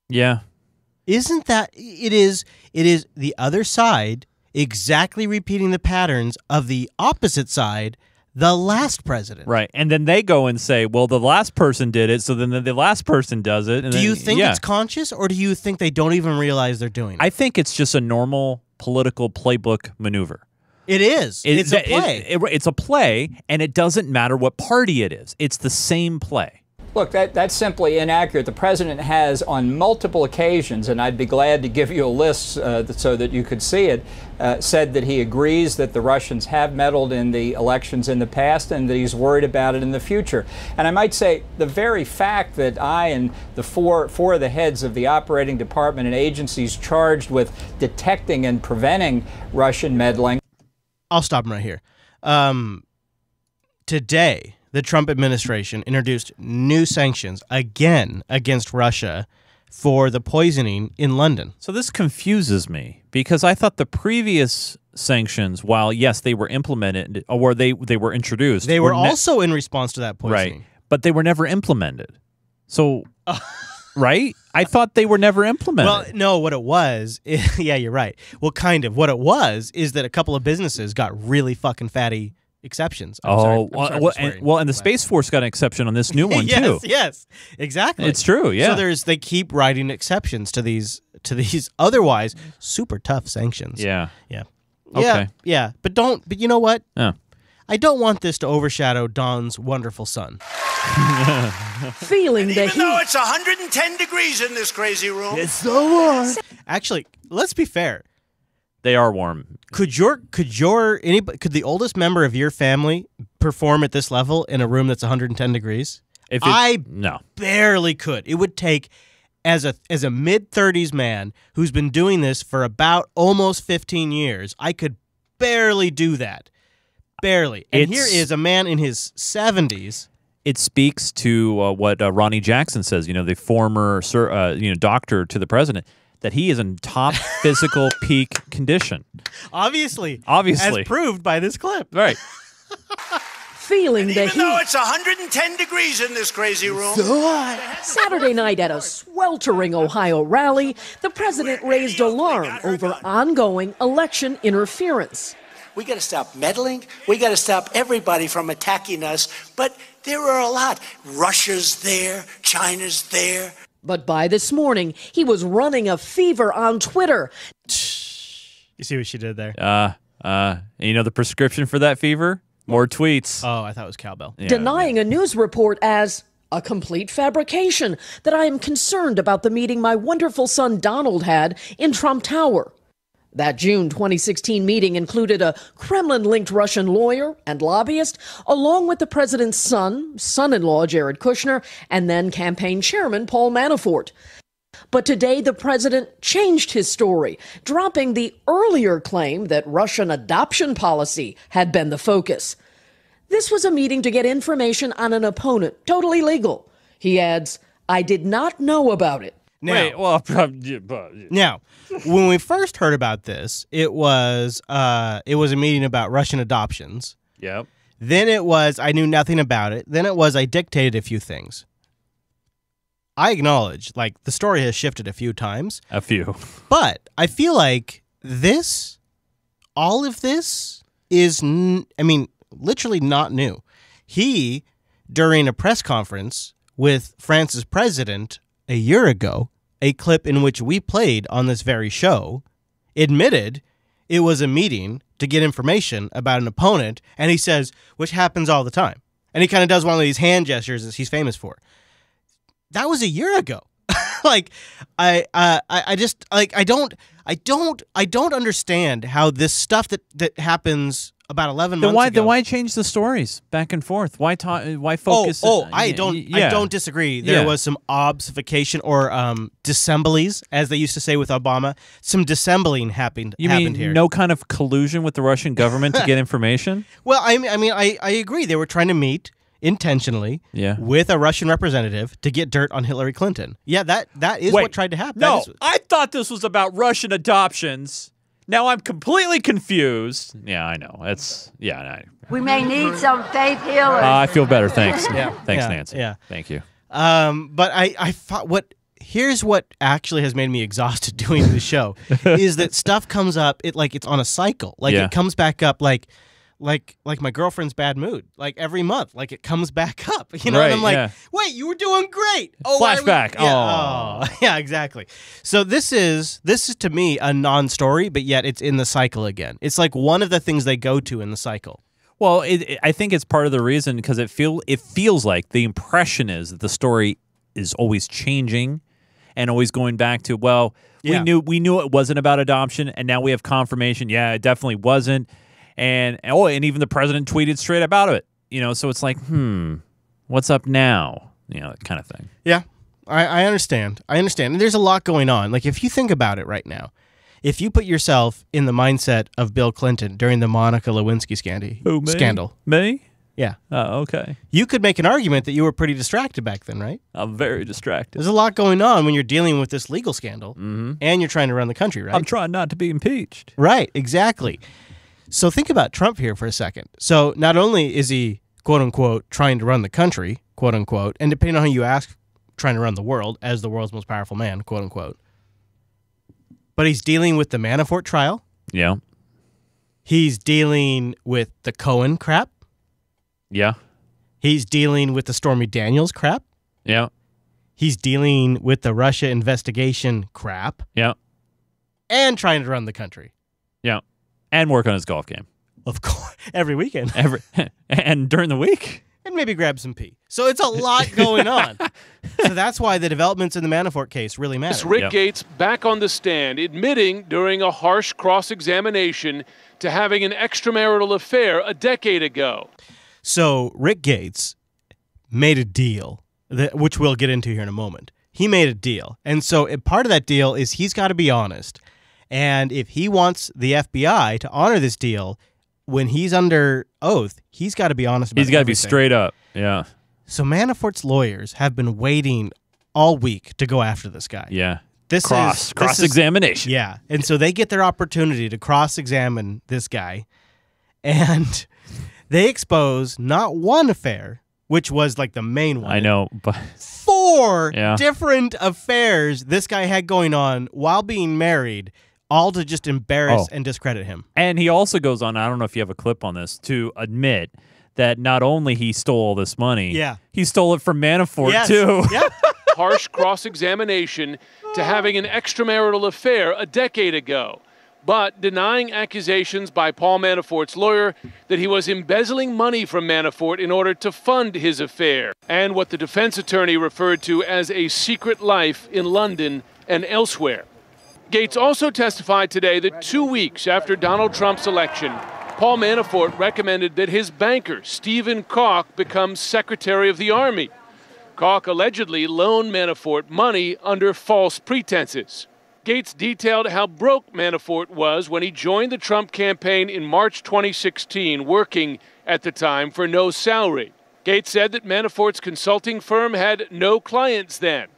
Yeah. Isn't that it is the other side exactly repeating the patterns of the opposite side, the last president. Right. And then they go and say, well, the last person did it, so then the last person does it. And do then, you think it's conscious, or do you think they don't even realize they're doing it? I think it's just a normal political playbook maneuver. It is. It's a play. It's a play, and it doesn't matter what party it is. It's the same play. Look, that's simply inaccurate. The president has on multiple occasions, and I'd be glad to give you a list so that you could see it, said that he agrees that the Russians have meddled in the elections in the past and that he's worried about it in the future. And I might say the very fact that I and the four of the heads of the operating department and agencies charged with detecting and preventing Russian meddling. I'll stop him right here. Today, the Trump administration introduced new sanctions again against Russia for the poisoning in London. So this confuses me because I thought the previous sanctions, while yes, they were implemented or they were introduced, they were also in response to that poisoning. Right, but they were never implemented. So, right? I thought they were never implemented. Well, no, what it was, yeah, you're right. Well, kind of. What it was is that a couple of businesses got really fucking fatty exceptions. And the Space Force got an exception on this new one too. Yes, exactly. It's true. Yeah. So they keep writing exceptions to these otherwise super tough sanctions. Yeah. Yeah. Okay. Yeah. But you know what? Yeah. I don't want this to overshadow Don's wonderful son. Feeling the heat. Even though it's 110 degrees in this crazy room. It's so warm. Actually, let's be fair. They are warm. Could the oldest member of your family perform at this level in a room that's 110 degrees? No. Barely could. It would take as a mid-30s man who's been doing this for about almost 15 years. I could barely do that. Barely. And here is a man in his 70s. It speaks to what Ronnie Jackson says, the former doctor to the president, that he is in top physical peak condition. Obviously. As proved by this clip. Right. Feeling the heat. Even though it's 110 degrees in this crazy room. Saturday night at a sweltering Ohio rally, the president raised alarm over ongoing election interference. We got to stop meddling. We got to stop everybody from attacking us. But there are a lot. Russia's there. China's there. But by this morning, he was running a fever on Twitter. You see what she did there? The prescription for that fever? More tweets. Oh, I thought it was cowbell. Yeah, denying a news report as a complete fabrication, that I am concerned about the meeting my wonderful son Donald had in Trump Tower. That June 2016 meeting included a Kremlin-linked Russian lawyer and lobbyist, along with the president's son-in-law Jared Kushner, and then campaign chairman Paul Manafort. But today, the president changed his story, dropping the earlier claim that Russian adoption policy had been the focus. This was a meeting to get information on an opponent, totally legal. He adds, I did not know about it. Now, when we first heard about this, it was a meeting about Russian adoptions. Yep. Then it was I knew nothing about it. Then it was I dictated a few things. I acknowledge, the story has shifted a few times. A few. But I feel like all of this is, literally not new. He, during a press conference with France's president a year ago, a clip in which we played on this very show, admitted it was a meeting to get information about an opponent, and he says, which happens all the time. And he kind of does one of these hand gestures that he's famous for. That was a year ago. I don't understand how this stuff that happens about 11 months ago. Then why change the stories back and forth? Why focus? I don't disagree. There was some obfuscation or dissemblies, as they used to say with Obama. Some dissembling happened here. No kind of collusion with the Russian government to get information? Well, I agree. They were trying to meet intentionally with a Russian representative to get dirt on Hillary Clinton. Yeah, that is what tried to happen. No, I thought this was about Russian adoptions. Now I'm completely confused. Yeah, I know. We may need some faith healers. I feel better. Thanks. Thanks, Nancy. Yeah. Thank you. But I thought here's what actually has made me exhausted doing the show is that stuff comes up. It's on a cycle. It comes back up. like my girlfriend's bad mood. Like every month, like it comes back up. You know, Right, and I'm like, yeah. wait, you were doing great. Oh, why are we-" Flashback. Yeah, oh, yeah, exactly. So this is to me a non-story, but yet it's in the cycle again. It's like one of the things they go to in the cycle. Well, I think it's part of the reason because it feels like the impression is that the story is always changing and always going back to, well, Yeah. we knew it wasn't about adoption, and now we have confirmation. Yeah, it definitely wasn't. And even the president tweeted straight about it. You know, so it's like, what's up now? You know, that kind of thing. Yeah, I understand. And there's a lot going on. Like if you think about it right now, if you put yourself in the mindset of Bill Clinton during the Monica Lewinsky scandal. Me? Yeah. Oh, okay. You could make an argument that you were pretty distracted back then, right? I'm very distracted. There's a lot going on when you're dealing with this legal scandal and you're trying to run the country, right? I'm trying not to be impeached. Right, exactly. So think about Trump here for a second. So not only is he, quote unquote, trying to run the country, quote unquote, and depending on who you ask, trying to run the world as the world's most powerful man, quote unquote, but he's dealing with the Manafort trial. Yeah. He's dealing with the Cohen crap. Yeah. He's dealing with the Stormy Daniels crap. Yeah. He's dealing with the Russia investigation crap. Yeah. And trying to run the country. Yeah. And work on his golf game. Of course. Every weekend. And during the week. And maybe grab some pee. So it's a lot going on. So that's why the developments in the Manafort case really matter. Rick Gates back on the stand, admitting during a harsh cross-examination to having an extramarital affair a decade ago. So Rick Gates made a deal, which we'll get into here in a moment. He made a deal. And so part of that deal is he's got to be honest. And if he wants the FBI to honor this deal, when he's under oath, he's got to be honest about it. He's got to be straight up. Yeah. So Manafort's lawyers have been waiting all week to go after this guy. Yeah. Cross-examination. Yeah. And so they get their opportunity to cross-examine this guy. And they expose not one affair, which was like the main one. I know, but 4 different affairs this guy had going on while being married, all to just embarrass and discredit him. And he also goes on, I don't know if you have a clip on this, to admit that not only he stole all this money, he stole it from Manafort too. Yeah. Harsh cross-examination to having an extramarital affair a decade ago, but denying accusations by Paul Manafort's lawyer that he was embezzling money from Manafort in order to fund his affair, and what the defense attorney referred to as a secret life in London and elsewhere. Gates also testified today that 2 weeks after Donald Trump's election, Paul Manafort recommended that his banker, Stephen Koch, become Secretary of the Army. Koch allegedly loaned Manafort money under false pretenses. Gates detailed how broke Manafort was when he joined the Trump campaign in March 2016, working at the time for no salary. Gates said that Manafort's consulting firm had no clients then,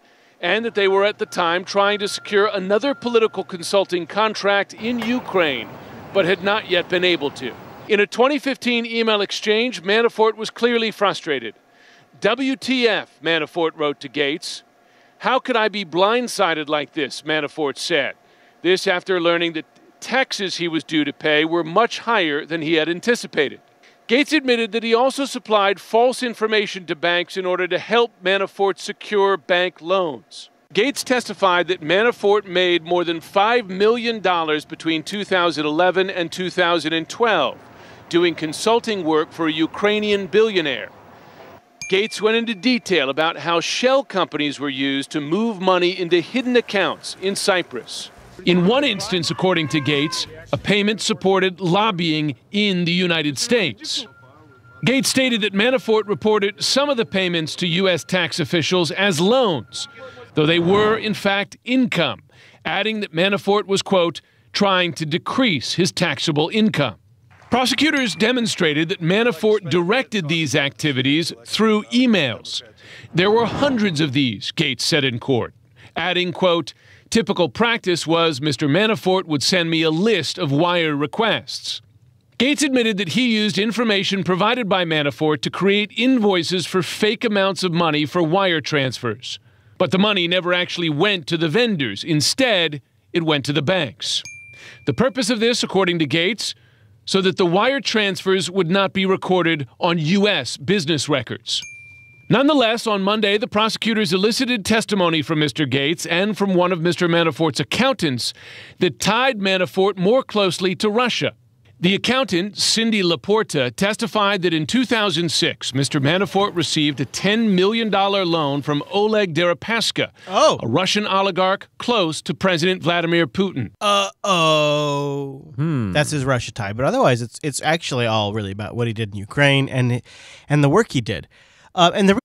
and that they were at the time trying to secure another political consulting contract in Ukraine, but had not yet been able to. In a 2015 email exchange, Manafort was clearly frustrated. WTF, Manafort wrote to Gates. How could I be blindsided like this, Manafort said. This after learning that taxes he was due to pay were much higher than he had anticipated. Gates admitted that he also supplied false information to banks in order to help Manafort secure bank loans. Gates testified that Manafort made more than $5 million between 2011 and 2012, doing consulting work for a Ukrainian billionaire. Gates went into detail about how shell companies were used to move money into hidden accounts in Cyprus. In one instance, according to Gates, a payment supported lobbying in the United States. Gates stated that Manafort reported some of the payments to U.S. tax officials as loans, though they were, in fact, income, adding that Manafort was, quote, trying to decrease his taxable income. Prosecutors demonstrated that Manafort directed these activities through emails. There were hundreds of these, Gates said in court, adding, quote, typical practice was Mr. Manafort would send me a list of wire requests. Gates admitted that he used information provided by Manafort to create invoices for fake amounts of money for wire transfers. But the money never actually went to the vendors. Instead, it went to the banks. The purpose of this, according to Gates, so that the wire transfers would not be recorded on U.S. business records. Nonetheless, on Monday, the prosecutors elicited testimony from Mr. Gates and from one of Mr. Manafort's accountants that tied Manafort more closely to Russia. The accountant, Cindy Laporta, testified that in 2006, Mr. Manafort received a $10 million loan from Oleg Deripaska, a Russian oligarch close to President Vladimir Putin. That's his Russia tie. But otherwise, it's actually all really about what he did in Ukraine and the work he did. And the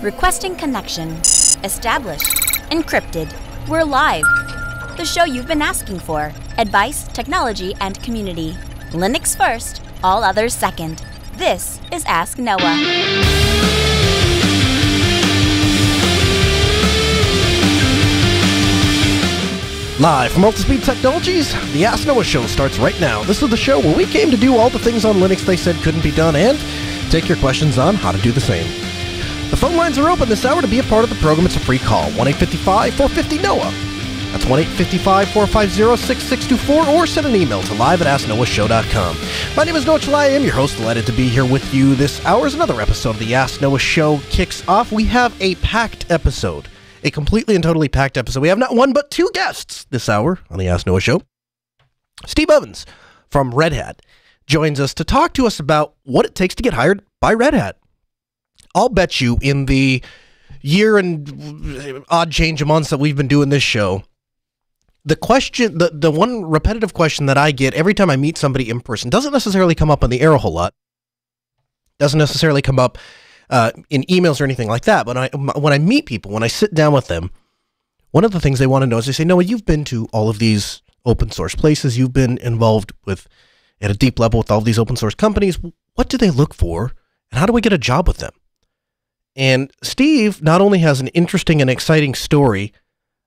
Requesting connection. Established. Encrypted. We're live. The show you've been asking for. Advice, technology, and community. Linux first, all others second. This is Ask Noah. Live from Multispeed Technologies, the Ask Noah Show starts right now. This is the show where we came to do all the things on Linux they said couldn't be done and take your questions on how to do the same. The phone lines are open this hour. To be a part of the program, it's a free call, 1-855-450-NOAH. That's 1-855-450-6624, or send an email to live@asknoahshow.com. My name is Noah Chalai. I am your host, delighted to be here with you this hour as another episode of the Ask Noah Show kicks off. We have a packed episode. A completely and totally packed episode. We have not one but two guests this hour on the Ask Noah Show. Steve Ovens from Red Hat joins us to talk to us about what it takes to get hired by Red Hat. I'll bet you in the year and odd change of months that we've been doing this show, the question, the one repetitive question that I get every time I meet somebody in person doesn't necessarily come up on the air a whole lot. Doesn't necessarily come up in emails or anything like that. But when I meet people, when I sit down with them, one of the things they want to know is they say, Noah, you've been to all of these open source places. You've been involved with, at a deep level, with all of these open source companies. What do they look for? And how do we get a job with them? And Steve not only has an interesting and exciting story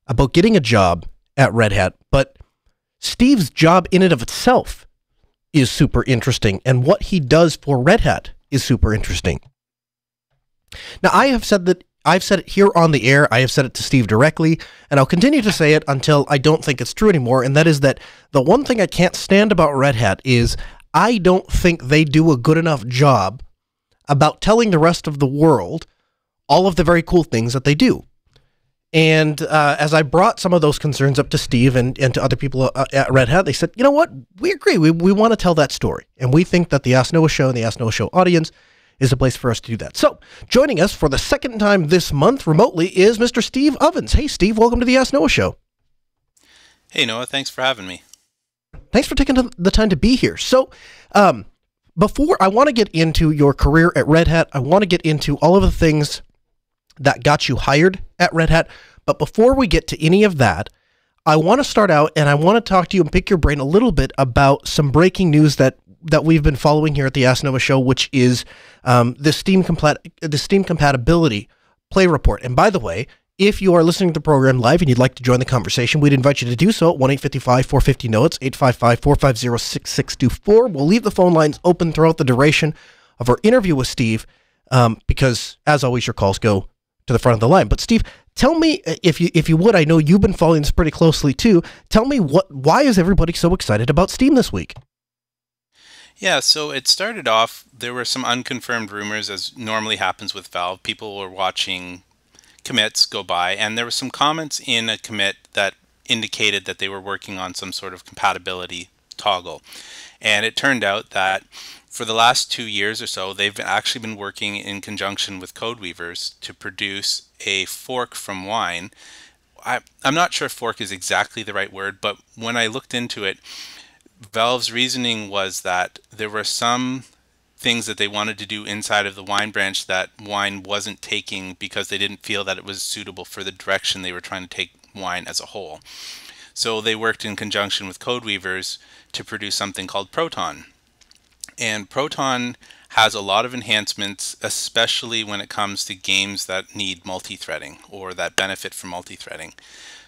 about getting a job at Red Hat, but Steve's job in and of itself is super interesting. And what he does for Red Hat is super interesting. Now, I've said it here on the air, I have said it to Steve directly, and I'll continue to say it until I don't think it's true anymore, and that is that the one thing I can't stand about Red Hat is I don't think they do a good enough job about telling the rest of the world all of the very cool things that they do. And as I brought some of those concerns up to Steve and to other people at Red Hat, they said, you know what, we agree, we want to tell that story, and we think that the Ask Noah Show and the Ask Noah Show audience is a place for us to do that. So, joining us for the second time this month remotely is Mr. Steve Ovens. Hey, Steve, welcome to the Ask Noah Show. Hey, Noah, thanks for having me. Thanks for taking the time to be here. So, before I want to get into your career at Red Hat, I want to get into all of the things that got you hired at Red Hat. But before we get to any of that, I want to start out and I want to talk to you and pick your brain a little bit about some breaking news that we've been following here at the Ask Noah Show, which is the Steam compatibility play report. And by the way, if you are listening to the program live and you'd like to join the conversation, we'd invite you to do so at 1-855-450-NOAH. It's 855-450-6624. We'll leave the phone lines open throughout the duration of our interview with Steve because, as always, your calls go to the front of the line. But Steve, tell me, if you would, I know you've been following this pretty closely too, tell me why is everybody so excited about Steam this week? Yeah, so it started off, there were some unconfirmed rumors, as normally happens with Valve. People were watching commits go by, and there were some comments in a commit that indicated that they were working on some sort of compatibility toggle. And it turned out that for the last 2 years or so, they've actually been working in conjunction with Codeweavers to produce a fork from Wine. I'm not sure fork is exactly the right word, but when I looked into it, Valve's reasoning was that there were some things that they wanted to do inside of the Wine branch that Wine wasn't taking because they didn't feel that it was suitable for the direction they were trying to take Wine as a whole. So they worked in conjunction with Codeweavers to produce something called Proton. And Proton has a lot of enhancements, especially when it comes to games that need multi-threading or that benefit from multi-threading.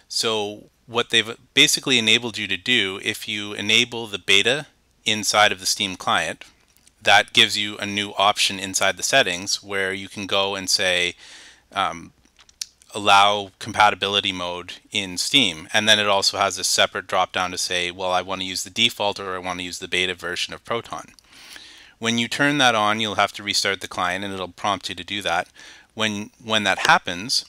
So what they've basically enabled you to do, if you enable the beta inside of the Steam client, that gives you a new option inside the settings where you can go and say, allow compatibility mode in Steam. And then it also has a separate drop down to say, well, I want to use the default or I want to use the beta version of Proton. When you turn that on, you'll have to restart the client and it'll prompt you to do that. When that happens,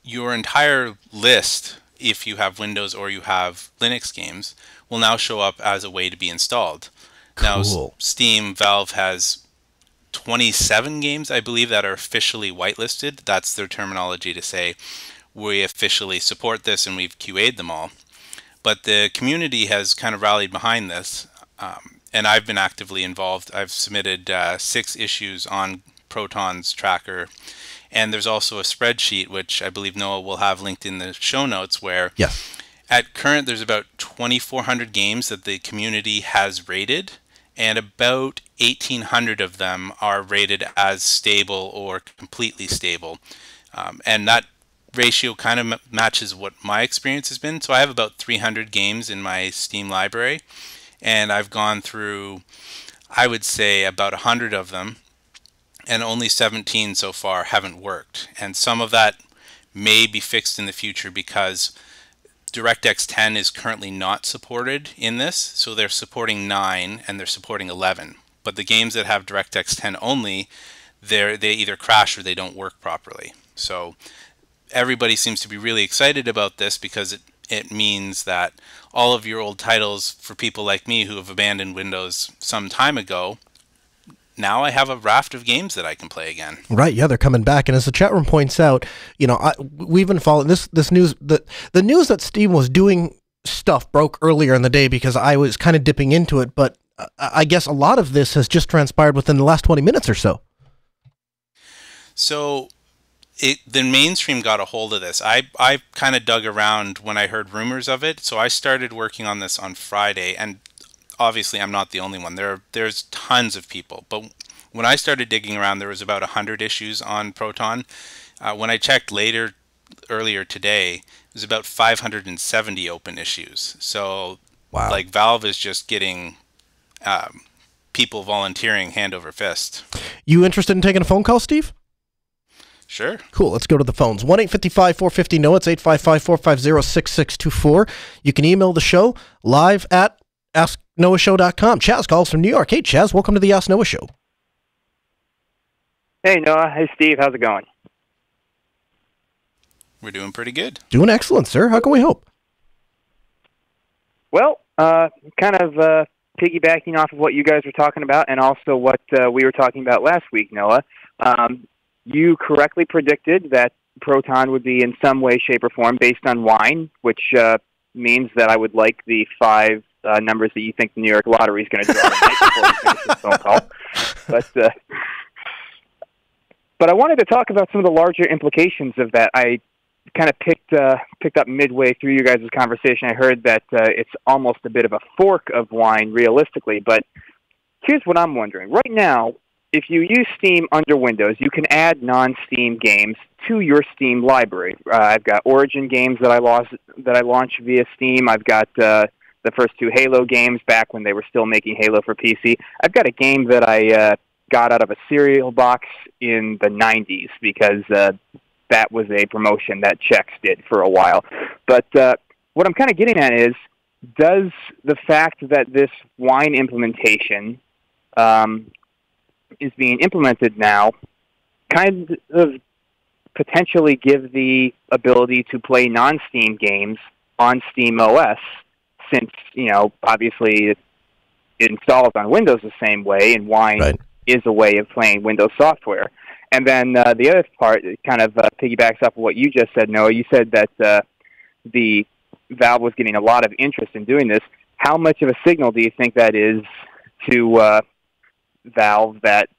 your entire list, if you have Windows or you have Linux games, will now show up as a way to be installed. Cool. Now, Steam, Valve has 27 games, I believe, that are officially whitelisted. That's their terminology to say, we officially support this and we've QA'd them all. But the community has kind of rallied behind this, and I've been actively involved. I've submitted 6 issues on Proton's tracker. And there's also a spreadsheet, which I believe Noah will have linked in the show notes, where at current there's about 2,400 games that the community has rated, and about 1,800 of them are rated as stable or completely stable. And that ratio kind of matches what my experience has been. So I have about 300 games in my Steam library, and I've gone through, I would say, about 100 of them, and only 17 so far haven't worked. And some of that may be fixed in the future because DirectX 10 is currently not supported in this. So they're supporting 9 and they're supporting 11. But the games that have DirectX 10 only, they either crash or they don't work properly. So everybody seems to be really excited about this because it means that all of your old titles, for people like me who have abandoned Windows some time ago, now I have a raft of games that I can play again. Right, yeah, they're coming back. And as the chat room points out, you know, we've been following this news. The news that Steam was doing stuff broke earlier in the day because I was kind of dipping into it, but I guess a lot of this has just transpired within the last 20 minutes or so. So the mainstream got a hold of this. I kind of dug around when I heard rumors of it, so I started working on this on Friday, and obviously I'm not the only one. There's tons of people, but when I started digging around, there was about 100 issues on Proton. When I checked earlier today, it was about 570 open issues. So like Valve is just getting people volunteering hand over fist. You interested in taking a phone call, Steve? Sure. Cool. Let's go to the phones. 1-855-450-NOAH. It's 855-450-6624. You can email the show live at AskNoahShow.com. Chaz calls from New York. Hey, Chaz, welcome to the Ask Noah Show. Hey, Noah. Hey, Steve. How's it going? We're doing pretty good. Doing excellent, sir. How can we help? Well, kind of piggybacking off of what you guys were talking about and also what we were talking about last week, Noah. You correctly predicted that Proton would be in some way, shape, or form based on wine, which means that I would like the 5 numbers that you think the New York Lottery is going to draw tonight before we finish this phone call. But I wanted to talk about some of the larger implications of that. I kind of picked up midway through you guys' conversation. I heard that it's almost a bit of a fork of wine, realistically. But here's what I'm wondering. Right now, if you use Steam under Windows, you can add non-Steam games to your Steam library. I've got Origin games that I launched via Steam. I've got the first 2 Halo games back when they were still making Halo for PC. I've got a game that I got out of a cereal box in the 90s because that was a promotion that Chex did for a while. But what I'm kind of getting at is, does the fact that this wine implementation is being implemented now kind of potentially give the ability to play non-Steam games on Steam OS, since, you know, obviously it installs on Windows the same way, and Wine is a way of playing Windows software. And then the other part kind of piggybacks off of what you just said, Noah. You said that the Valve was getting a lot of interest in doing this. How much of a signal do you think that is to Valve that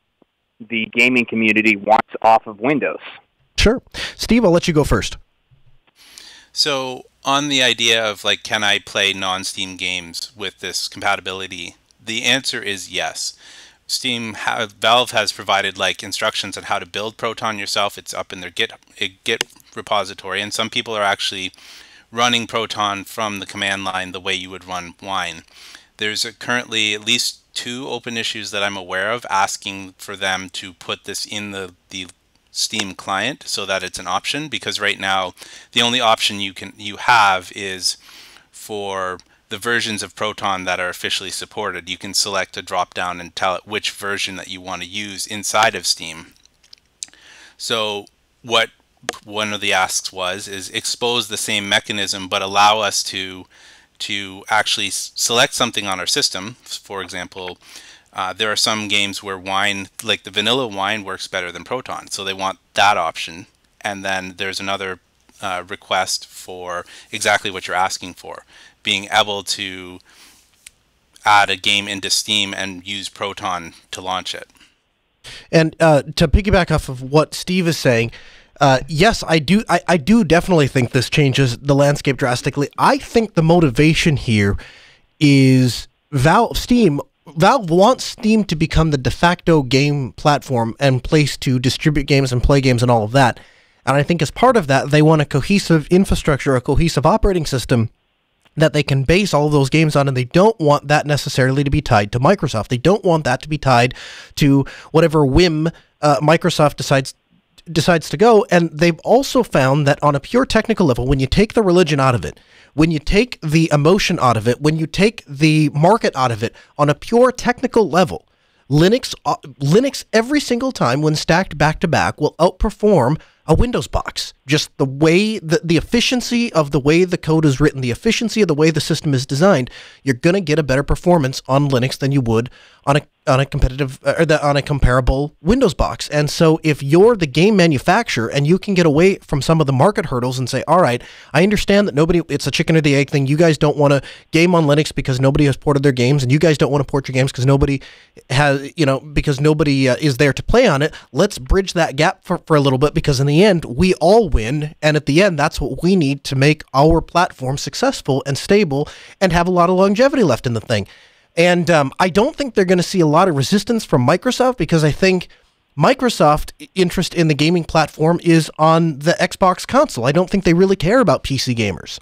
the gaming community wants off of Windows? Sure. Steve, I'll let you go first. So on the idea of, like, can I play non-Steam games with this compatibility, the answer is yes. Valve has provided like instructions on how to build Proton yourself. It's up in their Git repository, and some people are actually running Proton from the command line the way you would run Wine. There's currently at least 2 open issues that I'm aware of asking for them to put this in the Steam client so that it's an option, because right now the only option you have is for the versions of Proton that are officially supported. You can select a drop down and tell it which version that you want to use inside of Steam. So what one of the asks is expose the same mechanism but allow us to actually select something on our system. For example, there are some games where Wine, like the vanilla Wine, works better than Proton, so they want that option. And then there's another request for exactly what you're asking for, being able to add a game into Steam and use Proton to launch it. And to piggyback off of what Steve is saying, yes, I do definitely think this changes the landscape drastically. I think the motivation here is Valve wants Steam to become the de facto game platform and place to distribute games and play games and all of that. And I think as part of that, they want a cohesive infrastructure, a cohesive operating system that they can base all of those games on, and they don't want that necessarily to be tied to Microsoft. They don't want that to be tied to whatever whim Microsoft decides to go. And they've also found that on a pure technical level, when you take the religion out of it, when you take the emotion out of it, when you take the market out of it, on a pure technical level, Linux every single time when stacked back to back will outperform a Windows box. Just the way the efficiency of the way the code is written, the efficiency of the way the system is designed, you're going to get a better performance on Linux than you would on a comparable Windows box. And so if you're the game manufacturer and you can get away from some of the market hurdles and say, all right, I understand that it's a chicken or the egg thing. You guys don't want to game on Linux because nobody has ported their games, and you guys don't want to port your games because nobody is there to play on it. Let's bridge that gap for a little bit, because in the end, we all win. And at the end, that's what we need to make our platform successful and stable and have a lot of longevity left in the thing. And I don't think they're going to see a lot of resistance from Microsoft, because I think Microsoft interest in the gaming platform is on the Xbox console. I don't think they really care about PC gamers.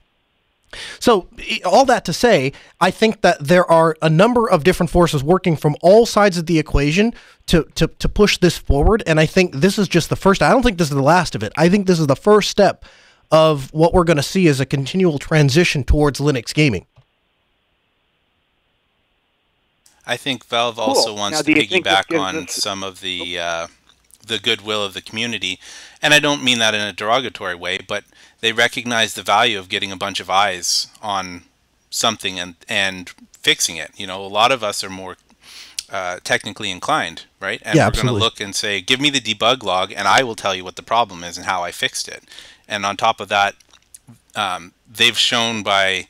So all that to say, I think that there are a number of different forces working from all sides of the equation to push this forward. And I think this is just the first. I don't think this is the last of it. I think this is the first step of what we're going to see as a continual transition towards Linux gaming. I think Valve also wants to piggyback on some of the goodwill of the community. And I don't mean that in a derogatory way, but they recognize the value of getting a bunch of eyes on something and fixing it. You know, a lot of us are more technically inclined, right? And we're going to look and say, give me the debug log and I will tell you what the problem is and how I fixed it. And on top of that, they've shown by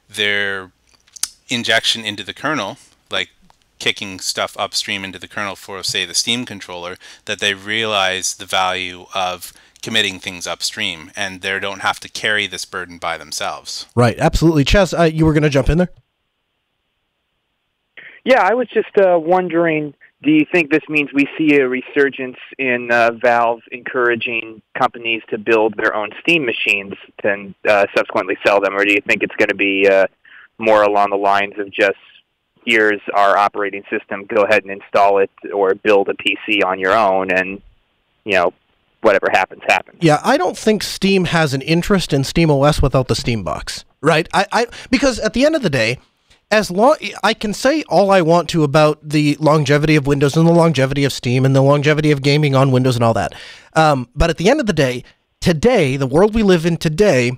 their injection into the kernel, like kicking stuff upstream into the kernel for, say, the Steam controller, that they realize the value of committing things upstream, and they don't have to carry this burden by themselves. Right, absolutely. Chaz, you were going to jump in there? Yeah, I was just wondering, do you think this means we see a resurgence in Valve encouraging companies to build their own Steam machines and subsequently sell them, or do you think it's going to be more along the lines of just, here's our operating system, go ahead and install it or build a PC on your own, and, you know, whatever happens, happens. Yeah, I don't think Steam has an interest in SteamOS without the Steam box, right? Because at the end of the day, I can say all I want to about the longevity of Windows and the longevity of Steam and the longevity of gaming on Windows and all that. But at the end of the day, today, the world we live in today,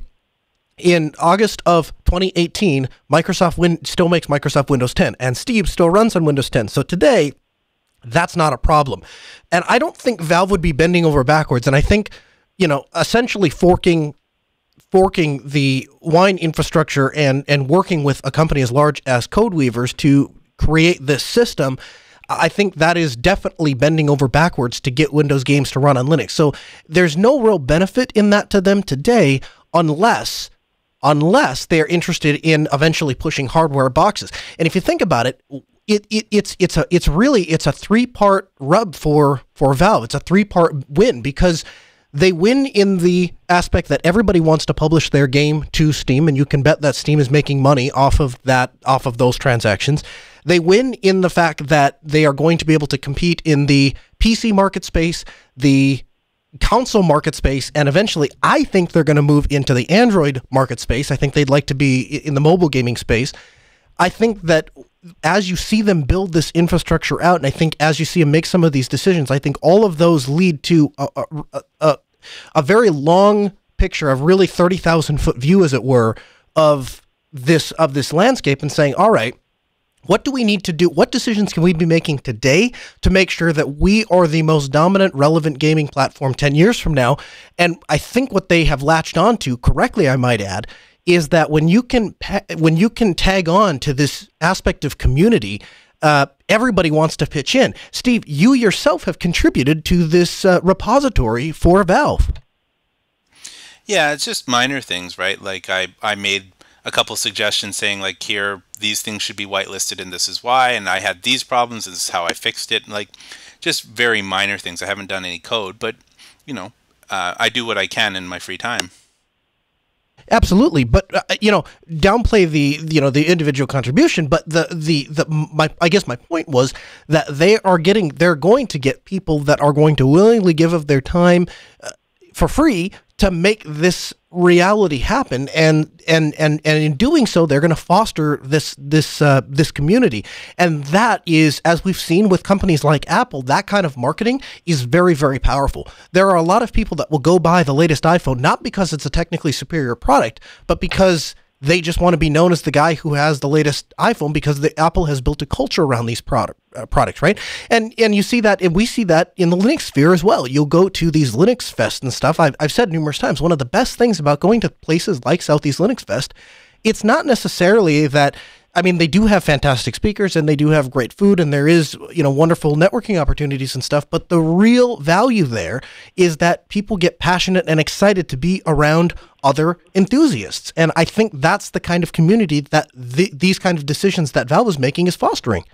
in August of 2018, Microsoft still makes Microsoft Windows 10, and Steam still runs on Windows 10. So today, that's not a problem. And I don't think Valve would be bending over backwards. And I think, essentially forking the Wine infrastructure and working with a company as large as Codeweavers to create this system, I think that is definitely bending over backwards to get Windows games to run on Linux. So there's no real benefit in that to them today, unless they're interested in eventually pushing hardware boxes. And if you think about it, it's a three-part rub for Valve. It's a three-part win, because they win in the aspect that everybody wants to publish their game to Steam, and you can bet that Steam is making money off of those transactions. They win in the fact that they are going to be able to compete in the PC market space, the console market space, and eventually I think they're going to move into the Android market space. I think they'd like to be in the mobile gaming space. I think that as you see them build this infrastructure out, and I think as you see them make some of these decisions, I think all of those lead to a very long picture, of really 30,000-foot view, as it were, of this landscape, and saying, all right, what do we need to do? What decisions can we be making today to make sure that we are the most dominant, relevant gaming platform 10 years from now? And I think what they have latched onto, correctly I might add, is that when you can tag on to this aspect of community, everybody wants to pitch in. Steve, you yourself have contributed to this repository for Valve. Yeah, it's just minor things, right? Like I made a couple suggestions saying like, here, these things should be whitelisted and this is why, and I had these problems and this is how I fixed it. Like, just very minor things. I haven't done any code, but, you know, I do what I can in my free time. Absolutely, but downplay the individual contribution. But I guess my point was that they're going to get people that are going to willingly give of their time for free to make this reality happen, and in doing so, they're going to foster this community, and that is, as we've seen with companies like Apple, that kind of marketing is very, very powerful. There are a lot of people that will go buy the latest iPhone not because it's a technically superior product, but because they just want to be known as the guy who has the latest iPhone, because Apple has built a culture around these products, right? And you see that, and we see that in the Linux sphere as well. You'll go to these Linux Fest and stuff. I've said numerous times, one of the best things about going to places like Southeast Linux Fest, it's not necessarily that, I mean, they do have fantastic speakers and they do have great food and there is, wonderful networking opportunities and stuff. But the real value there is that people get passionate and excited to be around other enthusiasts. And I think that's the kind of community that these kind of decisions that Valve is making is fostering.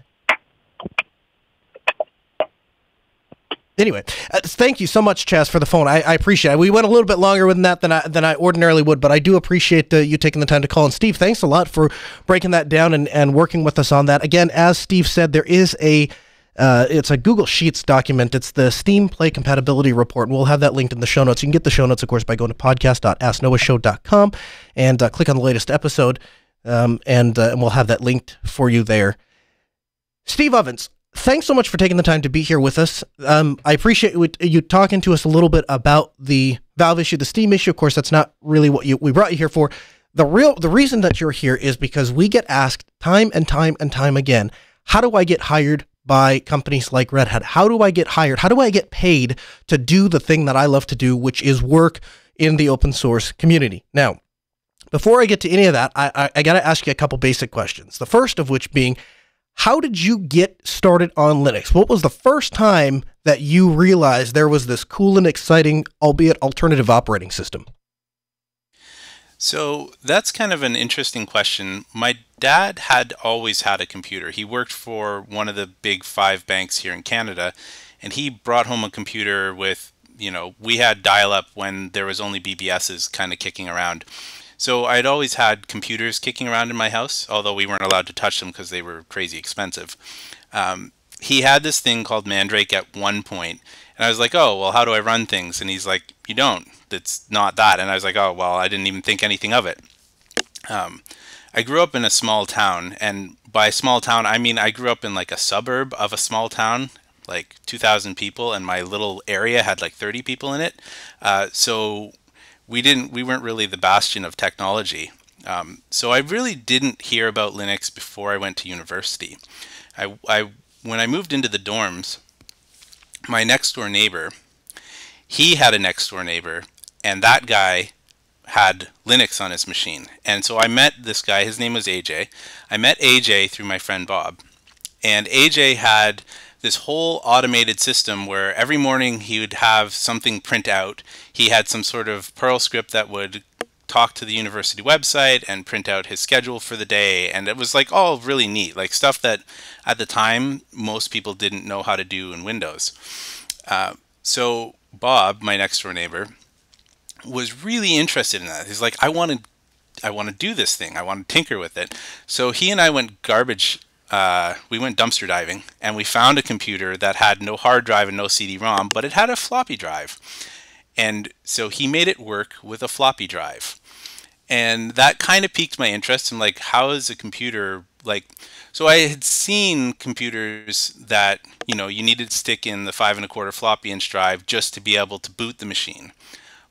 Anyway, thank you so much, Chaz, for the phone. I appreciate it. We went a little bit longer with that than I ordinarily would, but I do appreciate you taking the time to call. And Steve, thanks a lot for breaking that down and working with us on that. Again, as Steve said, there is it's a Google Sheets document. It's the Steam Play Compatibility Report, and we'll have that linked in the show notes. You can get the show notes, of course, by going to podcast.asknoahshow.com and click on the latest episode, and we'll have that linked for you there. Steve Ovens, thanks so much for taking the time to be here with us. I appreciate you talking to us a little bit about the Valve issue, the Steam issue. Of course, that's not really what we brought you here for. The reason that you're here is because we get asked time and time and time again, how do I get hired by companies like Red Hat? How do I get hired? How do I get paid to do the thing that I love to do, which is work in the open source community? Now, before I get to any of that, I got to ask you a couple basic questions. The first of which being, how did you get started on Linux? What was the first time that you realized there was this cool and exciting, albeit alternative operating system? So that's kind of an interesting question. My dad had always had a computer. He worked for one of the big 5 banks here in Canada, and he brought home a computer with, we had dial-up when there was only BBSs kind of kicking around. So I'd always had computers kicking around in my house, although we weren't allowed to touch them because they were crazy expensive. He had this thing called Mandrake at one point, and I was like, oh, well, how do I run things? And he's like, you don't. It's not that. And I was like, oh, well, I didn't even think anything of it. I grew up in a small town, and by small town, I mean I grew up in like a suburb of a small town, like 2,000 people, and my little area had like 30 people in it. So we weren't really the bastion of technology. So I really didn't hear about Linux before I went to university. When I moved into the dorms, my next door neighbor, he had a next door neighbor, and that guy had Linux on his machine. And so I met this guy, his name was AJ. I met AJ through my friend Bob. And AJ had this whole automated system where every morning he would have something print out. He had some sort of Perl script that would talk to the university website and print out his schedule for the day. And it was like all really neat, like stuff that at the time most people didn't know how to do in Windows. So Bob, my next door neighbor, was really interested in that. He's like, I want to do this thing. I want to tinker with it. So he and I went we went dumpster diving, and we found a computer that had no hard drive and no CD-ROM, but it had a floppy drive. And so he made it work with a floppy drive. And that kind of piqued my interest in like, how is a computer like, so I had seen computers that, you needed to stick in the 5 1/4 floppy inch drive just to be able to boot the machine.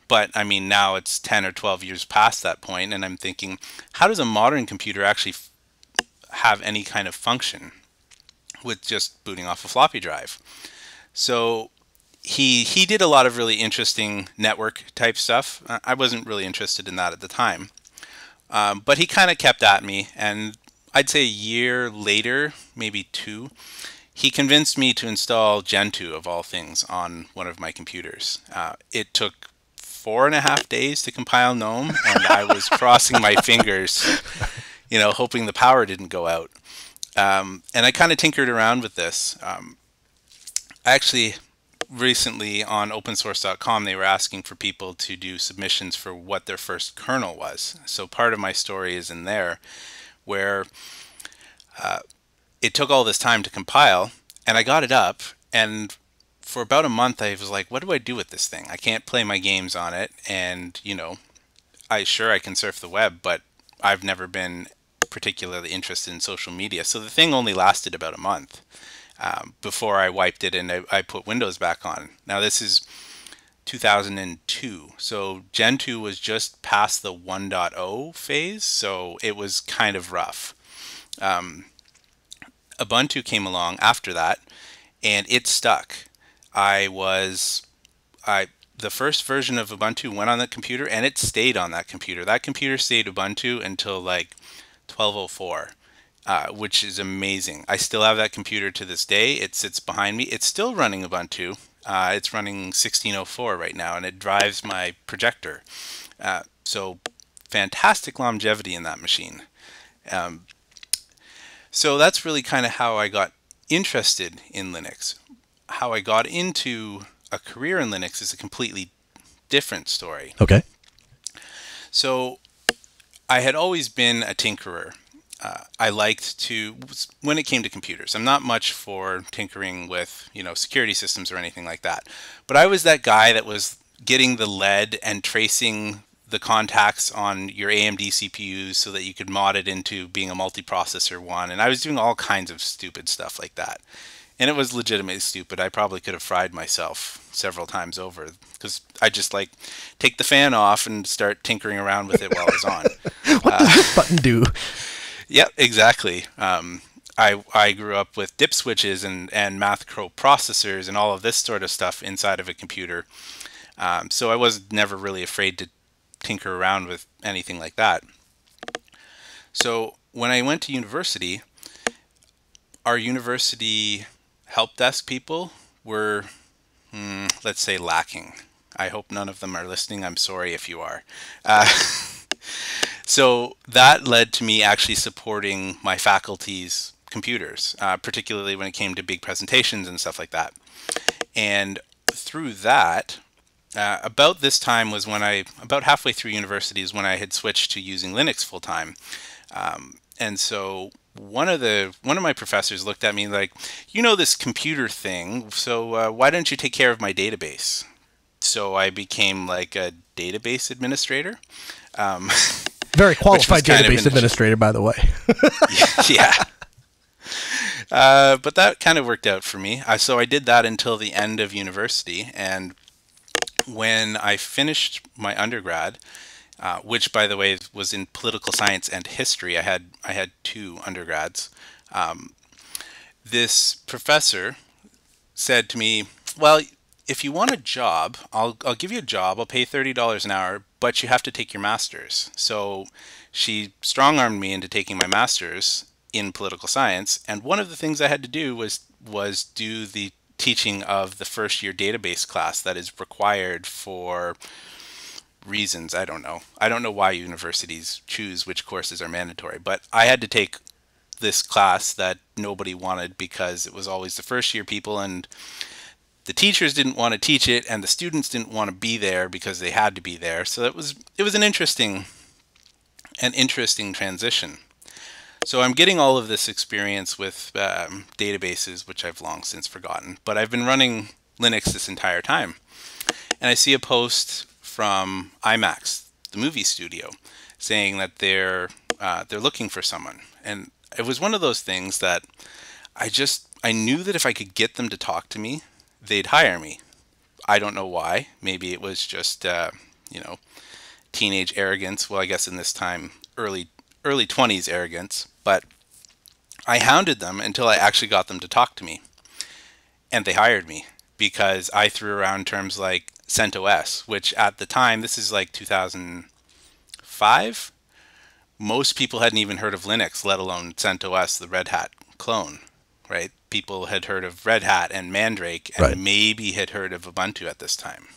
But I mean, now it's 10 or 12 years past that point, and I'm thinking, how does a modern computer actually have any kind of function with just booting off a floppy drive? So he did a lot of really interesting network type stuff. I wasn't really interested in that at the time, but he kind of kept at me, and I'd say a year later, maybe 2, he convinced me to install Gentoo, of all things, on one of my computers. It took 4.5 days to compile GNOME, and I was crossing my fingers, hoping the power didn't go out. And I kind of tinkered around with this. Actually, recently on opensource.com, they were asking for people to do submissions for what their first kernel was. So part of my story is in there, where it took all this time to compile, and I got it up, and for about a month I was like, what do I do with this thing? I can't play my games on it, and I can surf the web, but I've never been particularly interested in social media. So the thing only lasted about a month before I wiped it and I put Windows back on. Now this is 2002, so Gentoo was just past the 1.0 phase, so it was kind of rough. Ubuntu came along after that, and it stuck. The first version of Ubuntu went on that computer, and it stayed on that computer. That computer stayed Ubuntu until like 1204, which is amazing. I still have that computer to this day. It sits behind me. It's still running Ubuntu. It's running 1604 right now, and it drives my projector. So fantastic longevity in that machine. So that's really kind of how I got interested in Linux. How I got into a career in Linux is a completely different story. Okay. So I had always been a tinkerer. I liked to, when it came to computers, I'm not much for tinkering with, security systems or anything like that. But I was that guy that was getting the lead and tracing the contacts on your AMD CPUs so that you could mod it into being a multiprocessor one. And I was doing all kinds of stupid stuff like that. And it was legitimately stupid. I probably could have fried myself several times over because I just take the fan off and start tinkering around with it while it's on. What does this button do? Yep, exactly. I grew up with dip switches and macro processors and all of this sort of stuff inside of a computer. So I was never really afraid to tinker around with anything like that. So when I went to university, our university help desk people were, let's say, lacking. I hope none of them are listening. I'm sorry if you are. So that led to me actually supporting my faculty's computers, particularly when it came to big presentations and stuff like that. And through that, about this time was when about halfway through university is when I had switched to using Linux full time. And so one of my professors looked at me like, this computer thing, so why don't you take care of my database? So I became like a database administrator. Very qualified database administrator, by the way. Yeah. But that kind of worked out for me. So I did that until the end of university. And when I finished my undergrad, which, by the way, was in political science and history, I had 2 undergrads. This professor said to me, well, if you want a job, I'll give you a job. I'll pay $30 an hour, but you have to take your master's. So she strong-armed me into taking my master's in political science. And one of the things I had to do was do the teaching of the first-year database class that is required for reasons. I don't know. I don't know why universities choose which courses are mandatory, but I had to take this class that nobody wanted because it was always the first-year people, and the teachers didn't want to teach it, and the students didn't want to be there because they had to be there. So it was an interesting transition. So I'm getting all of this experience with databases, which I've long since forgotten. But I've been running Linux this entire time, and I see a post from IMAX, the movie studio, saying that they're looking for someone, and it was one of those things that I knew that if I could get them to talk to me, they'd hire me. I don't know why. Maybe it was just, teenage arrogance. Well, I guess in this time, early 20s arrogance. But I hounded them until I actually got them to talk to me. And they hired me because I threw around terms like CentOS, which at the time, this is like 2005. most people hadn't even heard of Linux, let alone CentOS, the Red Hat clone, right? People had heard of Red Hat and Mandrake and maybe had heard of Ubuntu at this time.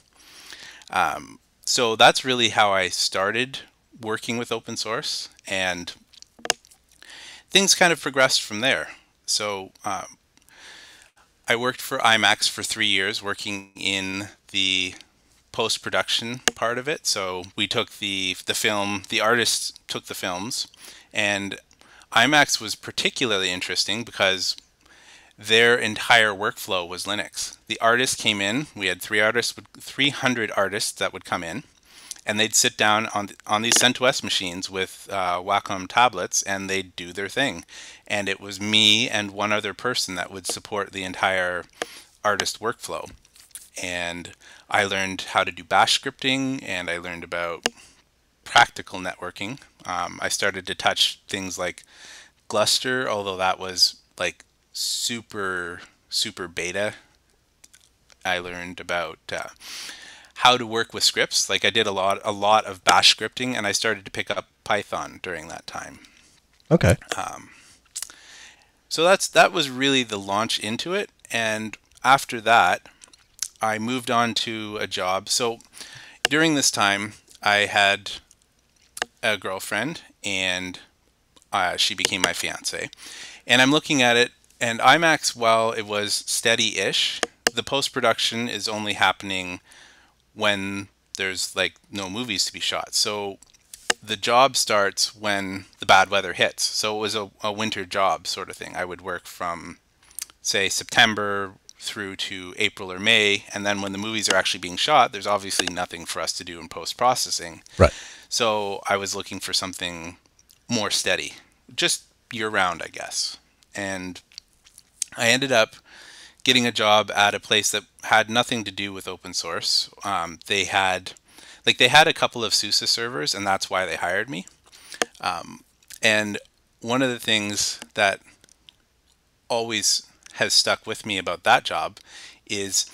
So that's really how I started working with open source, and things kind of progressed from there. So I worked for IMAX for 3 years, working in the post-production part of it. So we took the film, the artists took the films, and IMAX was particularly interesting because their entire workflow was Linux. The artists came in, we had 300 artists that would come in, and they'd sit down on these CentOS machines with Wacom tablets, and they'd do their thing. And it was me and one other person that would support the entire artist workflow. And I learned how to do bash scripting, and I learned about practical networking. I started to touch things like Gluster, although that was like super beta. I learned about how to work with scripts. Like I did a lot of bash scripting, and I started to pick up Python during that time. Okay. So that was really the launch into it, and after that I moved on to a job. So during this time I had a girlfriend, and she became my fiance. And I'm looking at it, and IMAX, while it was steady-ish, the post-production is only happening when there's like no movies to be shot. So the job starts when the bad weather hits. So it was a winter job sort of thing. I would work from, say, September through to April or May, and then when the movies are actually being shot, there's obviously nothing for us to do in post-processing. Right. So I was looking for something more steady, just year-round, I guess. And I ended up getting a job at a place that had nothing to do with open source. They had a couple of SUSE servers, and that's why they hired me. And one of the things that always has stuck with me about that job is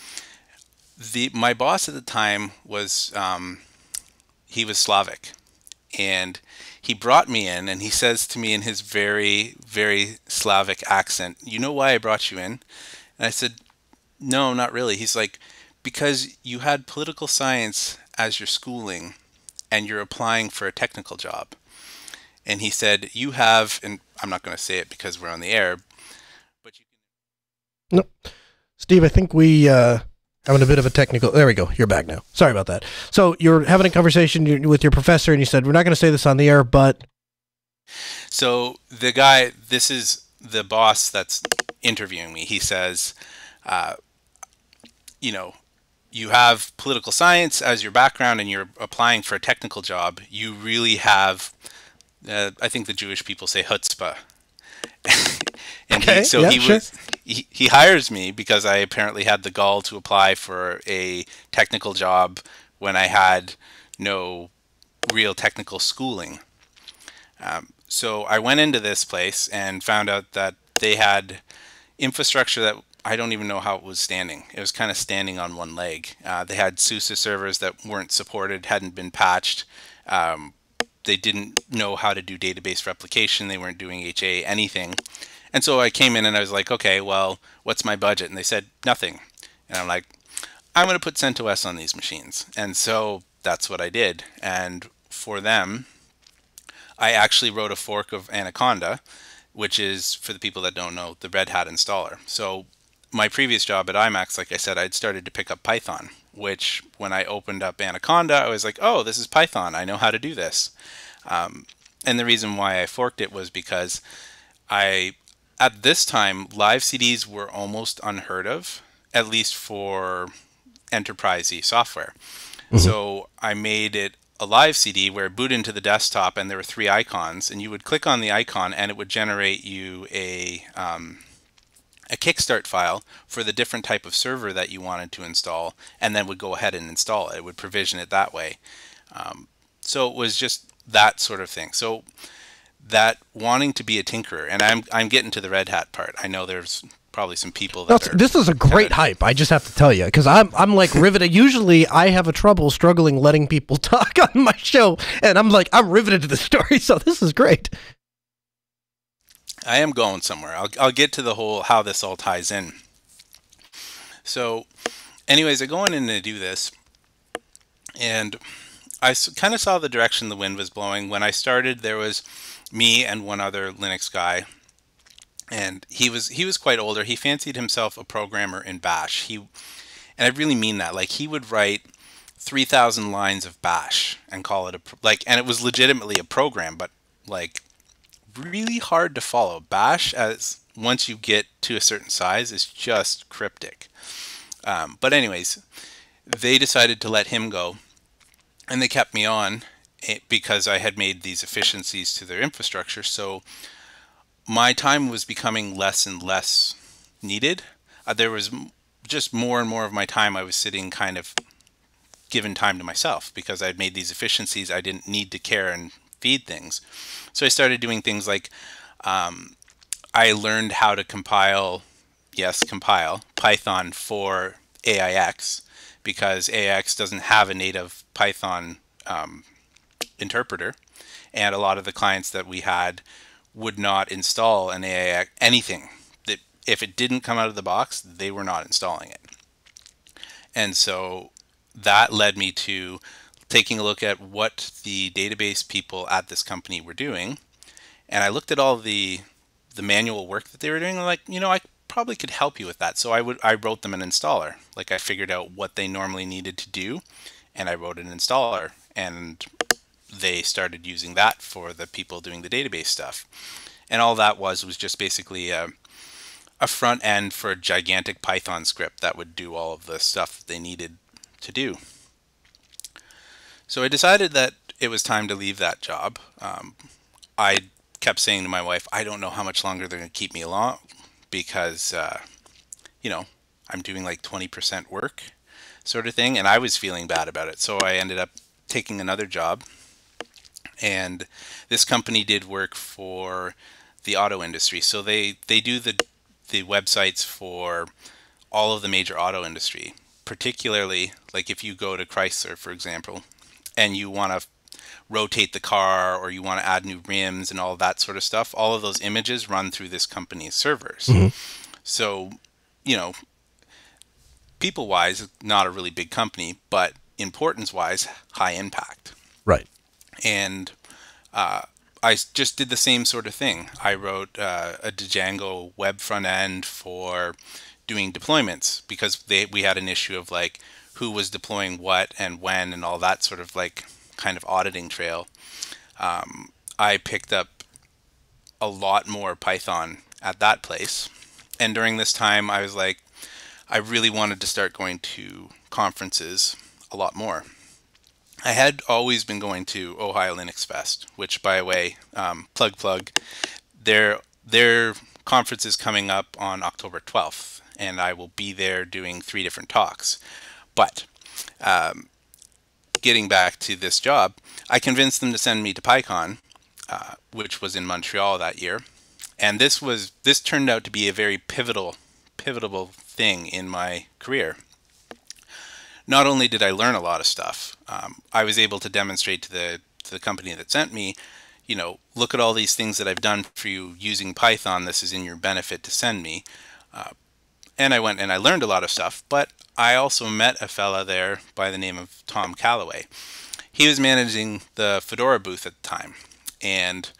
my boss at the time was he was Slavic, and he brought me in, and he says to me in his very, very Slavic accent, "You know why I brought you in?" And I said, "No, not really." He's like, "Because you had political science as your schooling, and you're applying for a technical job." And he said, "You have," and I'm not going to say it because we're on the air, but you can. No, Steve, I think we having a bit of a technical. There we go. You're back now. Sorry about that. So you're having a conversation with your professor, and you said, "We're not going to say this on the air, but." So the guy, this is the boss that's interviewing me. He says, "You know, you have political science as your background, and you're applying for a technical job. You really have." I think the Jewish people say chutzpah. And okay, he hires me because I apparently had the gall to apply for a technical job when I had no real technical schooling. So I went into this place and found out that they had infrastructure that I don't even know how it was standing. It was kind of standing on one leg. They had SUSE servers that weren't supported, hadn't been patched. They didn't know how to do database replication. They weren't doing HA, anything. And so I came in and I was like, okay, well, what's my budget? And they said, nothing. And I'm like, I'm going to put CentOS on these machines. And so that's what I did. And for them, I actually wrote a fork of Anaconda, which is, for the people that don't know, the Red Hat installer. So my previous job at IMAX, like I said, I'd started to pick up Python, which when I opened up Anaconda, I was like, oh, this is Python. I know how to do this. And the reason why I forked it was because at this time, live CDs were almost unheard of, at least for enterprise-y software. Mm-hmm. So I made it a live CD where it boot into the desktop, and there were 3 icons, and you would click on the icon and it would generate you a kickstart file for the different type of server that you wanted to install, and then would go ahead and install it. It would provision it that way. So it was just that sort of thing. So that wanting to be a tinkerer, and I'm getting to the Red Hat part. I know there's probably some people that This is a great hype. I just have to tell you, because I'm like riveted. Usually, I have a trouble struggling letting people talk on my show, and I'm riveted to the story. So this is great. I am going somewhere. I'll get to the whole how this all ties in. So, anyways, I go in to do this, and I kind of saw the direction the wind was blowing. When I started, there was me and one other Linux guy, and he was quite older. He fancied himself a programmer in Bash. And I really mean that. Like, he would write 3,000 lines of Bash and call it and it was legitimately a program, but like really hard to follow. Bash, as once you get to a certain size, is just cryptic. But anyways, they decided to let him go, and they kept me on because I had made these efficiencies to their infrastructure. So my time was becoming less and less needed. There was just more and more of my time I was sitting kind of given time to myself because I'd made these efficiencies. I didn't need to care and feed things. So I started doing things like I learned how to compile Python for AIX, because AIX doesn't have a native Python interpreter, and a lot of the clients that we had would not install an AIX anything. That if it didn't come out of the box, they were not installing it. And so that led me to taking a look at what the database people at this company were doing, and I looked at all the manual work that they were doing. And like, I probably could help you with that. So I wrote them an installer. Like, I figured out what they normally needed to do, and I wrote an installer, and they started using that for the people doing the database stuff. And all that was just basically a front end for a gigantic Python script that would do all of the stuff that they needed to do. So I decided that it was time to leave that job. I kept saying to my wife, I don't know how much longer they're going to keep me along, because I'm doing like 20% work sort of thing, and I was feeling bad about it. So I ended up taking another job, and this company did work for the auto industry. So they do the websites for all of the major auto industry, particularly like if you go to Chrysler, for example, and you want to rotate the car, or you want to add new rims and all that sort of stuff, all of those images run through this company's servers. Mm-hmm. So, people-wise, not a really big company, but importance-wise, high impact. Right. And I just did the same sort of thing. I wrote a Django web front end for doing deployments, because we had an issue of like who was deploying what and when and all that sort of like kind of auditing trail. I picked up a lot more Python at that place. And during this time, I was like, I really wanted to start going to conferences a lot more. I had always been going to Ohio Linux Fest, which, by the way, plug, their conference is coming up on October 12th, and I will be there doing 3 different talks. But getting back to this job, I convinced them to send me to PyCon, which was in Montreal that year, and this turned out to be a very pivotal thing in my career. Not only did I learn a lot of stuff, I was able to demonstrate to the company that sent me, look at all these things that I've done for you using Python. This is in your benefit to send me. And I went and I learned a lot of stuff, but I also met a fella there by the name of Tom Calloway. He was managing the Fedora booth at the time, and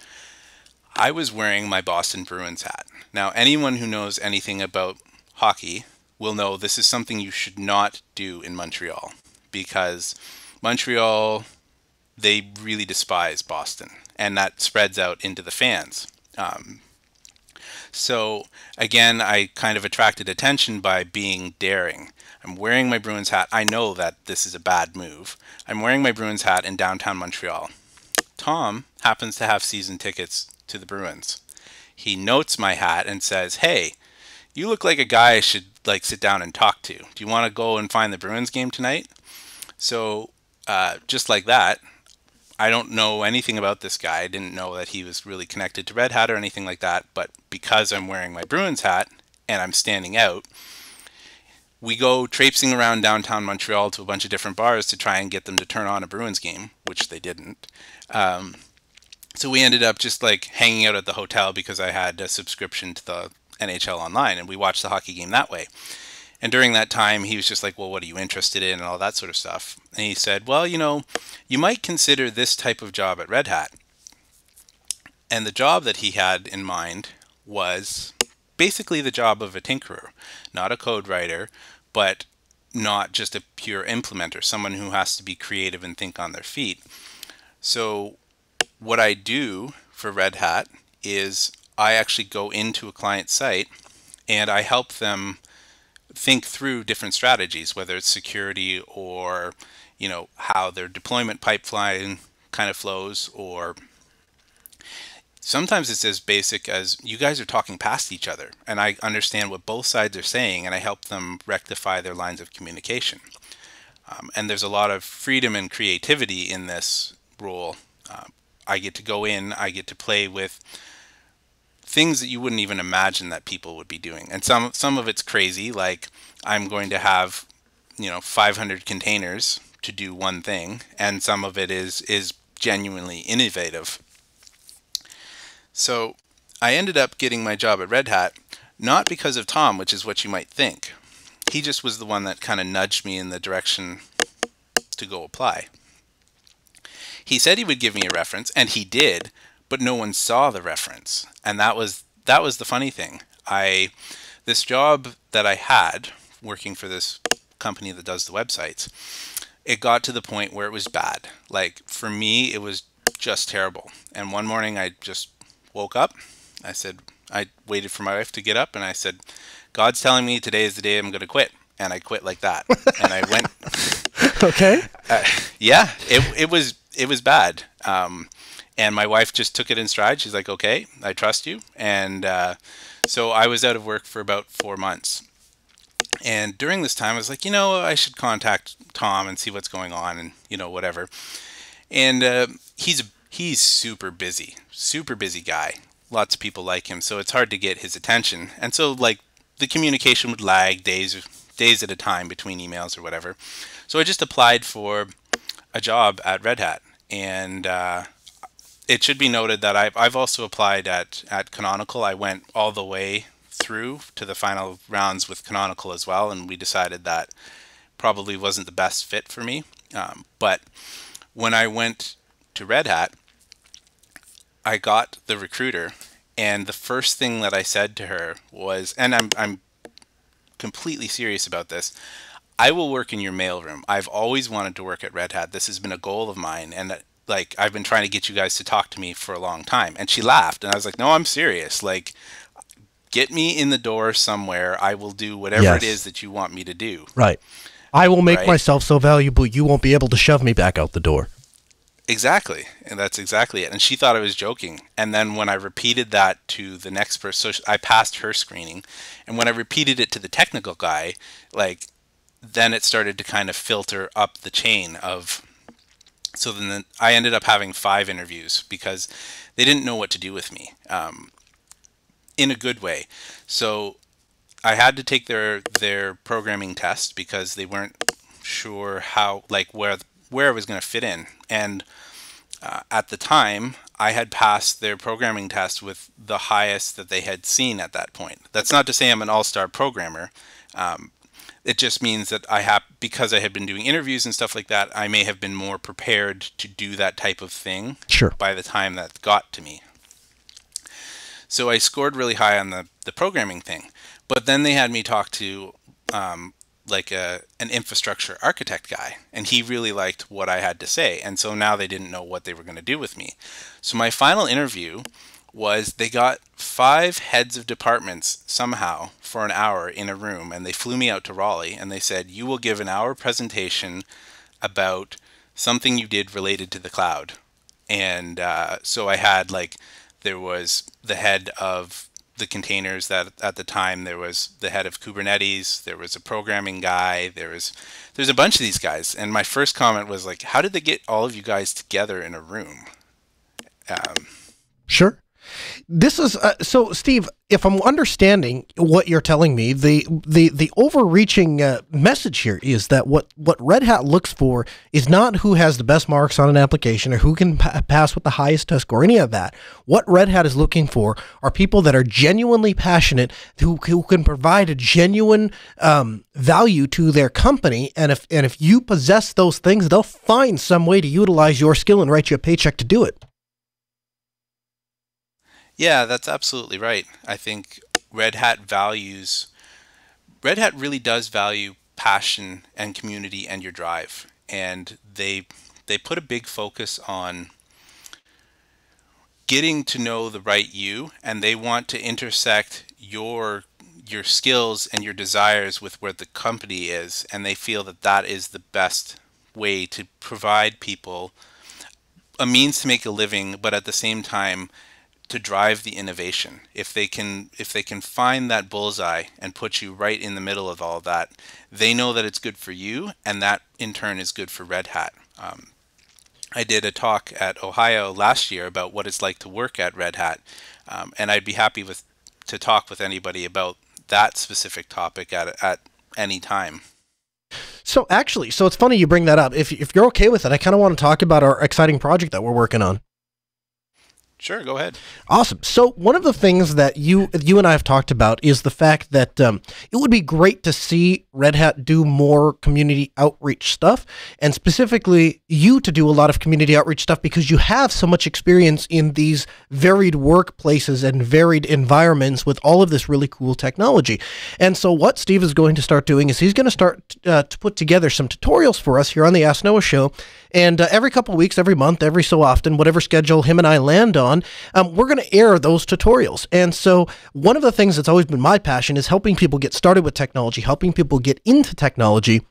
I was wearing my Boston Bruins hat. Now, anyone who knows anything about hockey will know this is something you should not do in Montreal, because Montreal, they really despise Boston, and that spreads out into the fans. So again, I kind of attracted attention by being daring. I'm wearing my Bruins hat. I know that this is a bad move. I'm wearing my Bruins hat in downtown Montreal. Tom happens to have season tickets to the Bruins. He notes my hat and says, "Hey, you look like a guy I should sit down and talk to. Do you want to go and find the Bruins game tonight?" So just like that, I don't know anything about this guy. I didn't know that he was really connected to Red Hat or anything like that. But because I'm wearing my Bruins hat and I'm standing out, we go traipsing around downtown Montreal to a bunch of different bars to try and get them to turn on a Bruins game, which they didn't. So we ended up just like hanging out at the hotel because I had a subscription to the NHL Online, and we watched the hockey game that way. And during that time, he was just like, well, what are you interested in, and all that sort of stuff. And he said, well, you know, you might consider this type of job at Red Hat. And the job that he had in mind was basically the job of a tinkerer, not a code writer, but not just a pure implementer, someone who has to be creative and think on their feet. So what I do for Red Hat is I actually go into a client site and I help them think through different strategies, whether it's security or, you know, how their deployment pipeline kind of flows, or sometimes it's as basic as you guys are talking past each other and I understand what both sides are saying and I help them rectify their lines of communication. And there's a lot of freedom and creativity in this role. I get to go in, I get to play with things that you wouldn't even imagine that people would be doing. And some of it's crazy, like I'm going to have, you know, 500 containers to do one thing, and some of it is genuinely innovative. So I ended up getting my job at Red Hat, not because of Tom, which is what you might think. He just was the one that kind of nudged me in the direction to go apply. He said he would give me a reference, and he did, but no one saw the reference. And that was the funny thing. This job that I had working for this company that does the websites, it got to the point where it was bad. Like for me, it was just terrible. And one morning I just woke up. I waited for my wife to get up and I said, God's telling me today is the day I'm going to quit. And I quit like that. And I went. Okay. Yeah, it was bad. And my wife just took it in stride. She's like, okay, I trust you. And so I was out of work for about 4 months. And during this time, I was like, you know, I should contact Tom and see what's going on and, you know, whatever. And he's super busy guy. Lots of people like him. So it's hard to get his attention. And so, like, the communication would lag days at a time between emails or whatever. So I just applied for a job at Red Hat. And it should be noted that I've also applied at Canonical. I went all the way through to the final rounds with Canonical as well, and we decided that probably wasn't the best fit for me. But when I went to Red Hat, I got the recruiter, and the first thing that I said to her was, and I'm completely serious about this, I will work in your mailroom. I've always wanted to work at Red Hat. This has been a goal of mine, and like I've been trying to get you guys to talk to me for a long time. And she laughed, and I was like, no, I'm serious. Like, get me in the door somewhere. I will do whatever it is that you want me to do. Right. I will make myself so valuable you won't be able to shove me back out the door. Exactly. And that's exactly it. And she thought I was joking. And then when I repeated that to the next person, so I passed her screening. And when I repeated it to the technical guy, like, then it started to kind of filter up the chain of, so then I ended up having 5 interviews because they didn't know what to do with me, in a good way. So I had to take their programming test because they weren't sure how, like, where I was going to fit in. And at the time, I had passed their programming test with the highest that they had seen at that point. That's not to say I'm an all-star programmer. It just means that because I had been doing interviews and stuff like that, I may have been more prepared to do that type of thing by the time that got to me. So I scored really high on the programming thing. But then they had me talk to like an infrastructure architect guy, and he really liked what I had to say. And so now they didn't know what they were going to do with me. So my final interview was they got 5 heads of departments somehow for an hour in a room, and they flew me out to Raleigh, and they said, you will give an hour presentation about something you did related to the cloud. And so I had, like, there was the head of the containers, that at the time there was the head of Kubernetes, there was a programming guy, there's a bunch of these guys. And my first comment was like, how did they get all of you guys together in a room? Sure. This is so, Steve. If I'm understanding what you're telling me, the overreaching message here is that what Red Hat looks for is not who has the best marks on an application or who can pass with the highest test score, any of that. What Red Hat is looking for are people that are genuinely passionate, who can provide a genuine value to their company, and if you possess those things, they'll find some way to utilize your skill and write you a paycheck to do it. Yeah, that's absolutely right. I think Red Hat really does value passion and community and your drive. And they put a big focus on getting to know the right you, and they want to intersect your skills and your desires with where the company is, and they feel that that is the best way to provide people a means to make a living, but at the same time to drive the innovation. If they can find that bullseye and put you right in the middle of all of that, they know that it's good for you, and that in turn is good for Red Hat. I did a talk at Ohio last year about what it's like to work at Red Hat, and I'd be happy to talk with anybody about that specific topic at any time. So it's funny you bring that up. If you're okay with it, I kind of want to talk about our exciting project that we're working on. Sure, go ahead. Awesome. So one of the things that you and I have talked about is the fact that it would be great to see Red Hat do more community outreach stuff, and specifically you to do a lot of community outreach stuff because you have so much experience in these varied workplaces and varied environments with all of this really cool technology. And so what Steve is going to start doing is he's going to start to put together some tutorials for us here on the Ask Noah Show. And every couple of weeks, every month, every so often, whatever schedule him and I land on, we're going to air those tutorials. And so one of the things that's always been my passion is helping people get started with technology, helping people get into technology.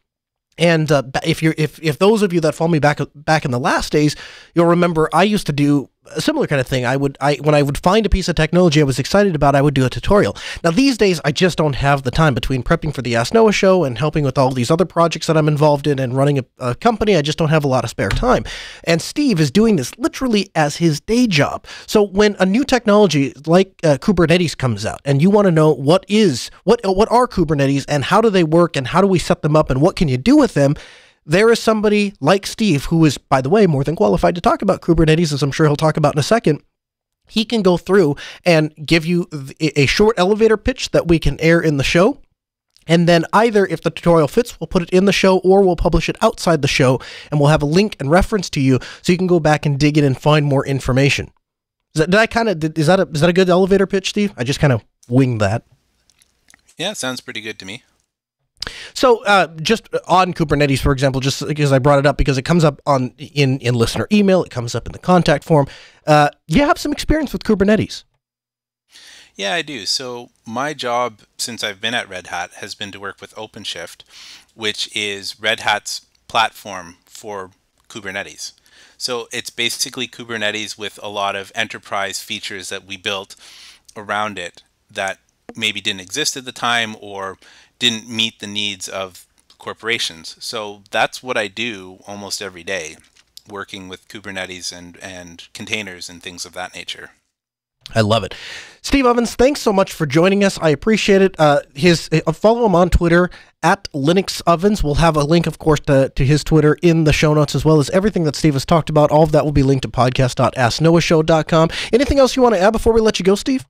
And if those of you that follow me back in the last days, you'll remember I used to do a similar kind of thing. When I would find a piece of technology I was excited about, I would do a tutorial. Now these days I just don't have the time between prepping for the Ask Noah Show and helping with all these other projects that I'm involved in and running a company. I just don't have a lot of spare time. And Steve is doing this literally as his day job. So when a new technology like Kubernetes comes out and you want to know what are Kubernetes and how do they work and how do we set them up and what can you do with them, there is somebody like Steve, who is, by the way, more than qualified to talk about Kubernetes, as I'm sure he'll talk about in a second. He can go through and give you a short elevator pitch that we can air in the show. And then either, if the tutorial fits, we'll put it in the show, or we'll publish it outside the show, and we'll have a link and reference to you so you can go back and dig in and find more information. Is that a good elevator pitch, Steve? I just kind of winged that. Yeah, it sounds pretty good to me. So just on Kubernetes, for example, just because I brought it up because it comes up in listener email, it comes up in the contact form. You have some experience with Kubernetes. Yeah, I do. So my job since I've been at Red Hat has been to work with OpenShift, which is Red Hat's platform for Kubernetes. So it's basically Kubernetes with a lot of enterprise features that we built around it that maybe didn't exist at the time or didn't meet the needs of corporations. So that's what I do almost every day, working with Kubernetes and containers and things of that nature. I love it. Steve Ovens, thanks so much for joining us. I appreciate it. Follow him on Twitter at Linux Ovens. We'll have a link, of course, to his Twitter in the show notes, as well as everything that Steve has talked about. All of that will be linked to podcast.asknoahshow.com. Anything else you want to add before we let you go, Steve?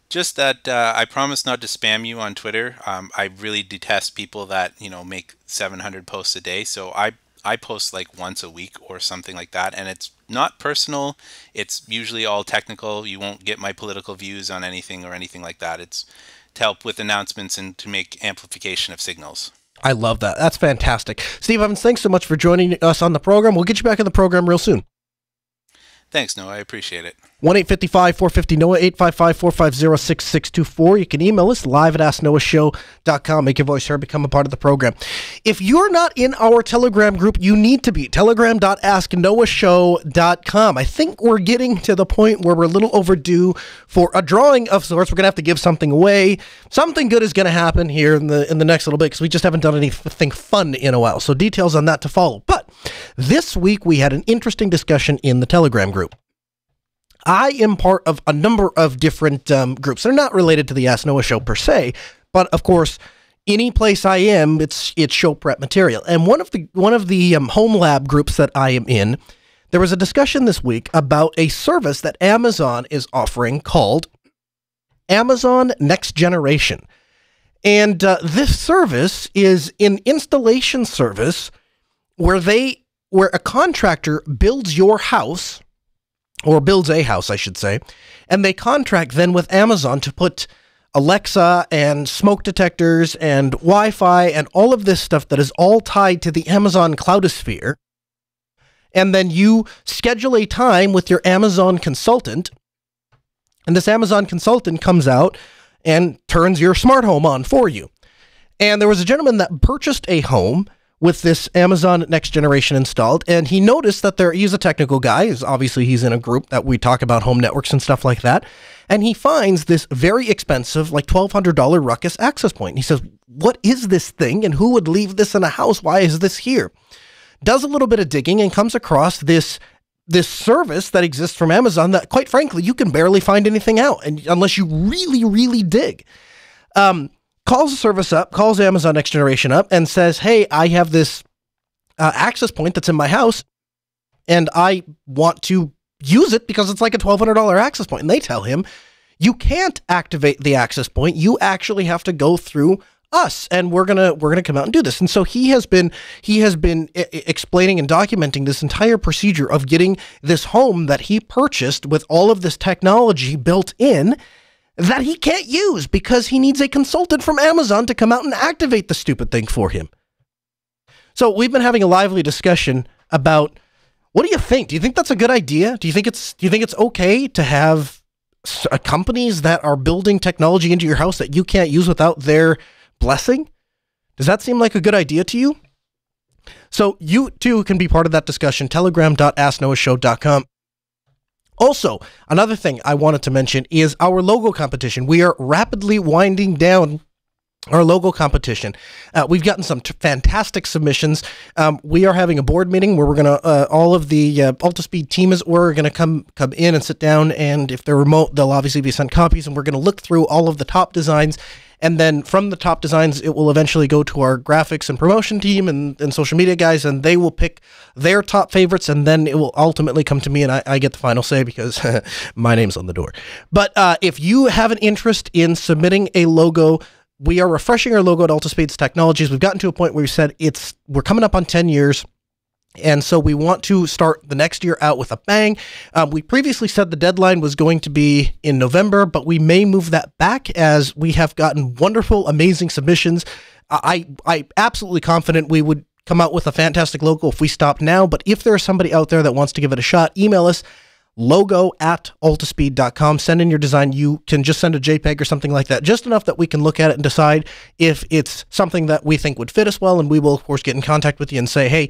Just that I promise not to spam you on Twitter. I really detest people that make 700 posts a day. So I post like once a week or something like that, and it's not personal. It's usually all technical. You won't get my political views on anything or anything like that. It's to help with announcements and to make amplification of signals. I love that. That's fantastic. Steve Ovens, thanks so much for joining us on the program. We'll get you back in the program real soon. Thanks, Noah. I appreciate it. 1-855-450-NOAH, 855-450-6624. You can email us live at AskNoahShow.com. Make your voice heard, become a part of the program. If you're not in our Telegram group, you need to be. Telegram.AskNoahShow.com. I think we're getting to the point where we're a little overdue for a drawing of sorts. We're going to have to give something away. Something good is going to happen here in the next little bit because we just haven't done anything fun in a while. So details on that to follow. But this week we had an interesting discussion in the Telegram group. I am part of a number of different groups. They're not related to the Ask Noah show per se, but of course, any place I am, it's show prep material. And one of the home lab groups that I am in, there was a discussion this week about a service that Amazon is offering called Amazon Next Generation. And this service is an installation service where a contractor builds your house, or builds a house, I should say, and they contract then with Amazon to put Alexa and smoke detectors and Wi-Fi and all of this stuff that is all tied to the Amazon cloudosphere. And then you schedule a time with your Amazon consultant, and this Amazon consultant comes out and turns your smart home on for you. And there was a gentleman that purchased a home with this Amazon Next Generation installed, and he noticed that he's a technical guy. Obviously, he's in a group that we talk about home networks and stuff like that. And he finds this very expensive, like $1,200 Ruckus access point. And he says, what is this thing, and who would leave this in a house? Why is this here? Does a little bit of digging and comes across this service that exists from Amazon that, quite frankly, you can barely find anything out, and unless you really, really dig. Calls the service up, calls Amazon Next Generation up, and says, hey, I have this access point that's in my house, and I want to use it because it's like a $1,200 access point. And they tell him, you can't activate the access point. You actually have to go through us, and we're gonna come out and do this. And so he has been explaining and documenting this entire procedure of getting this home that he purchased with all of this technology built in that he can't use because he needs a consultant from Amazon to come out and activate the stupid thing for him. So we've been having a lively discussion about, what do you think? Do you think that's a good idea? Do you think it's okay to have companies that are building technology into your house that you can't use without their blessing? Does that seem like a good idea to you? So you too can be part of that discussion. Telegram.asknoahshow.com. Also, another thing I wanted to mention is our logo competition. We are rapidly winding down our logo competition. We've gotten some fantastic submissions. We are having a board meeting where we're going to, all of the Altispeed team are going to come in and sit down, and if they're remote, they'll obviously be sent copies, and we're going to look through all of the top designs. And then from the top designs, it will eventually go to our graphics and promotion team and social media guys, and they will pick their top favorites, and then it will ultimately come to me, and I get the final say because my name's on the door. But if you have an interest in submitting a logo, we are refreshing our logo at Altispeed's Technologies. We've gotten to a point where we said we're coming up on 10 years. And so we want to start the next year out with a bang. We previously said the deadline was going to be in November, but we may move that back as we have gotten wonderful, amazing submissions. I'm absolutely confident we would come out with a fantastic logo if we stopped now. But if there's somebody out there that wants to give it a shot, email us, logo@altispeed.com. Send in your design. You can just send a JPEG or something like that, just enough that we can look at it and decide if it's something that we think would fit us well, and we will, of course, get in contact with you and say, hey,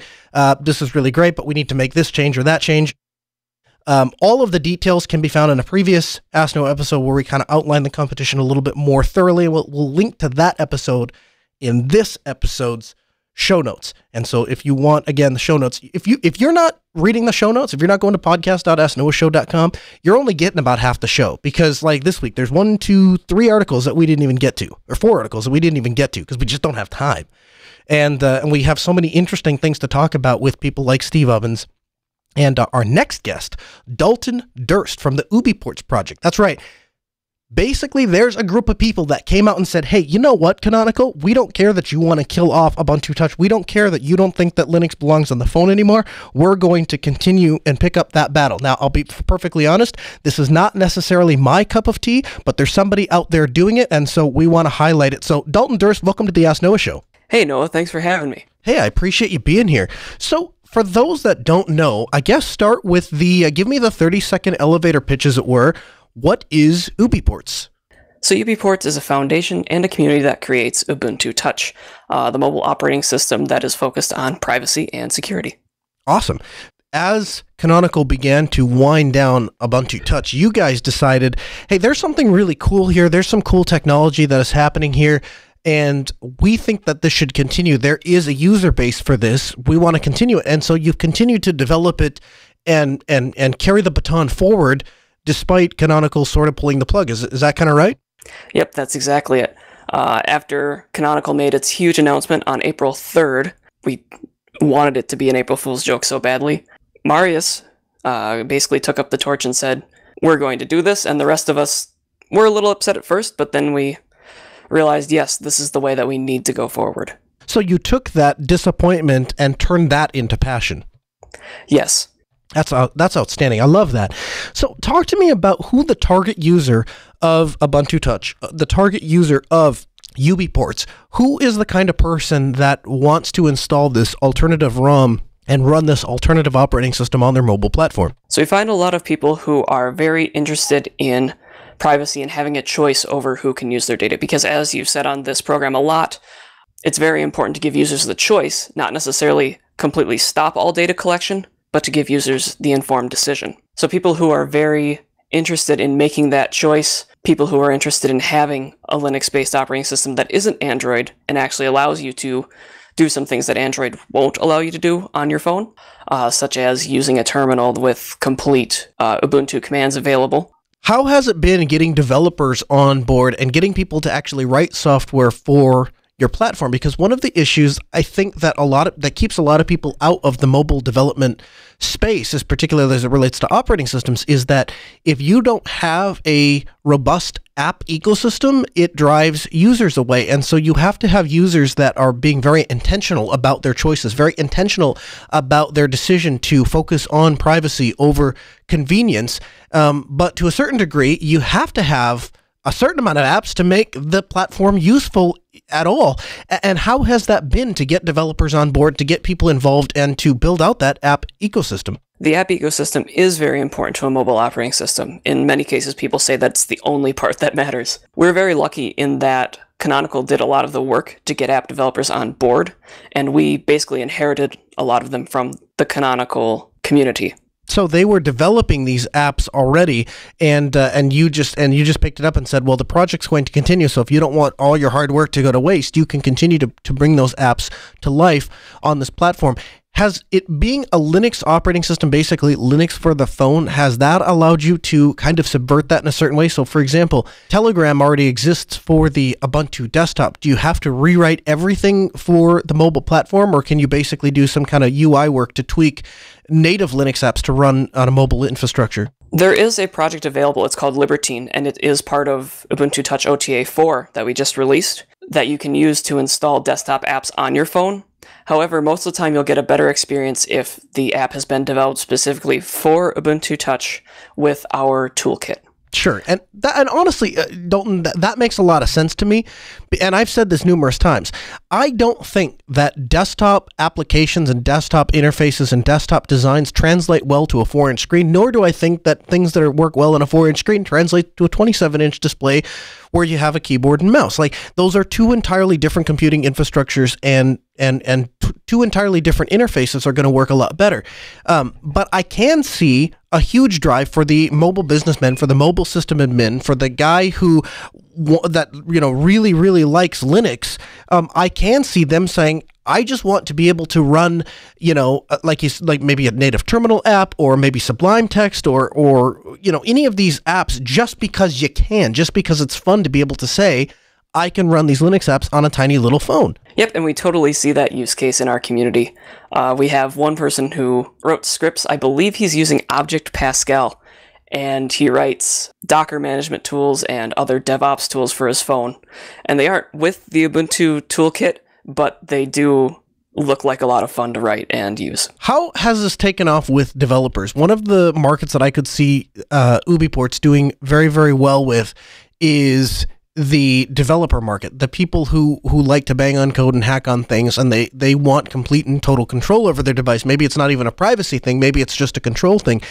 this is really great, but we need to make this change or that change. All of the details can be found in a previous Ask Noah episode where we kind of outline the competition a little bit more thoroughly. We'll link to that episode in this episode's show notes. And so if you want, again, the show notes, if you're not reading the show notes, if you're not going to podcast.asknoahshow.com, you're only getting about half the show, because like this week, there's 1, 2, 3 articles that we didn't even get to, or 4 articles that we didn't even get to because we just don't have time. And we have so many interesting things to talk about with people like Steve Ovens and our next guest, Dalton Durst from the UbiPorts project. That's right. Basically, there's a group of people that came out and said, hey, you know what, Canonical? We don't care that you want to kill off Ubuntu Touch. We don't care that you don't think that Linux belongs on the phone anymore. We're going to continue and pick up that battle. Now, I'll be perfectly honest. This is not necessarily my cup of tea, but there's somebody out there doing it, and so we want to highlight it. So, Dalton Durst, welcome to the Ask Noah Show. Hey, Noah. Thanks for having me. Hey, I appreciate you being here. So, for those that don't know, I guess start with the, give me the 30-second elevator pitch, as it were. What is UbiPorts? So UbiPorts is a foundation and a community that creates Ubuntu Touch, the mobile operating system that is focused on privacy and security. Awesome. As Canonical began to wind down Ubuntu Touch, you guys decided, hey, there's something really cool here. There's some cool technology that is happening here, and we think that this should continue. There is a user base for this. We want to continue it. And so you've continued to develop it and carry the baton forward despite Canonical sort of pulling the plug. Is that kind of right? Yep, that's exactly it. After Canonical made its huge announcement on April 3rd, we wanted it to be an April Fool's joke so badly. Marius basically took up the torch and said, we're going to do this, and the rest of us were a little upset at first, but then we realized, yes, this is the way that we need to go forward. So you took that disappointment and turned that into passion. Yes. That's outstanding. I love that. So talk to me about who the target user of Ubuntu Touch, the target user of UbiPorts. Who is the kind of person that wants to install this alternative ROM and run this alternative operating system on their mobile platform? So we find a lot of people who are very interested in privacy and having a choice over who can use their data, because as you've said on this program a lot, it's very important to give users the choice, not necessarily completely stop all data collection, but to give users the informed decision. So people who are very interested in making that choice, people who are interested in having a Linux-based operating system that isn't Android and actually allows you to do some things that Android won't allow you to do on your phone, such as using a terminal with complete Ubuntu commands available. How has it been getting developers on board and getting people to actually write software for your platform? Because one of the issues I think that that keeps a lot of people out of the mobile development space, is particularly as it relates to operating systems, is that if you don't have a robust app ecosystem, it drives users away. And so you have to have users that are being very intentional about their choices, very intentional about their decision to focus on privacy over convenience. But to a certain degree, you have to have a certain amount of apps to make the platform useful at all. And how has that been to get developers on board, to get people involved, and to build out that app ecosystem? The app ecosystem is very important to a mobile operating system. In many cases, people say that's the only part that matters. We're very lucky in that Canonical did a lot of the work to get app developers on board, and we basically inherited a lot of them from the Canonical community. So they were developing these apps already, and you just picked it up and said, well, the project's going to continue. So if you don't want all your hard work to go to waste, you can continue to bring those apps to life on this platform. Has it being a Linux operating system, basically Linux for the phone, has that allowed you to kind of subvert that in a certain way? So for example, Telegram already exists for the Ubuntu desktop. Do you have to rewrite everything for the mobile platform, or can you basically do some kind of UI work to tweak native Linux apps to run on a mobile infrastructure? There is a project available. It's called Libertine, and it is part of Ubuntu Touch OTA 4 that we just released that you can use to install desktop apps on your phone. However, most of the time you'll get a better experience if the app has been developed specifically for Ubuntu Touch with our toolkit. Sure, and honestly, Dalton, that makes a lot of sense to me, and I've said this numerous times. I don't think that desktop applications and desktop interfaces and desktop designs translate well to a 4-inch screen, nor do I think that things that work well on a 4-inch screen translate to a 27-inch display where you have a keyboard and mouse. Like, those are two entirely different computing infrastructures, and two entirely different interfaces are going to work a lot better. But I can see a huge drive for the mobile businessman, for the mobile system admin, for the guy who really, really likes Linux. I can see them saying, I just want to be able to run, like maybe a native terminal app, or maybe Sublime Text, or any of these apps, just because you can, just because it's fun to be able to say, I can run these Linux apps on a tiny little phone. Yep, and we totally see that use case in our community. We have one person who wrote scripts. I believe he's using Object Pascal, and he writes Docker management tools and other DevOps tools for his phone. And they aren't with the Ubuntu toolkit, but they do look like a lot of fun to write and use. How has this taken off with developers? One of the markets that I could see UbiPorts doing very, very well with is the developer market, the people who like to bang on code and hack on things, and they want complete and total control over their device. Maybe it's not even a privacy thing, maybe it's just a control thing.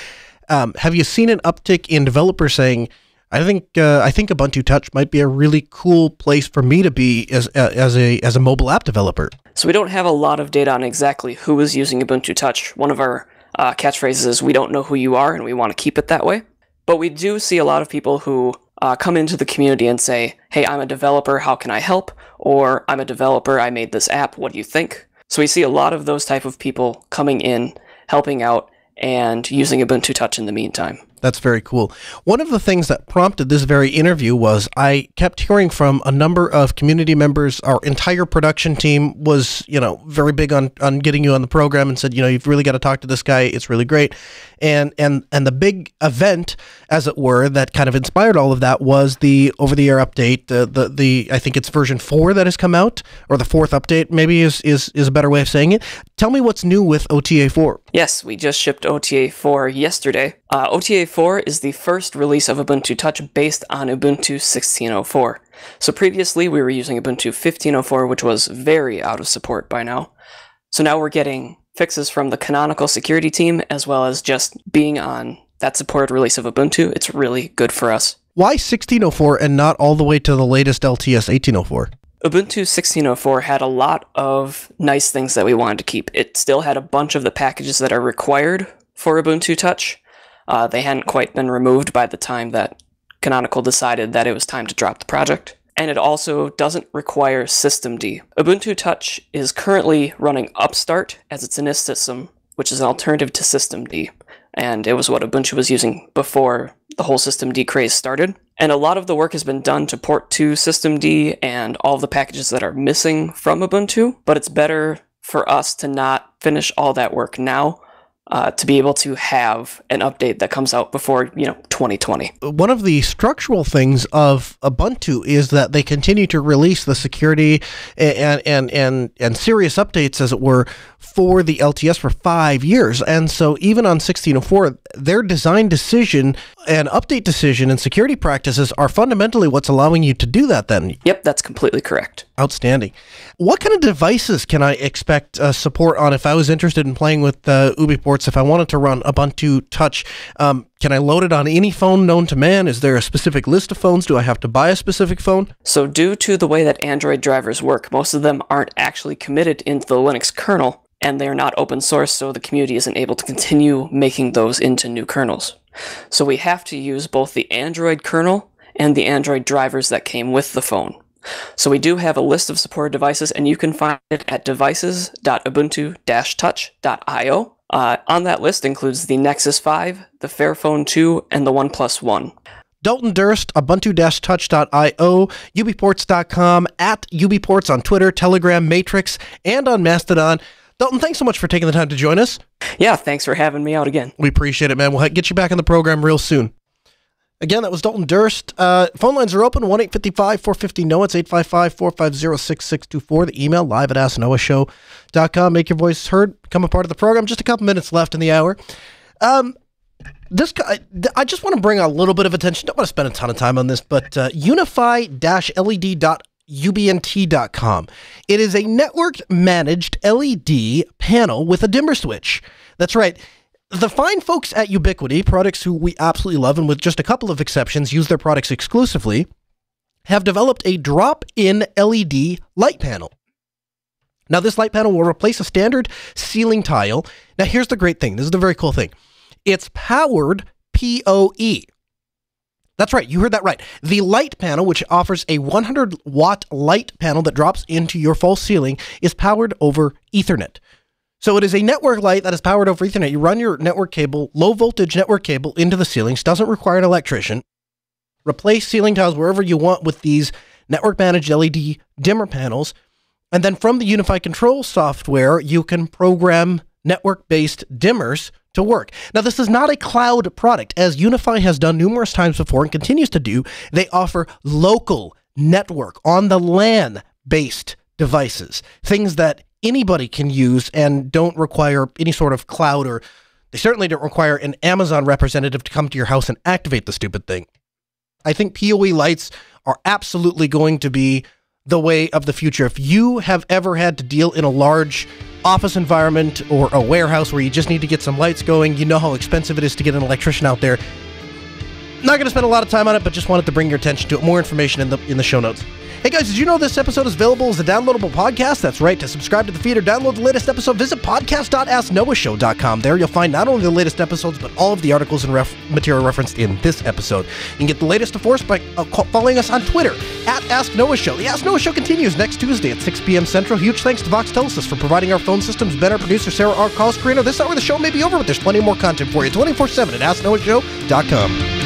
Have you seen an uptick in developers saying, I think Ubuntu Touch might be a really cool place for me to be as a mobile app developer? So we don't have a lot of data on exactly who is using Ubuntu Touch. One of our catchphrases is, we don't know who you are, and we want to keep it that way. But we do see a lot of people who come into the community and say, hey, I'm a developer, how can I help? Or, I'm a developer, I made this app, what do you think? So we see a lot of those type of people coming in, helping out, and using Ubuntu Touch in the meantime. That's very cool. One of the things that prompted this very interview was I kept hearing from a number of community members. Our entire production team was, very big on getting you on the program and said, you've really got to talk to this guy. It's really great. And the big event, as it were, that kind of inspired all of that was the over-the-air update. The I think it's version 4 that has come out, or the 4th update maybe is a better way of saying it. Tell me what's new with OTA 4. Yes, we just shipped OTA 4 yesterday. OTA 4 is the first release of Ubuntu Touch based on Ubuntu 16.04. So previously we were using Ubuntu 15.04, which was very out of support by now. So now we're getting fixes from the canonical security team, as well as just being on that supported release of Ubuntu. It's really good for us. Why 16.04 and not all the way to the latest LTS 18.04? Ubuntu 16.04 had a lot of nice things that we wanted to keep. It still had a bunch of the packages that are required for Ubuntu Touch. They hadn't quite been removed by the time that Canonical decided that it was time to drop the project. And it also doesn't require systemd. Ubuntu Touch is currently running Upstart as its init system, which is an alternative to systemd. And it was what Ubuntu was using before the whole systemd craze started. And a lot of the work has been done to port to systemd and all of the packages that are missing from Ubuntu, but it's better for us to not finish all that work now, to be able to have an update that comes out before, 2020. One of the structural things of Ubuntu is that they continue to release the security and serious updates, as it were, for the LTS for 5 years. And so even on 16.04, their design decision and update decision and security practices are fundamentally what's allowing you to do that then. Yep, that's completely correct. Outstanding. What kind of devices can I expect support on if I was interested in playing with UbiPorts, if I wanted to run Ubuntu Touch? Can I load it on any phone known to man? Is there a specific list of phones? Do I have to buy a specific phone? So due to the way that Android drivers work, most of them aren't actually committed into the Linux kernel, and they're not open source, so the community isn't able to continue making those into new kernels. So we have to use both the Android kernel and the Android drivers that came with the phone. So we do have a list of supported devices, and you can find it at devices.ubuntu-touch.io. On that list includes the Nexus 5, the Fairphone 2, and the OnePlus One. Dalton Durst, ubuntu-touch.io, ubiports.com, at ubiports on Twitter, Telegram, Matrix, and on Mastodon. Dalton, thanks so much for taking the time to join us. Yeah, thanks for having me out again. We appreciate it, man. We'll get you back in the program real soon. Again, that was Dalton Durst. Phone lines are open, 1-855-450-NOAH. It's 855-450-6624. The email, live@asknoahshow.com. Make your voice heard. Become a part of the program. Just a couple minutes left in the hour. This guy, I just want to bring a little bit of attention. Don't want to spend a ton of time on this, but unify-led.ubnt.com. It is a network-managed LED panel with a dimmer switch. That's right. The fine folks at Ubiquiti, products who we absolutely love, and with just a couple of exceptions, use their products exclusively, have developed a drop-in LED light panel. Now, this light panel will replace a standard ceiling tile. Now, here's the great thing. This is the very cool thing. It's powered PoE. That's right. You heard that right. The light panel, which offers a 100-watt light panel that drops into your false ceiling, is powered over Ethernet. So it is a network light that is powered over Ethernet. You run your network cable, low voltage network cable, into the ceilings. Doesn't require an electrician. Replace ceiling tiles wherever you want with these network managed LED dimmer panels. And then from the Unify Control software, you can program network-based dimmers to work. Now, this is not a cloud product. As Unify has done numerous times before and continues to do, they offer local network on the LAN-based devices, things that anybody can use and don't require any sort of cloud, or they certainly don't require an Amazon representative to come to your house and activate the stupid thing. I think PoE lights are absolutely going to be the way of the future. If you have ever had to deal in a large office environment or a warehouse where you just need to get some lights going, you know how expensive it is to get an electrician out there. Not going to spend a lot of time on it, but just wanted to bring your attention to it. More information in the show notes. Hey guys, did you know this episode is available as a downloadable podcast? That's right. To subscribe to the feed or download the latest episode, visit podcast.asknoahshow.com. There you'll find not only the latest episodes, but all of the articles and material referenced in this episode. You can get the latest, of course, by following us on Twitter @AskNoahShow. The Ask Noah Show continues next Tuesday at 6 p.m. Central. Huge thanks to Vox Telesis for providing our phone systems. Ben, our producer, Sarah, our call screener. This hour of the show may be over, but there's plenty more content for you 24/7 at AskNoahShow.com.